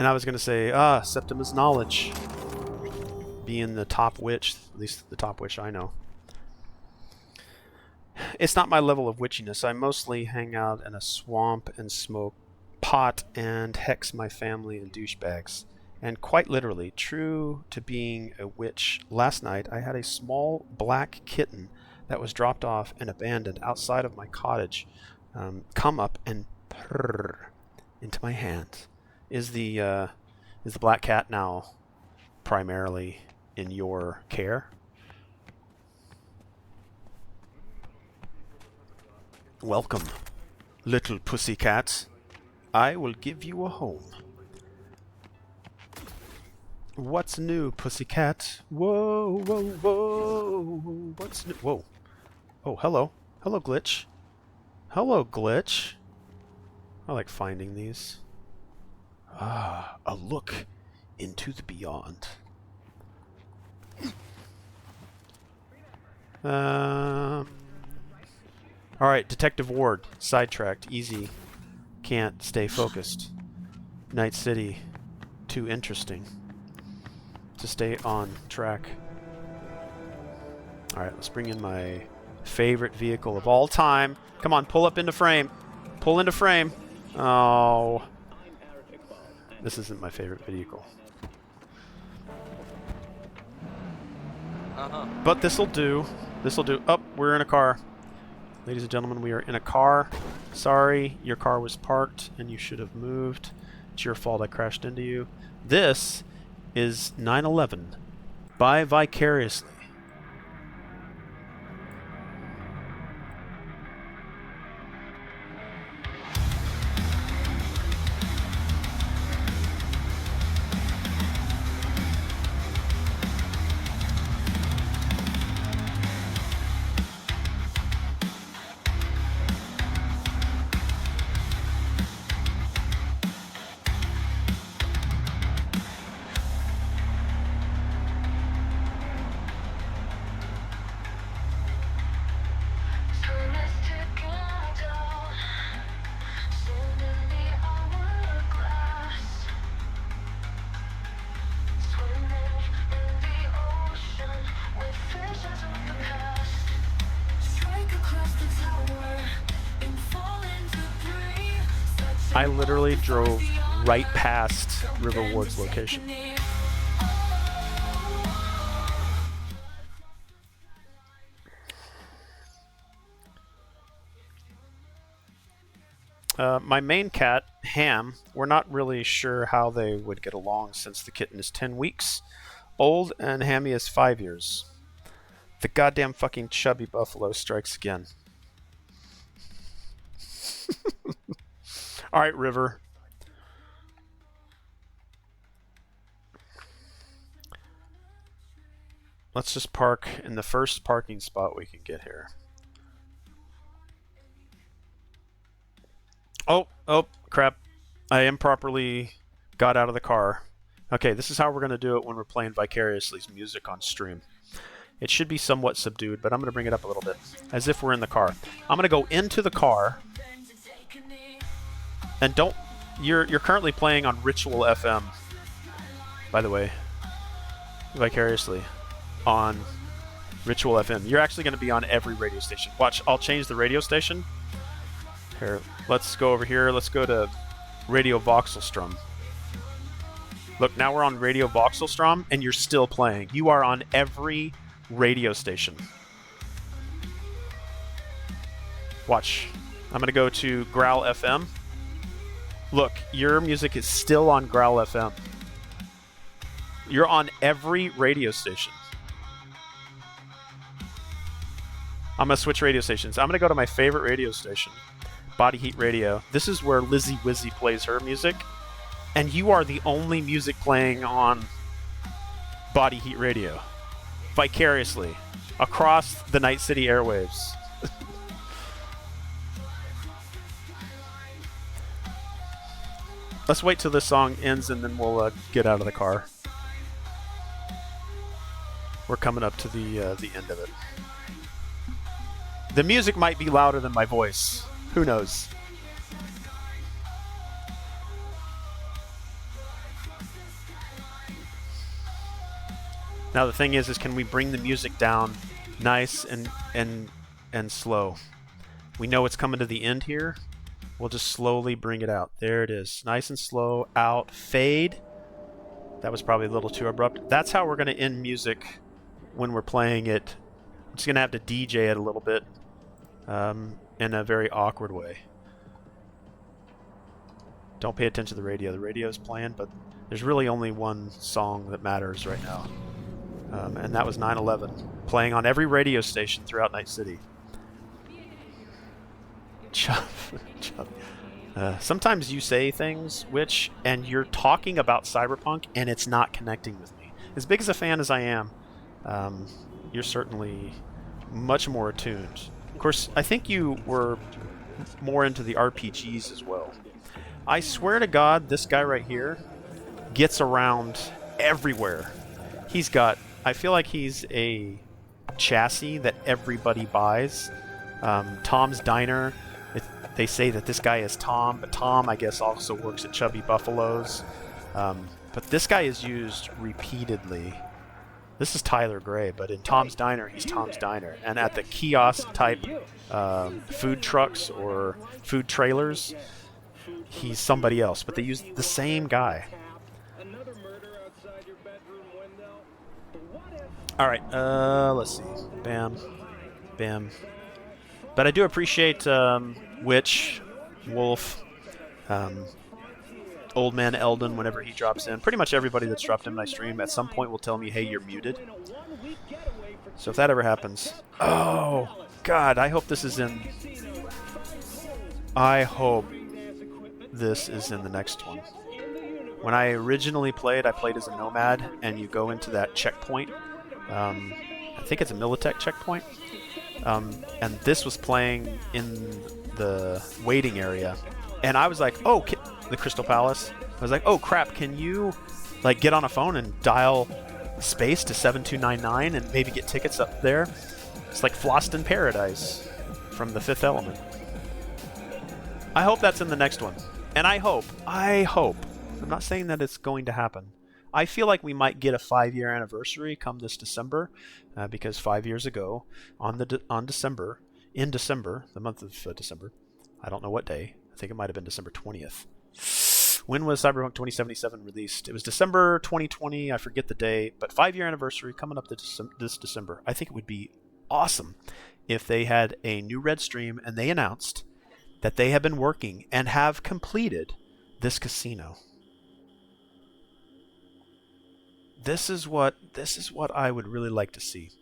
And I was going to say, Septimus Knowledge. Being the top witch, at least the top witch I know. It's not my level of witchiness. I mostly hang out in a swamp and smoke pot and hex my family and douchebags. And quite literally, true to being a witch, last night I had a small black kitten that was dropped off and abandoned outside of my cottage come up and purr into my hand. Is the black cat now primarily in your care? Welcome, little pussycat. I will give you a home. What's new, pussycat? Whoa, whoa, whoa. What's new? Whoa. Oh, hello. Hello, Glitch. Hello, Glitch. I like finding these. Ah, a look into the beyond. Alright, Detective Ward. Sidetracked. Easy. Can't stay focused. Night City. Too interesting to stay on track. Alright, let's bring in my favorite vehicle of all time. Come on, pull up into frame. Pull into frame. Oh. This isn't my favorite vehicle. But this'll do. This'll do. Oh, we're in a car. Ladies and gentlemen, we are in a car. Sorry, your car was parked and you should have moved. It's your fault I crashed into you. This is 9/11 by Vicariously. I literally drove right past River Ward's location. My main cat, Ham, we're not really sure how they would get along since the kitten is 10 weeks old and Hammy is 5 years. The goddamn fucking chubby buffalo strikes again. Alright, River. Let's just park in the first parking spot we can get here. Oh, crap. I improperly got out of the car. Okay, this is how we're going to do it when we're playing Vicariously's music on stream. It should be somewhat subdued, but I'm going to bring it up a little bit, as if we're in the car. I'm going to go into the car. And don't... You're currently playing on Ritual FM, by the way. Vicariously. On Ritual FM. You're actually going to be on every radio station. Watch, I'll change the radio station. Here, let's go over here. Let's go to Radio Voxelstrom. Look, now we're on Radio Voxelstrom, and you're still playing. You are on every radio station. Watch. I'm going to go to Growl FM. Look, your music is still on Growl FM. You're on every radio station. I'm going to switch radio stations. I'm going to go to my favorite radio station, Body Heat Radio. This is where Lizzie Wizzy plays her music. And you are the only music playing on Body Heat Radio. Vicariously. Across the Night City airwaves. Let's wait till this song ends and then we'll get out of the car. We're coming up to the end of it. The music might be louder than my voice. Who knows? Now the thing is can we bring the music down nice and slow? We know it's coming to the end here. We'll just slowly bring it out. There it is. Nice and slow. Out. Fade. That was probably a little too abrupt. That's how we're going to end music when we're playing it. I'm just going to have to DJ it a little bit in a very awkward way. Don't pay attention to the radio. The radio's playing, but there's really only one song that matters right now. And that was 9/11, playing on every radio station throughout Night City. Sometimes you say things, and you're talking about Cyberpunk, and it's not connecting with me. As big as a fan as I am, you're certainly much more attuned. Of course, I think you were more into the RPGs as well. I swear to God, this guy right here gets around everywhere. I feel like he's a chassis that everybody buys. Tom's Diner, they say that this guy is Tom, but Tom, I guess, also works at Chubby Buffaloes. But this guy is used repeatedly. This is Tyler Gray, but in Tom's Diner, he's Tom's Diner. And at the kiosk-type food trucks or food trailers, he's somebody else. But they use the same guy. All right, let's see. Bam. Bam. But I do appreciate Witch, Wolf, Old Man Eldon whenever he drops in. Pretty much everybody that's dropped in my stream at some point will tell me, hey, you're muted. So if that ever happens... Oh, God, I hope this is in... I hope this is in the next one. When I originally played, I played as a nomad, and you go into that checkpoint. I think it's a Militech checkpoint. And this was playing in the waiting area. And I was like, oh, the Crystal Palace. I was like, oh, crap, can you like get on a phone and dial space to 7299 and maybe get tickets up there? It's like Flossed in Paradise from The Fifth Element. I hope that's in the next one. And I hope, I'm not saying that it's going to happen. I feel like we might get a 5-year anniversary come this December, because 5 years ago, in December, the month of December, I don't know what day, I think it might have been December 20th. When was Cyberpunk 2077 released? It was December 2020, I forget the day, but 5-year anniversary coming up this December. I think it would be awesome if they had a new Red stream and they announced that they have been working and have completed this casino. This is what I would really like to see.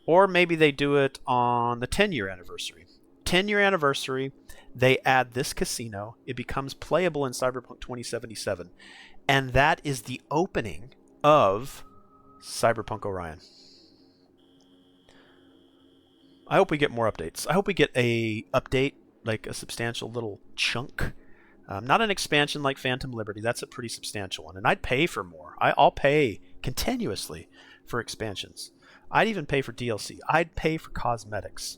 Or maybe they do it on the 10-year anniversary. 10-year anniversary, they add this casino. It becomes playable in Cyberpunk 2077. And that is the opening of Cyberpunk Orion. I hope we get more updates. I hope we get a update, like a substantial little chunk. Not an expansion like Phantom Liberty. That's a pretty substantial one. And I'd pay for more. I'll pay continuously for expansions. I'd even pay for DLC. I'd pay for cosmetics.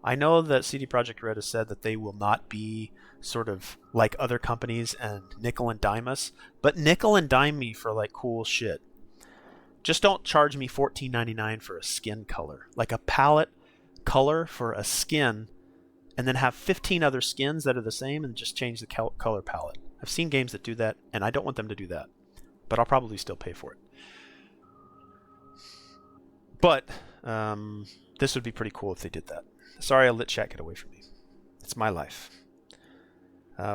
I know that CD Projekt Red has said that they will not be sort of like other companies and nickel and dime us, but nickel and dime me for like cool shit. Just don't charge me $14.99 for a skin color. Like a palette color for a skin, and then have 15 other skins that are the same and just change the color palette. I've seen games that do that, and I don't want them to do that. But I'll probably still pay for it. But this would be pretty cool if they did that. Sorry I let chat get away from me. It's my life.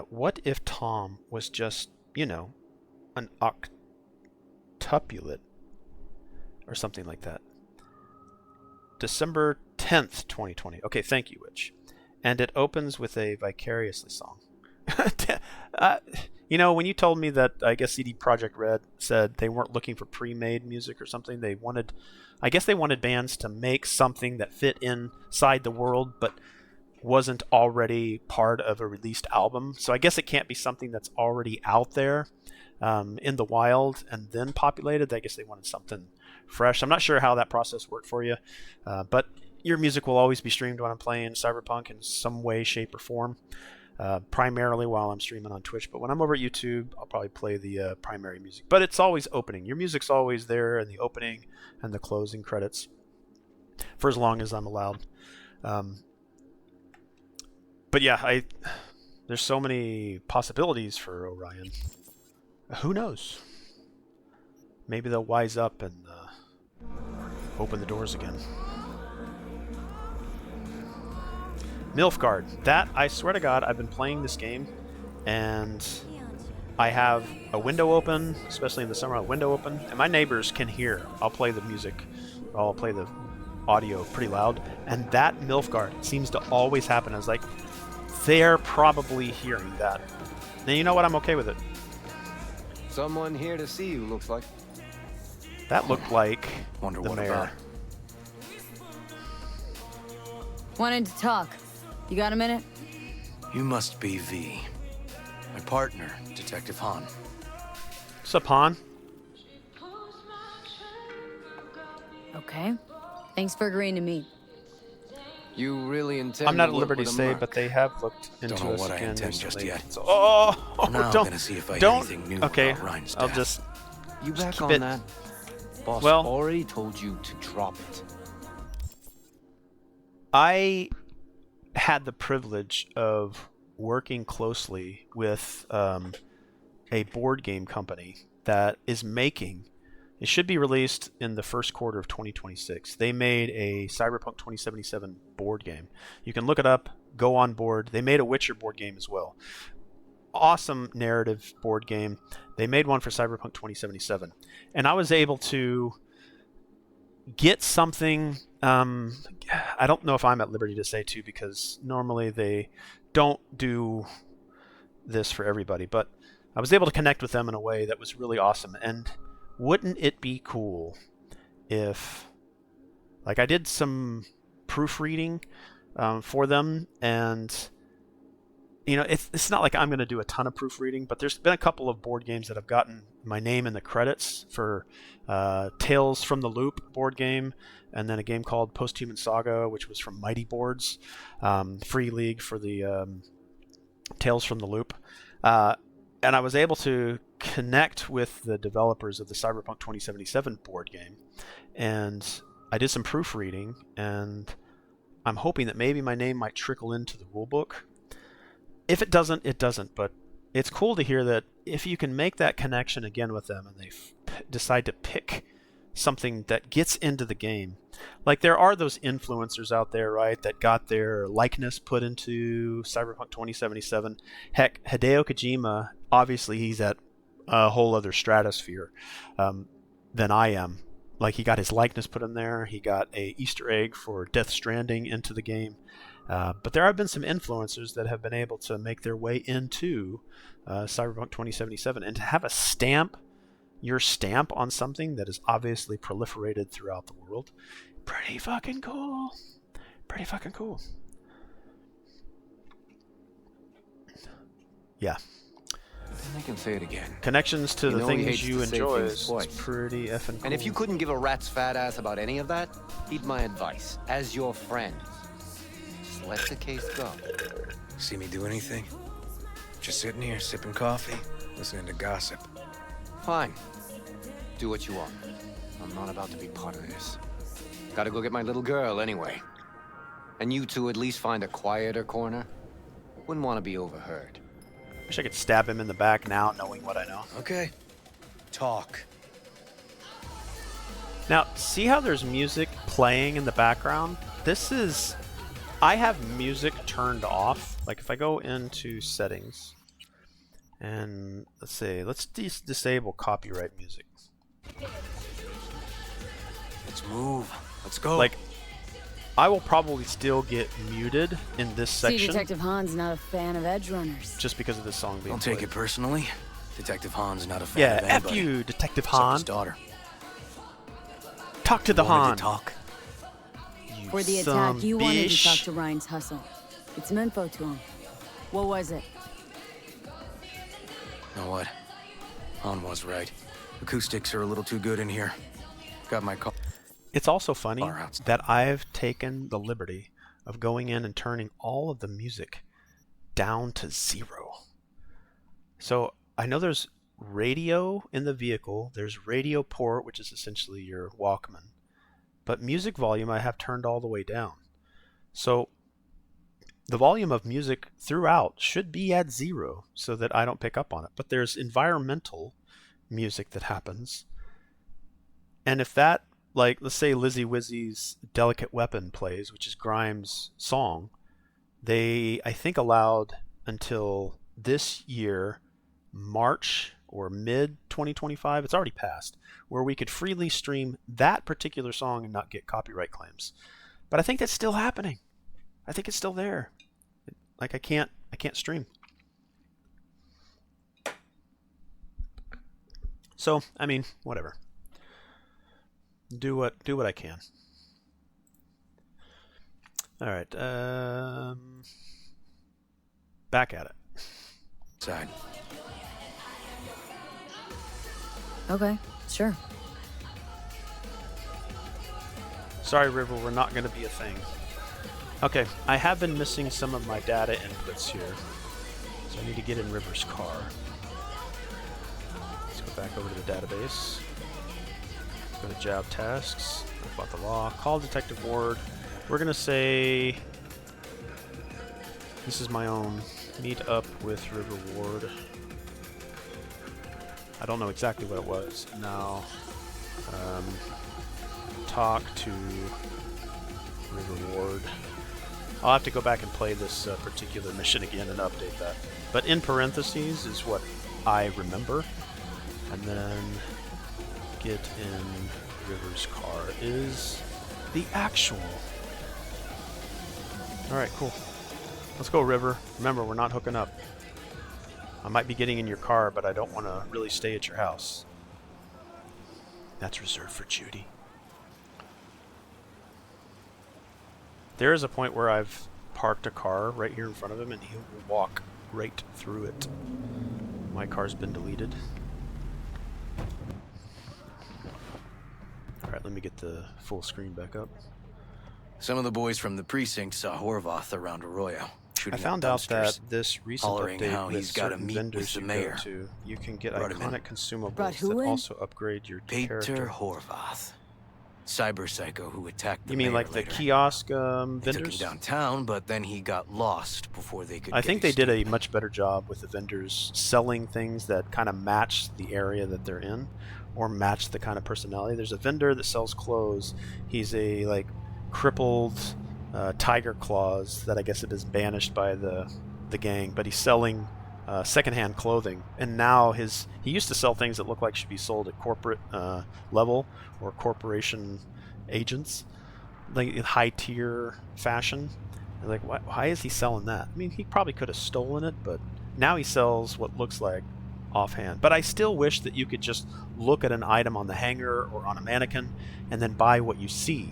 What if Tom was just, an octuplet or something like that? December 10th, 2020. Okay, thank you, Witch. And it opens with a Vicariously song. When you told me that, I guess CD Projekt Red said they weren't looking for pre-made music or something, they wanted bands to make something that fit inside the world but wasn't already part of a released album. So I guess it can't be something that's already out there in the wild and then populated. I guess they wanted something fresh. I'm not sure how that process worked for you, but your music will always be streamed when I'm playing Cyberpunk in some way, shape, or form. primarily while I'm streaming on Twitch. But when I'm over at YouTube, I'll probably play the primary music. But it's always opening. Your music's always there in the opening and the closing credits for as long as I'm allowed. But yeah, there's so many possibilities for Orion. Who knows? Maybe they'll wise up and open the doors again. Nilfgaard. That, I swear to God, I've been playing this game, and I have a window open, especially in the summer, a window open, and my neighbors can hear. I'll play the music, I'll play the audio pretty loud, and that Nilfgaard seems to always happen. I was like, they're probably hearing that. And you know what? I'm okay with it. Someone here to see you, looks like. That looked like Wonder the what mayor. about. Wanted to talk. You got a minute? You must be V. My partner, Detective Han. What's up, Han? Okay. Thanks for agreeing to meet. You really intend I'm not to at work liberty with to a say, merc? but they have looked into Don't know us what I again intend just recently. yet. So, For now, I'm don't, gonna see if I don't. hear anything new Okay, about Ryan's I'll death. just. You just back keep on it. that? Boss Well, already told you to drop it. I had the privilege of working closely with a board game company that is making. It should be released in the first quarter of 2026. They made a Cyberpunk 2077 board game. You can look it up, go on board. They made a Witcher board game as well. Awesome narrative board game. They made one for Cyberpunk 2077. And I was able to get something, I don't know if I'm at liberty to say too, because normally they don't do this for everybody, but I was able to connect with them in a way that was really awesome. And wouldn't it be cool if, like, I did some proofreading for them, and you know, it's not like I'm going to do a ton of proofreading, but there's been a couple of board games that have gotten my name in the credits for Tales from the Loop board game, and then a game called Post-Human Saga, which was from Mighty Boards, Free League for the Tales from the Loop. And I was able to connect with the developers of the Cyberpunk 2077 board game, and I did some proofreading, and I'm hoping that maybe my name might trickle into the rulebook. If it doesn't, it doesn't, but it's cool to hear that if you can make that connection again with them and they decide to pick something that gets into the game. Like, there are those influencers out there, right, that got their likeness put into Cyberpunk 2077. Heck, Hideo Kojima, obviously he's at a whole other stratosphere than I am. Like, he got his likeness put in there. He got a Easter egg for Death Stranding into the game. But there have been some influencers that have been able to make their way into Cyberpunk 2077. And to have a stamp, your stamp on something that is obviously proliferated throughout the world, pretty fucking cool. Pretty fucking cool. Yeah. I can say it again. Connections to You the know he things hates you to say enjoy things is twice. pretty effing cool. And if you couldn't give a rat's fat ass about any of that, heed my advice. As your friend, just let the case go. See me do anything? Just sitting here, sipping coffee, listening to gossip. Fine. Do what you want. I'm not about to be part of this. Gotta go get my little girl anyway. And you two at least find a quieter corner. Wouldn't want to be overheard. Wish I could stab him in the back now, knowing what I know. Okay. Talk. Now, see how there's music playing in the background? This is... I have music turned off. Like, if I go into settings, and let's see, let's disable copyright music. Let's move. Let's go. Like, I will probably still get muted in this See, section Detective Han's not a fan of edge runners. just because of this song being Don't take played. it personally. Detective Han's not a fan Yeah, of F anybody. you, Detective Except Han. his daughter. Talk to the Wanted Han. to talk. For the Some attack, you wanted to bitch. talk to Ryan's hustle. Get some info to him. What was it? You know what? Han was right. Acoustics are a little too good in here. Got my call. It's also funny that I've taken the liberty of going in and turning all of the music down to 0. So I know there's radio in the vehicle. There's radio port, which is essentially your Walkman. But music volume I have turned all the way down. So the volume of music throughout should be at 0 so that I don't pick up on it. But there's environmental music that happens. And if that, like, let's say Lizzie Wizzy's Delicate Weapon plays, which is Grimes' song, they, I think, allowed until this year, March or mid 2025, it's already passed, where we could freely stream that particular song and not get copyright claims. But I think that's still happening. I think it's still there. Like I can't stream. So, I mean, whatever. Do what I can. All right. Back at it. Side. Okay, sure. Sorry, River, we're not going to be a thing. Okay, I have been missing some of my data inputs here. So I need to get in River's car. Let's go back over to the database. Go to job tasks, about the law, call Detective Ward. We're going to say, this is my own, meet up with River Ward. I don't know exactly what it was. Now, talk to River Ward. I'll have to go back and play this particular mission again and update that. But in parentheses is what I remember. And then get in River's car is the actual. Alright, cool. Let's go, River. Remember, we're not hooking up. I might be getting in your car, but I don't want to really stay at your house. That's reserved for Judy. There is a point where I've parked a car right here in front of him, and he will walk right through it. My car's been deleted. Alright, let me get the full screen back up. Some of the boys from the precinct saw Horvath around Arroyo. I found out that this recent hollering update how with he's got to certain meet vendors with the you mayor. go to, you can get Brought him in. iconic consumables Brought who that in? also upgrade your Peter character. Horvath, cyber psycho who attacked the You mean mayor like the later. kiosk They took him vendors? downtown, but then he got lost before they could I get think his they did a statement. much better job with the vendors selling things that kind of match the area that they're in or match the kind of personality. There's a vendor that sells clothes. He's a like crippled tiger claws that I guess it is banished by the gang, but he's selling secondhand clothing, and now he used to sell things that look like should be sold at corporate level or corporation agents, like high tier fashion. And like, why is he selling that? I mean, he probably could have stolen it, but now he sells what looks like offhand. But I still wish that you could just look at an item on the hanger or on a mannequin and then buy what you see.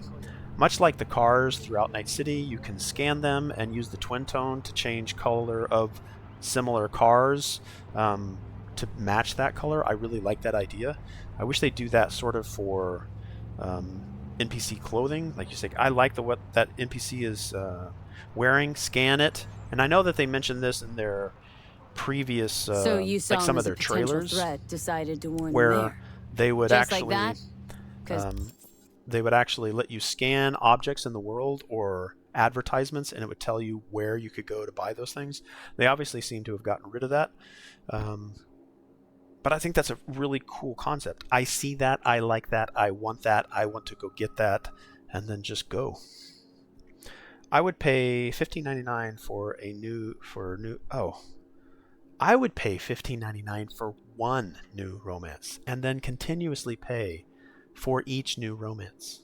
Much like the cars throughout Night City, you can scan them and use the twin tone to change color of similar cars to match that color. I really like that idea. I wish they'd do that sort of for NPC clothing. Like you say, I like what that NPC is wearing, scan it. And I know that they mentioned this in their previous, so you saw like some him of as a their potential trailers, threat, decided to warn the where mayor. they would Just actually like that? 'Cause they would actually let you scan objects in the world or advertisements, and it would tell you where you could go to buy those things. They obviously seem to have gotten rid of that. But I think that's a really cool concept. I see that. I like that. I want that. I want to go get that and then just go. I would pay $15.99 for I would pay $15.99 for one new romance and then continuously pay for each new romance.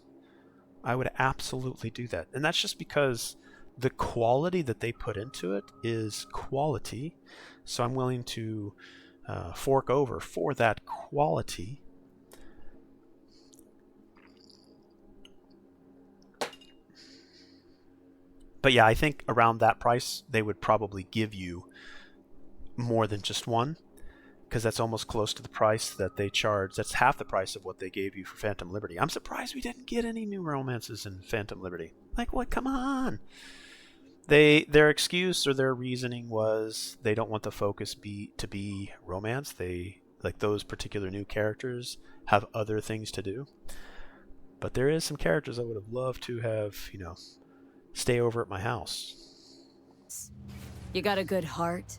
I would absolutely do that. And that's just because the quality that they put into it is quality. So I'm willing to fork over for that quality. But yeah, I think around that price, they would probably give you more than just one, because that's almost close to the price that they charge. That's half the price of what they gave you for Phantom Liberty. I'm surprised we didn't get any new romances in Phantom Liberty. Like, what? Come on. Their excuse or their reasoning was they don't want the focus to be romance. They like those particular new characters have other things to do. But there is some characters I would have loved to have, you know, stay over at my house. You got a good heart?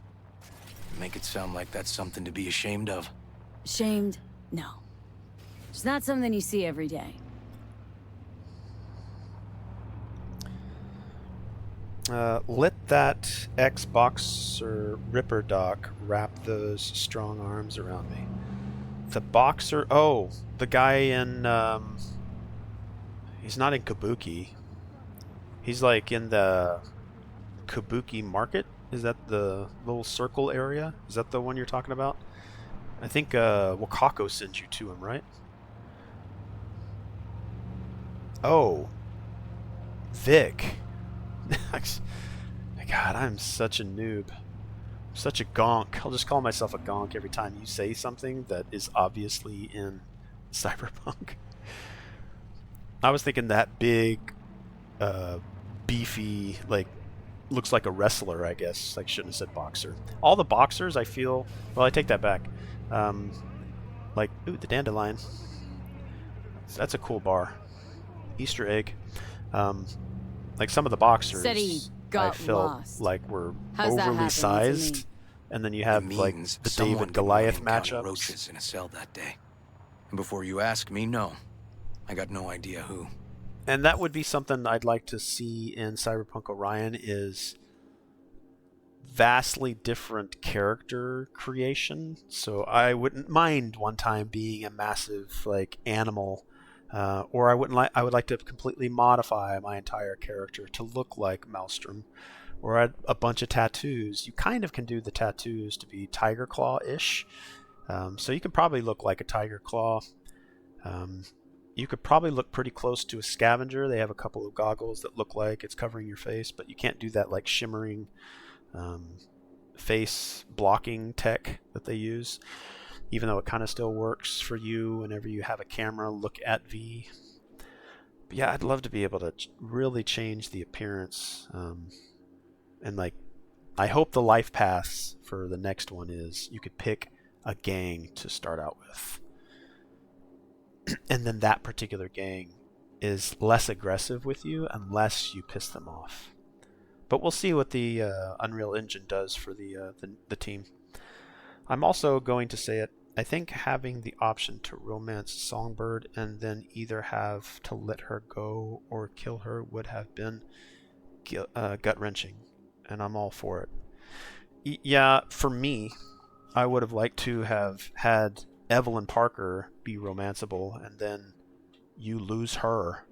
Make it sound like that's something to be ashamed of. Shamed? No. It's not something you see every day. Let that ex-boxer Ripper Doc wrap those strong arms around me. The boxer... Oh, the guy in... he's not in Kabuki. He's like in the Kabuki market. Is that the little circle area? Is that the one you're talking about? I think Wakako sends you to him, right? Oh. Vic. God, I'm such a noob. I'm such a gonk. I'll just call myself a gonk every time you say something that is obviously in Cyberpunk. I was thinking that big, beefy, like, looks like a wrestler, I guess. I shouldn't have said boxer. All the boxers, I feel... Well, I take that back. Like, ooh, the dandelion. That's a cool bar. Easter egg. Like some of the boxers, I felt lost. like were How's that overly happening to sized, me? and then you have like the David Goliath matchup. Roaches in a cell that day. And before you ask me, no, I got no idea who. And that would be something I'd like to see in Cyberpunk Orion is vastly different character creation. So I wouldn't mind one time being a massive like animal. Or I would like to completely modify my entire character to look like Maelstrom, or add a bunch of tattoos. You kind of can do the tattoos to be Tiger Claw-ish, so you could probably look like a Tiger Claw. You could probably look pretty close to a Scavenger. They have a couple of goggles that look like it's covering your face, but you can't do that like shimmering face blocking tech that they use. Even though it kind of still works for you whenever you have a camera look at V. But yeah, I'd love to be able to really change the appearance. And like, I hope the life paths for the next one is you could pick a gang to start out with. And then that particular gang is less aggressive with you unless you piss them off. But we'll see what the Unreal Engine does for the team. I'm also going to say it. I think having the option to romance Songbird and then either have to let her go or kill her would have been gut-wrenching, and I'm all for it. Yeah, for me, I would have liked to have had Evelyn Parker be romanceable, and then you lose her.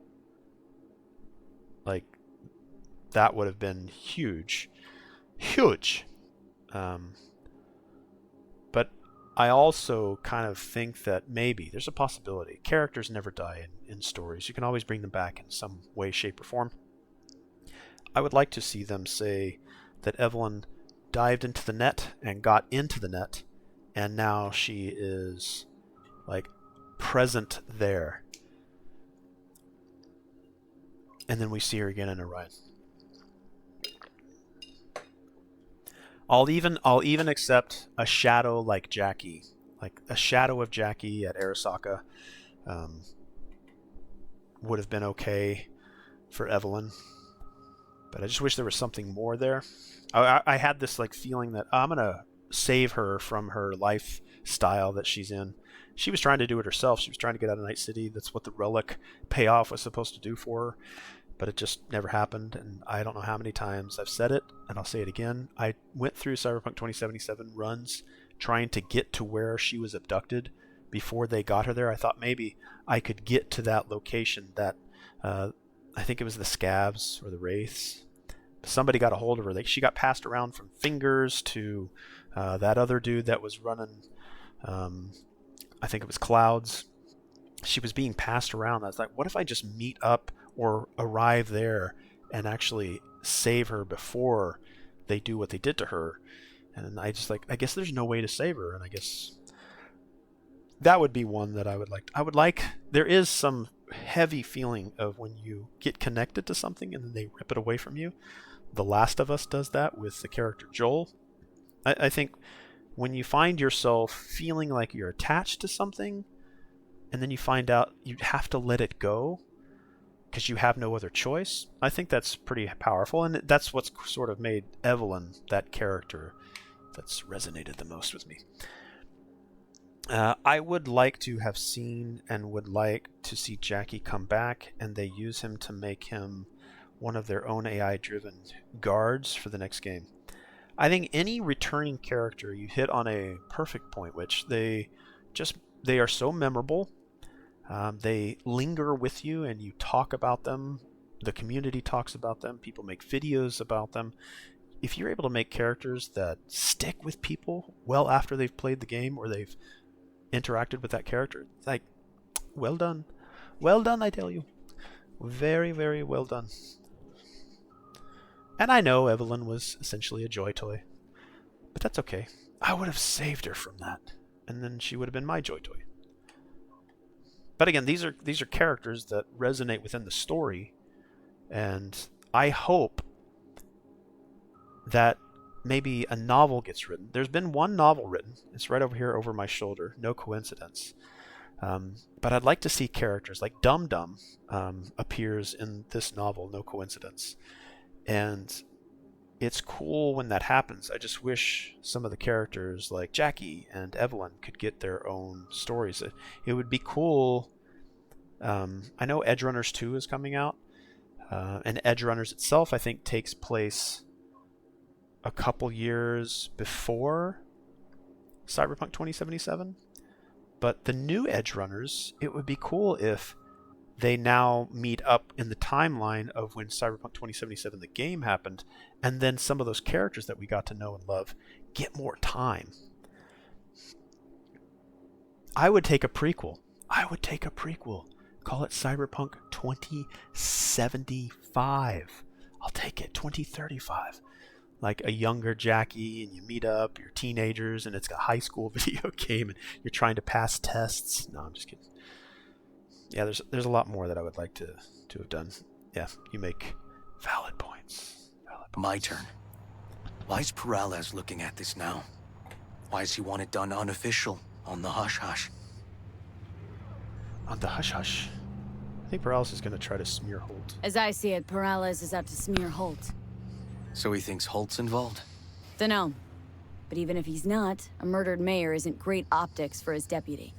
Like, that would have been huge. Huge! But I also kind of think that maybe there's a possibility. Characters never die in stories. You can always bring them back in some way, shape, or form. I would like to see them say that Evelyn dived into the net and got into the net, and now she is like present there. And then we see her again in Orion. I'll even accept a shadow like Jackie, like a shadow of Jackie at Arasaka, would have been okay for Evelyn, but I just wish there was something more there. I had this like feeling that I'm gonna save her from her lifestyle that she's in. She was trying to do it herself. She was trying to get out of Night City. That's what the relic payoff was supposed to do for her. But it just never happened, and I don't know how many times I've said it, and I'll say it again. I went through Cyberpunk 2077 runs trying to get to where she was abducted before they got her there. I thought maybe I could get to that location that, I think it was the Scabs or the Wraiths. Somebody got a hold of her. She got passed around from Fingers to that other dude that was running, I think it was Clouds. She was being passed around. I was like, what if I just meet up or arrive there and actually save her before they do what they did to her? And I guess there's no way to save her, and I guess that would be one that I would like. There is some heavy feeling of when you get connected to something and then they rip it away from you. The Last of Us does that with the character Joel. I think when you find yourself feeling like you're attached to something, and then you find out you have to let it go because you have no other choice, I think that's pretty powerful, and that's what's sort of made Evelyn that character that's resonated the most with me. I would like to have seen and would like to see Jackie come back and they use him to make him one of their own AI-driven guards for the next game. I think any returning character, you hit on a perfect point, which they are so memorable. They linger with you and you talk about them. The community talks about them. People make videos about them. If you're able to make characters that stick with people well after they've played the game or they've interacted with that character, like, well done. Well done, I tell you. Very, very well done. And I know Evelyn was essentially a joy toy, but that's okay. I would have saved her from that, and then she would have been my joy toy. But again, these are characters that resonate within the story, and I hope that maybe a novel gets written. There's been one novel written. It's right over here over my shoulder. No coincidence. But I'd like to see characters like Dum Dum appears in this novel. No coincidence. And it's cool when that happens. I just wish some of the characters like Jackie and Evelyn could get their own stories. It would be cool. I know Edge Runners 2 is coming out. And Edge Runners itself, I think, takes place a couple years before Cyberpunk 2077. But the new Edge Runners, it would be cool if they now meet up in the timeline of when Cyberpunk 2077, the game, happened, and then some of those characters that we got to know and love get more time. I would take a prequel. Call it Cyberpunk 2075. I'll take it. 2035. Like a younger Jackie, and you meet up, you're teenagers, and it's a high school video game, and you're trying to pass tests. No, I'm just kidding. Yeah, there's a lot more that I would like to have done. Yeah, you make valid points. My turn. Why is Peralez looking at this now? Why does he want it done unofficial, on the hush-hush? On the hush-hush? I think Peralez is going to try to smear Holt. As I see it, Peralez is out to smear Holt. So he thinks Holt's involved? Dunno. But even if he's not, a murdered mayor isn't great optics for his deputy.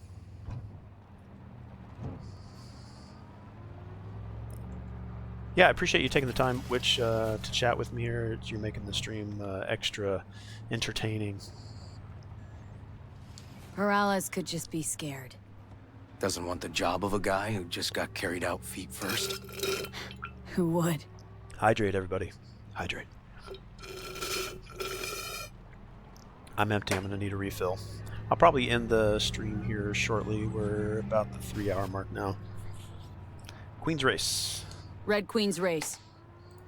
Yeah, I appreciate you taking the time, Witch, to chat with me here. You're making the stream extra entertaining. Peralez could just be scared. Doesn't want the job of a guy who just got carried out feet first? Who would? Hydrate, everybody. Hydrate. I'm empty. I'm going to need a refill. I'll probably end the stream here shortly. We're about the 3-hour mark now. Queen's Race. Red Queen's Race.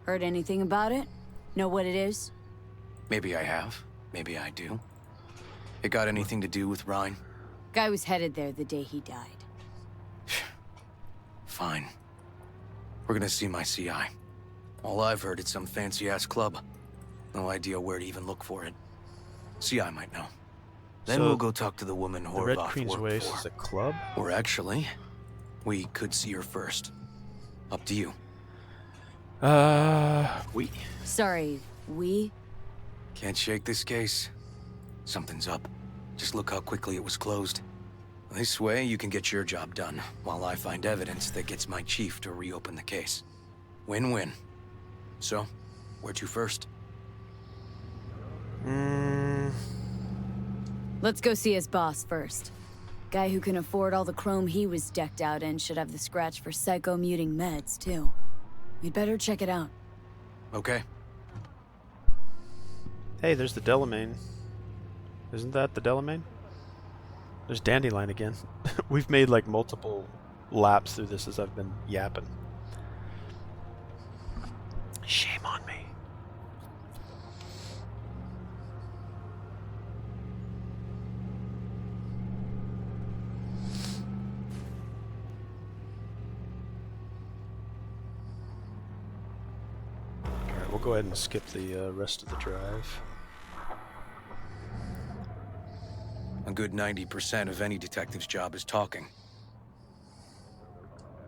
Heard anything about it? Know what it is? Maybe I have. Maybe I do. It got anything to do with Ryan? Guy was headed there the day he died. Fine. We're gonna see my CI. All I've heard is some fancy-ass club. No idea where to even look for it. CI might know. Then So, we'll go talk to the woman The Horvath Red Queen's worked Race for. is a club? Or actually, we could see her first. Up to you. We. Sorry, we? Can't shake this case. Something's up. Just look how quickly it was closed. This way, you can get your job done, while I find evidence that gets my chief to reopen the case. Win-win. So, where to first? Let's go see his boss first. Guy who can afford all the chrome he was decked out in should have the scratch for psycho-muting meds, too. We'd better check it out. Okay. Hey, there's the Delamain. Isn't that the Delamain? There's Dandelion again. We've made like multiple laps through this as I've been yapping. Shame on me. we'll go ahead and skip the rest of the drive. A good 90% of any detective's job is talking.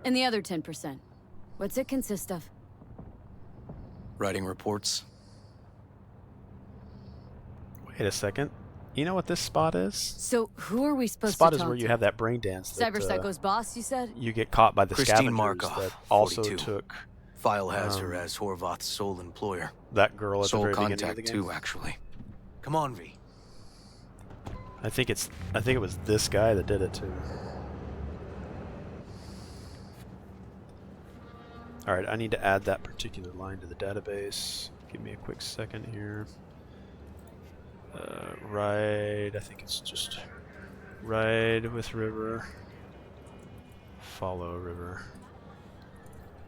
And the other 10%? What's it consist of? Writing reports. Wait a second. You know what this spot is? So, who are we supposed to Spot talk is where to? you have that brain dance. That, Cyber Psycho's boss, you said? You get caught by the Christine scavengers Markov, that also 42. took... File has her as Horvath's sole employer. That girl at sole the very beginning contact of the game. too, actually. Come on, V. I think it was this guy that did it too. All right, I need to add that particular line to the database. Give me a quick second here. Ride, I think it's just ride with river. Follow river.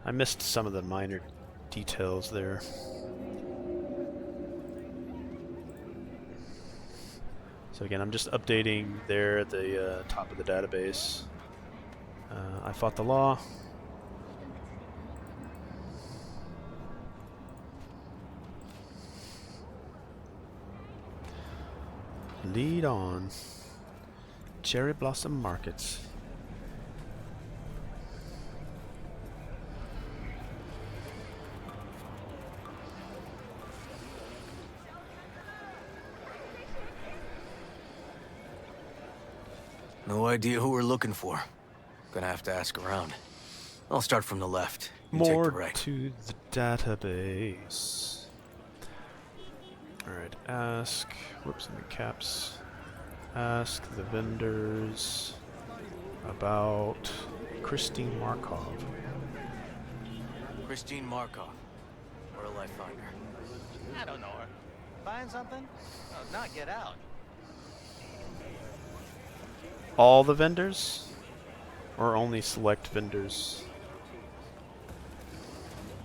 I missed some of the minor details there. So again, I'm just updating there at the top of the database. I fought the law. Lead on. Cherry Blossom Markets. No idea who we're looking for. Gonna have to ask around. I'll start from the left. You take More the right. to the database. Alright, ask. Whoops, in the caps. Ask the vendors about Christine Markov. Christine Markov. Where'll I find her? I don't know her. Find something? Oh, not get out. All the vendors? Or only select vendors?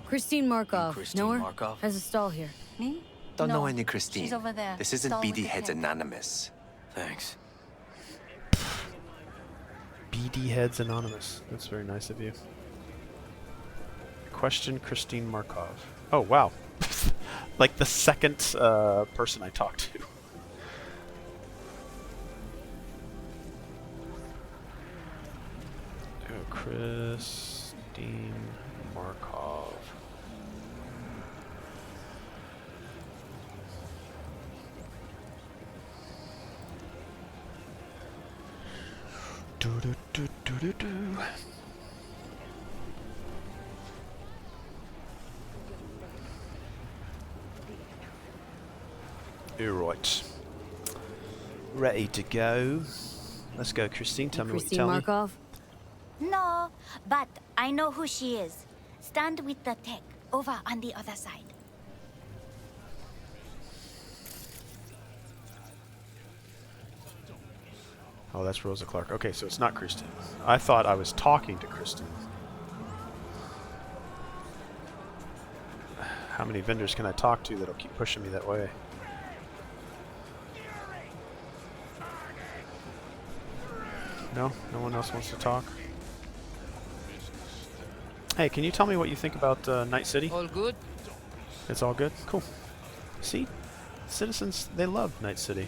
Christine Markov. Christine know her? Markov? Has a stall here. Me? Don't No, know any Christine. she's over there. This isn't Stall with BD the Heads head. Anonymous. Thanks. BD Heads Anonymous. That's very nice of you. Question Christine Markov. Oh, wow. Like the second person I talked to. Oh, Christine Markov. Do do do do do do. Right. Ready to go. Let's go, Christine. Tell me what you Christine tell Markov? No, but I know who she is. Stand with the tech over on the other side. Oh, that's Rosa Clark. Okay, so it's not Christine. I thought I was talking to Christine. How many vendors can I talk to that'll keep pushing me that way? No? No one else wants to talk? Hey, can you tell me what you think about Night City? All good? It's all good? Cool. See? Citizens, they love Night City.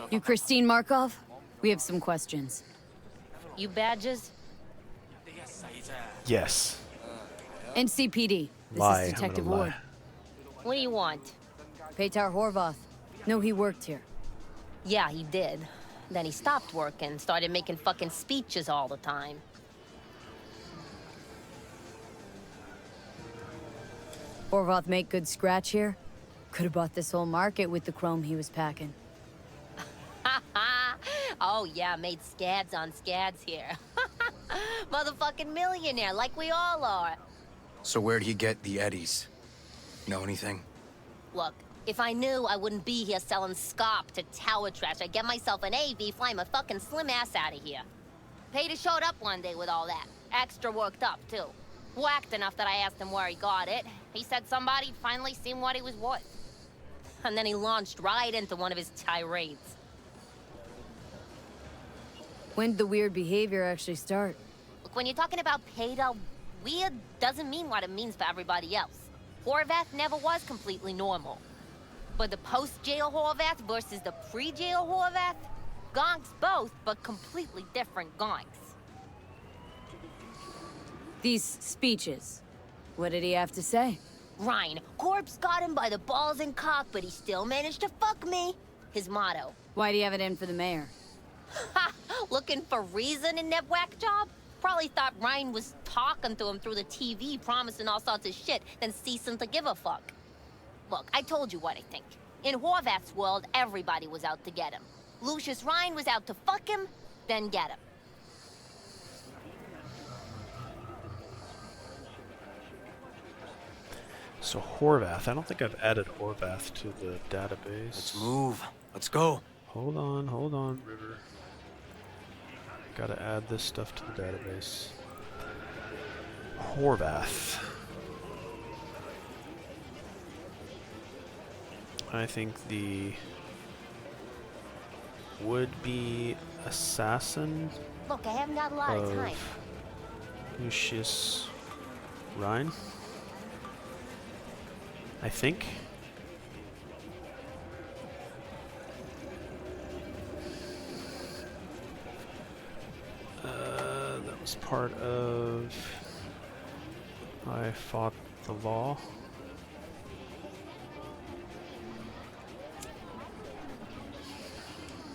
You Christine Markov? We have some questions. You badges? Yes. NCPD. This Lie, is I'm Detective gonna lie. Ward. What do you want? Petar Horvath. No, he worked here. Yeah, he did. Then he stopped working, started making fucking speeches all the time. Horvath make good scratch here? Could have bought this whole market with the chrome he was packing. Oh yeah, made scads on scads here. Motherfucking millionaire, like we all are. So where'd he get the eddies? Know anything? Look, if I knew, I wouldn't be here selling scop to tower trash. I'd get myself an AV, fly my fucking slim ass out of here. Pater showed up one day with all that. Extra worked up, too. Whacked enough that I asked him where he got it. He said somebody'd finally seen what he was worth. And then he launched right into one of his tirades. When did the weird behavior actually start? Look, when you're talking about Peter, weird doesn't mean what it means for everybody else. Horvath never was completely normal. But the post-jail Horvath versus the pre-jail Horvath? Gonks both, but completely different gonks. These speeches. What did he have to say? Ryan, Corpse got him by the balls and cock, but he still managed to fuck me. His motto. Why do you have it in for the mayor? Ha! Looking for reason in that whack job? Probably thought Ryan was talking to him through the TV, promising all sorts of shit, then ceasing to give a fuck. Look, I told you what I think. In Horvath's world, everybody was out to get him. Lucius Ryan was out to fuck him, then get him. So Horvath, I don't think I've added Horvath to the database. Let's move. Let's go. Hold on, River. Gotta add this stuff to the database. Horvath. I think the would-be assassin Look, I haven't got a lot of time. Lucius Ryan, I think. That was part of I Fought the Law.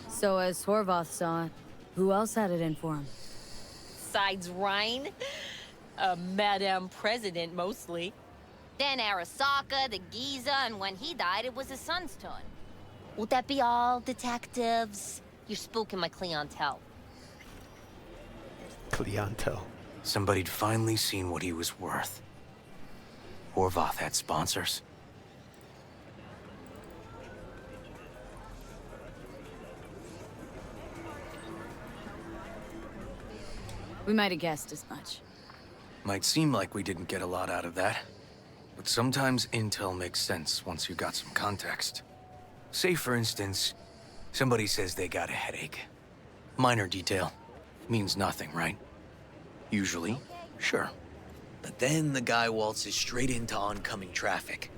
So as Horvath saw it, who else had it in for him? Besides Ryan? Madame President, mostly. Then Arasaka, the Giza, and when he died, it was his son's turn. Would that be all, detectives? You're spooking my clientele. Clientele. Somebody'd finally seen what he was worth. Horvath had sponsors. We might have guessed as much. Might seem like we didn't get a lot out of that. But sometimes intel makes sense once you got some context. Say, for instance, somebody says they got a headache. Minor detail. Means nothing, right? Usually, sure. But then the guy waltzes straight into oncoming traffic.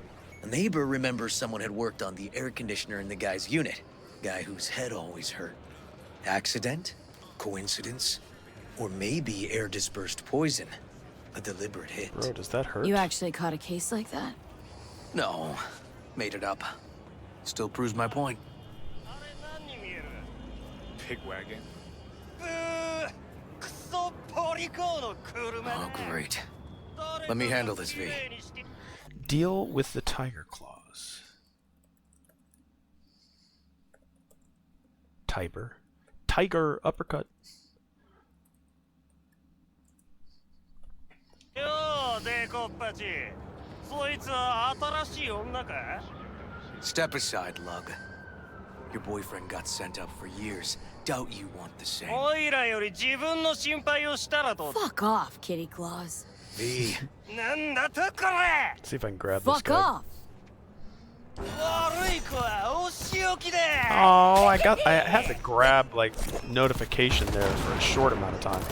A neighbor remembers someone had worked on the air conditioner in the guy's unit. Guy whose head always hurt. Accident? Coincidence? Or maybe air-dispersed poison. A deliberate hit. Bro, does that hurt? You actually caught a case like that? No. Made it up. Still proves my point. Pig wagon. Oh, great. Let me handle this, V. Deal with the tiger claws. Tiger uppercut. Step aside, Lug. Your boyfriend got sent up for years. Doubt you want the same. Fuck off, Kitty Claus. V. See if I can grab this Fuck guy. off! Oh, I had to grab like notification there for a short amount of time.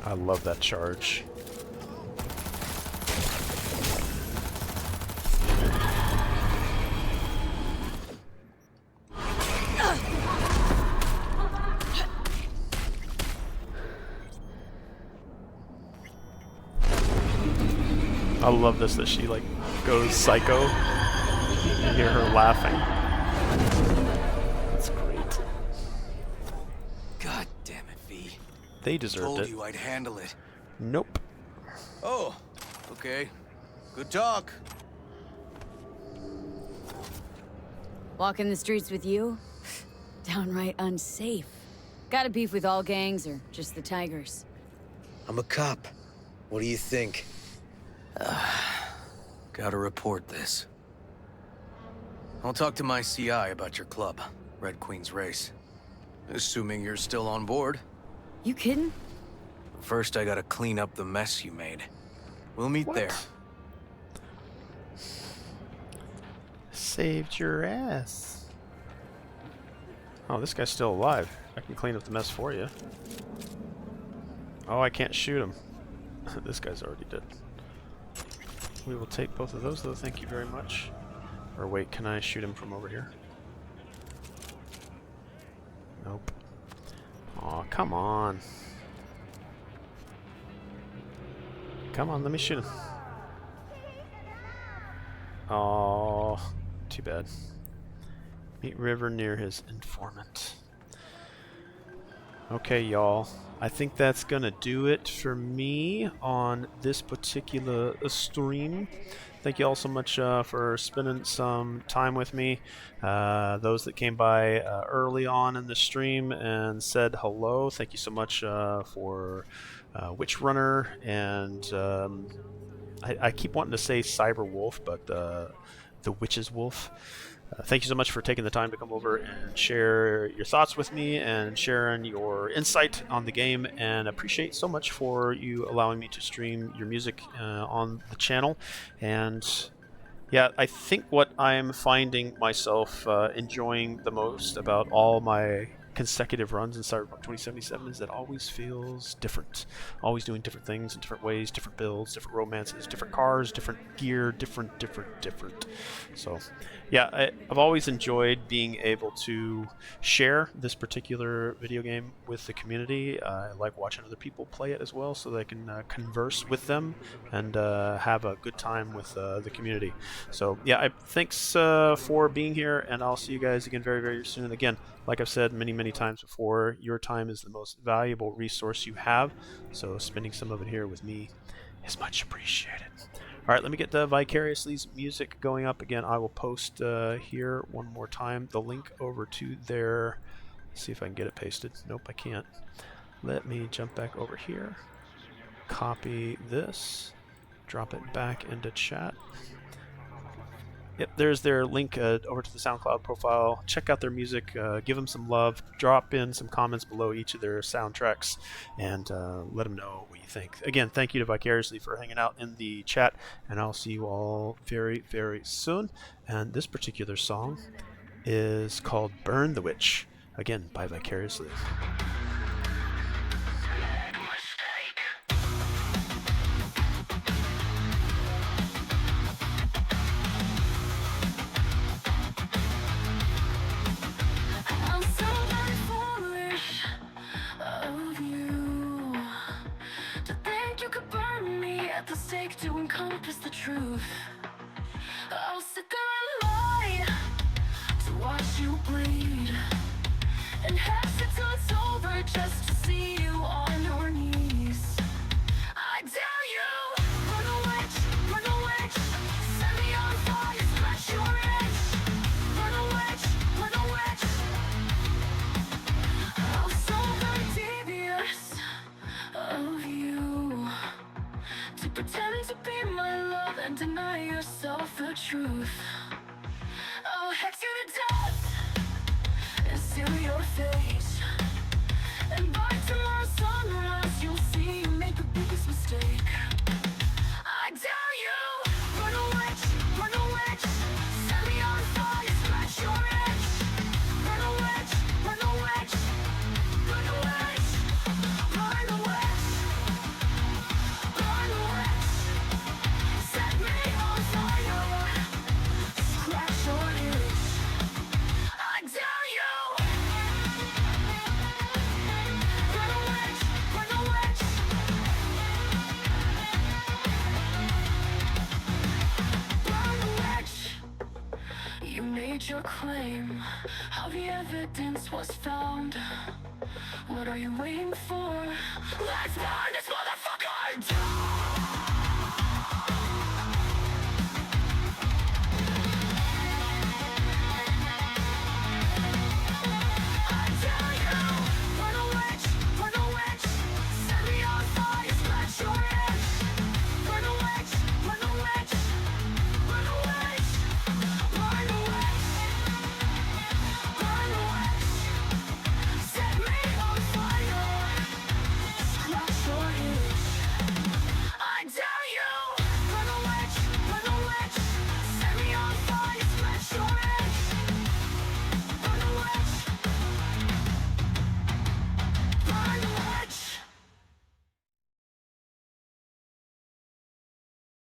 I love that charge. I love this, that she like goes psycho. You hear her laughing. That's great. God damn it, V. They deserved Told it. you I'd handle it. Nope. Oh, okay. Good talk. Walking the streets with you? Downright unsafe. Got a beef with all gangs or just the Tigers? I'm a cop. What do you think? Gotta report this. I'll talk to my CI about your club, Red Queen's Race. Assuming you're still on board. You kidding? First, I gotta clean up the mess you made. We'll meet there. Saved your ass. Oh, this guy's still alive. I can clean up the mess for you. Oh, I can't shoot him. This guy's already dead. We will take both of those, though. Thank you very much. Or wait, can I shoot him from over here? Nope. Aw, come on. Come on, let me shoot him. Oh, too bad. Meet River near his informant. Okay, y'all. I think that's gonna do it for me on this particular stream. Thank you all so much for spending some time with me. Those that came by early on in the stream and said hello, thank you so much for Witch Runner and I keep wanting to say Cyber Wolf, but the Witch's Wolf. Thank you so much for taking the time to come over and share your thoughts with me and sharing your insight on the game, and appreciate so much for you allowing me to stream your music on the channel. And yeah, I think what I'm finding myself enjoying the most about all my consecutive runs in Cyberpunk 2077 is that it always feels different. Always doing different things in different ways, different builds, different romances, different cars, different gear, different. So yeah, I've always enjoyed being able to share this particular video game with the community. I like watching other people play it as well, so they can converse with them and have a good time with the community. So yeah, thanks for being here, and I'll see you guys again very, very soon. And again, like I've said many times before, your time is the most valuable resource you have, so spending some of it here with me is much appreciated. Alright, let me get the Vicariously's music going up again. I will post here one more time the link over to their... see if I can get it pasted. Nope, I can't. Let me jump back over here. Copy this. Drop it back into chat. Yep, there's their link over to the SoundCloud profile. Check out their music, give them some love, drop in some comments below each of their soundtracks, and let them know what you think. Again, thank you to Vicariously for hanging out in the chat, and I'll see you all very, very soon. And this particular song is called Burn the Witch, again, by Vicariously. To encompass the truth, I'll sit there and lie to watch you bleed, and hesitate it's over just to see you on your knees. I dare you, run a witch, set me on fire, scratch your itch. Run a witch, I'm so very devious of you. To pretend to be my love and deny yourself the truth. I'll hex you to death and seal your fate. And by tomorrow's sunrise, you'll see you make the biggest mistake. I dare you, run a witch, set me on fire, scratch your itch. Run a witch, run a witch, run a witch, run a witch. You made your claim, how the evidence was found. What are you waiting for? Let's burn this motherfucker down!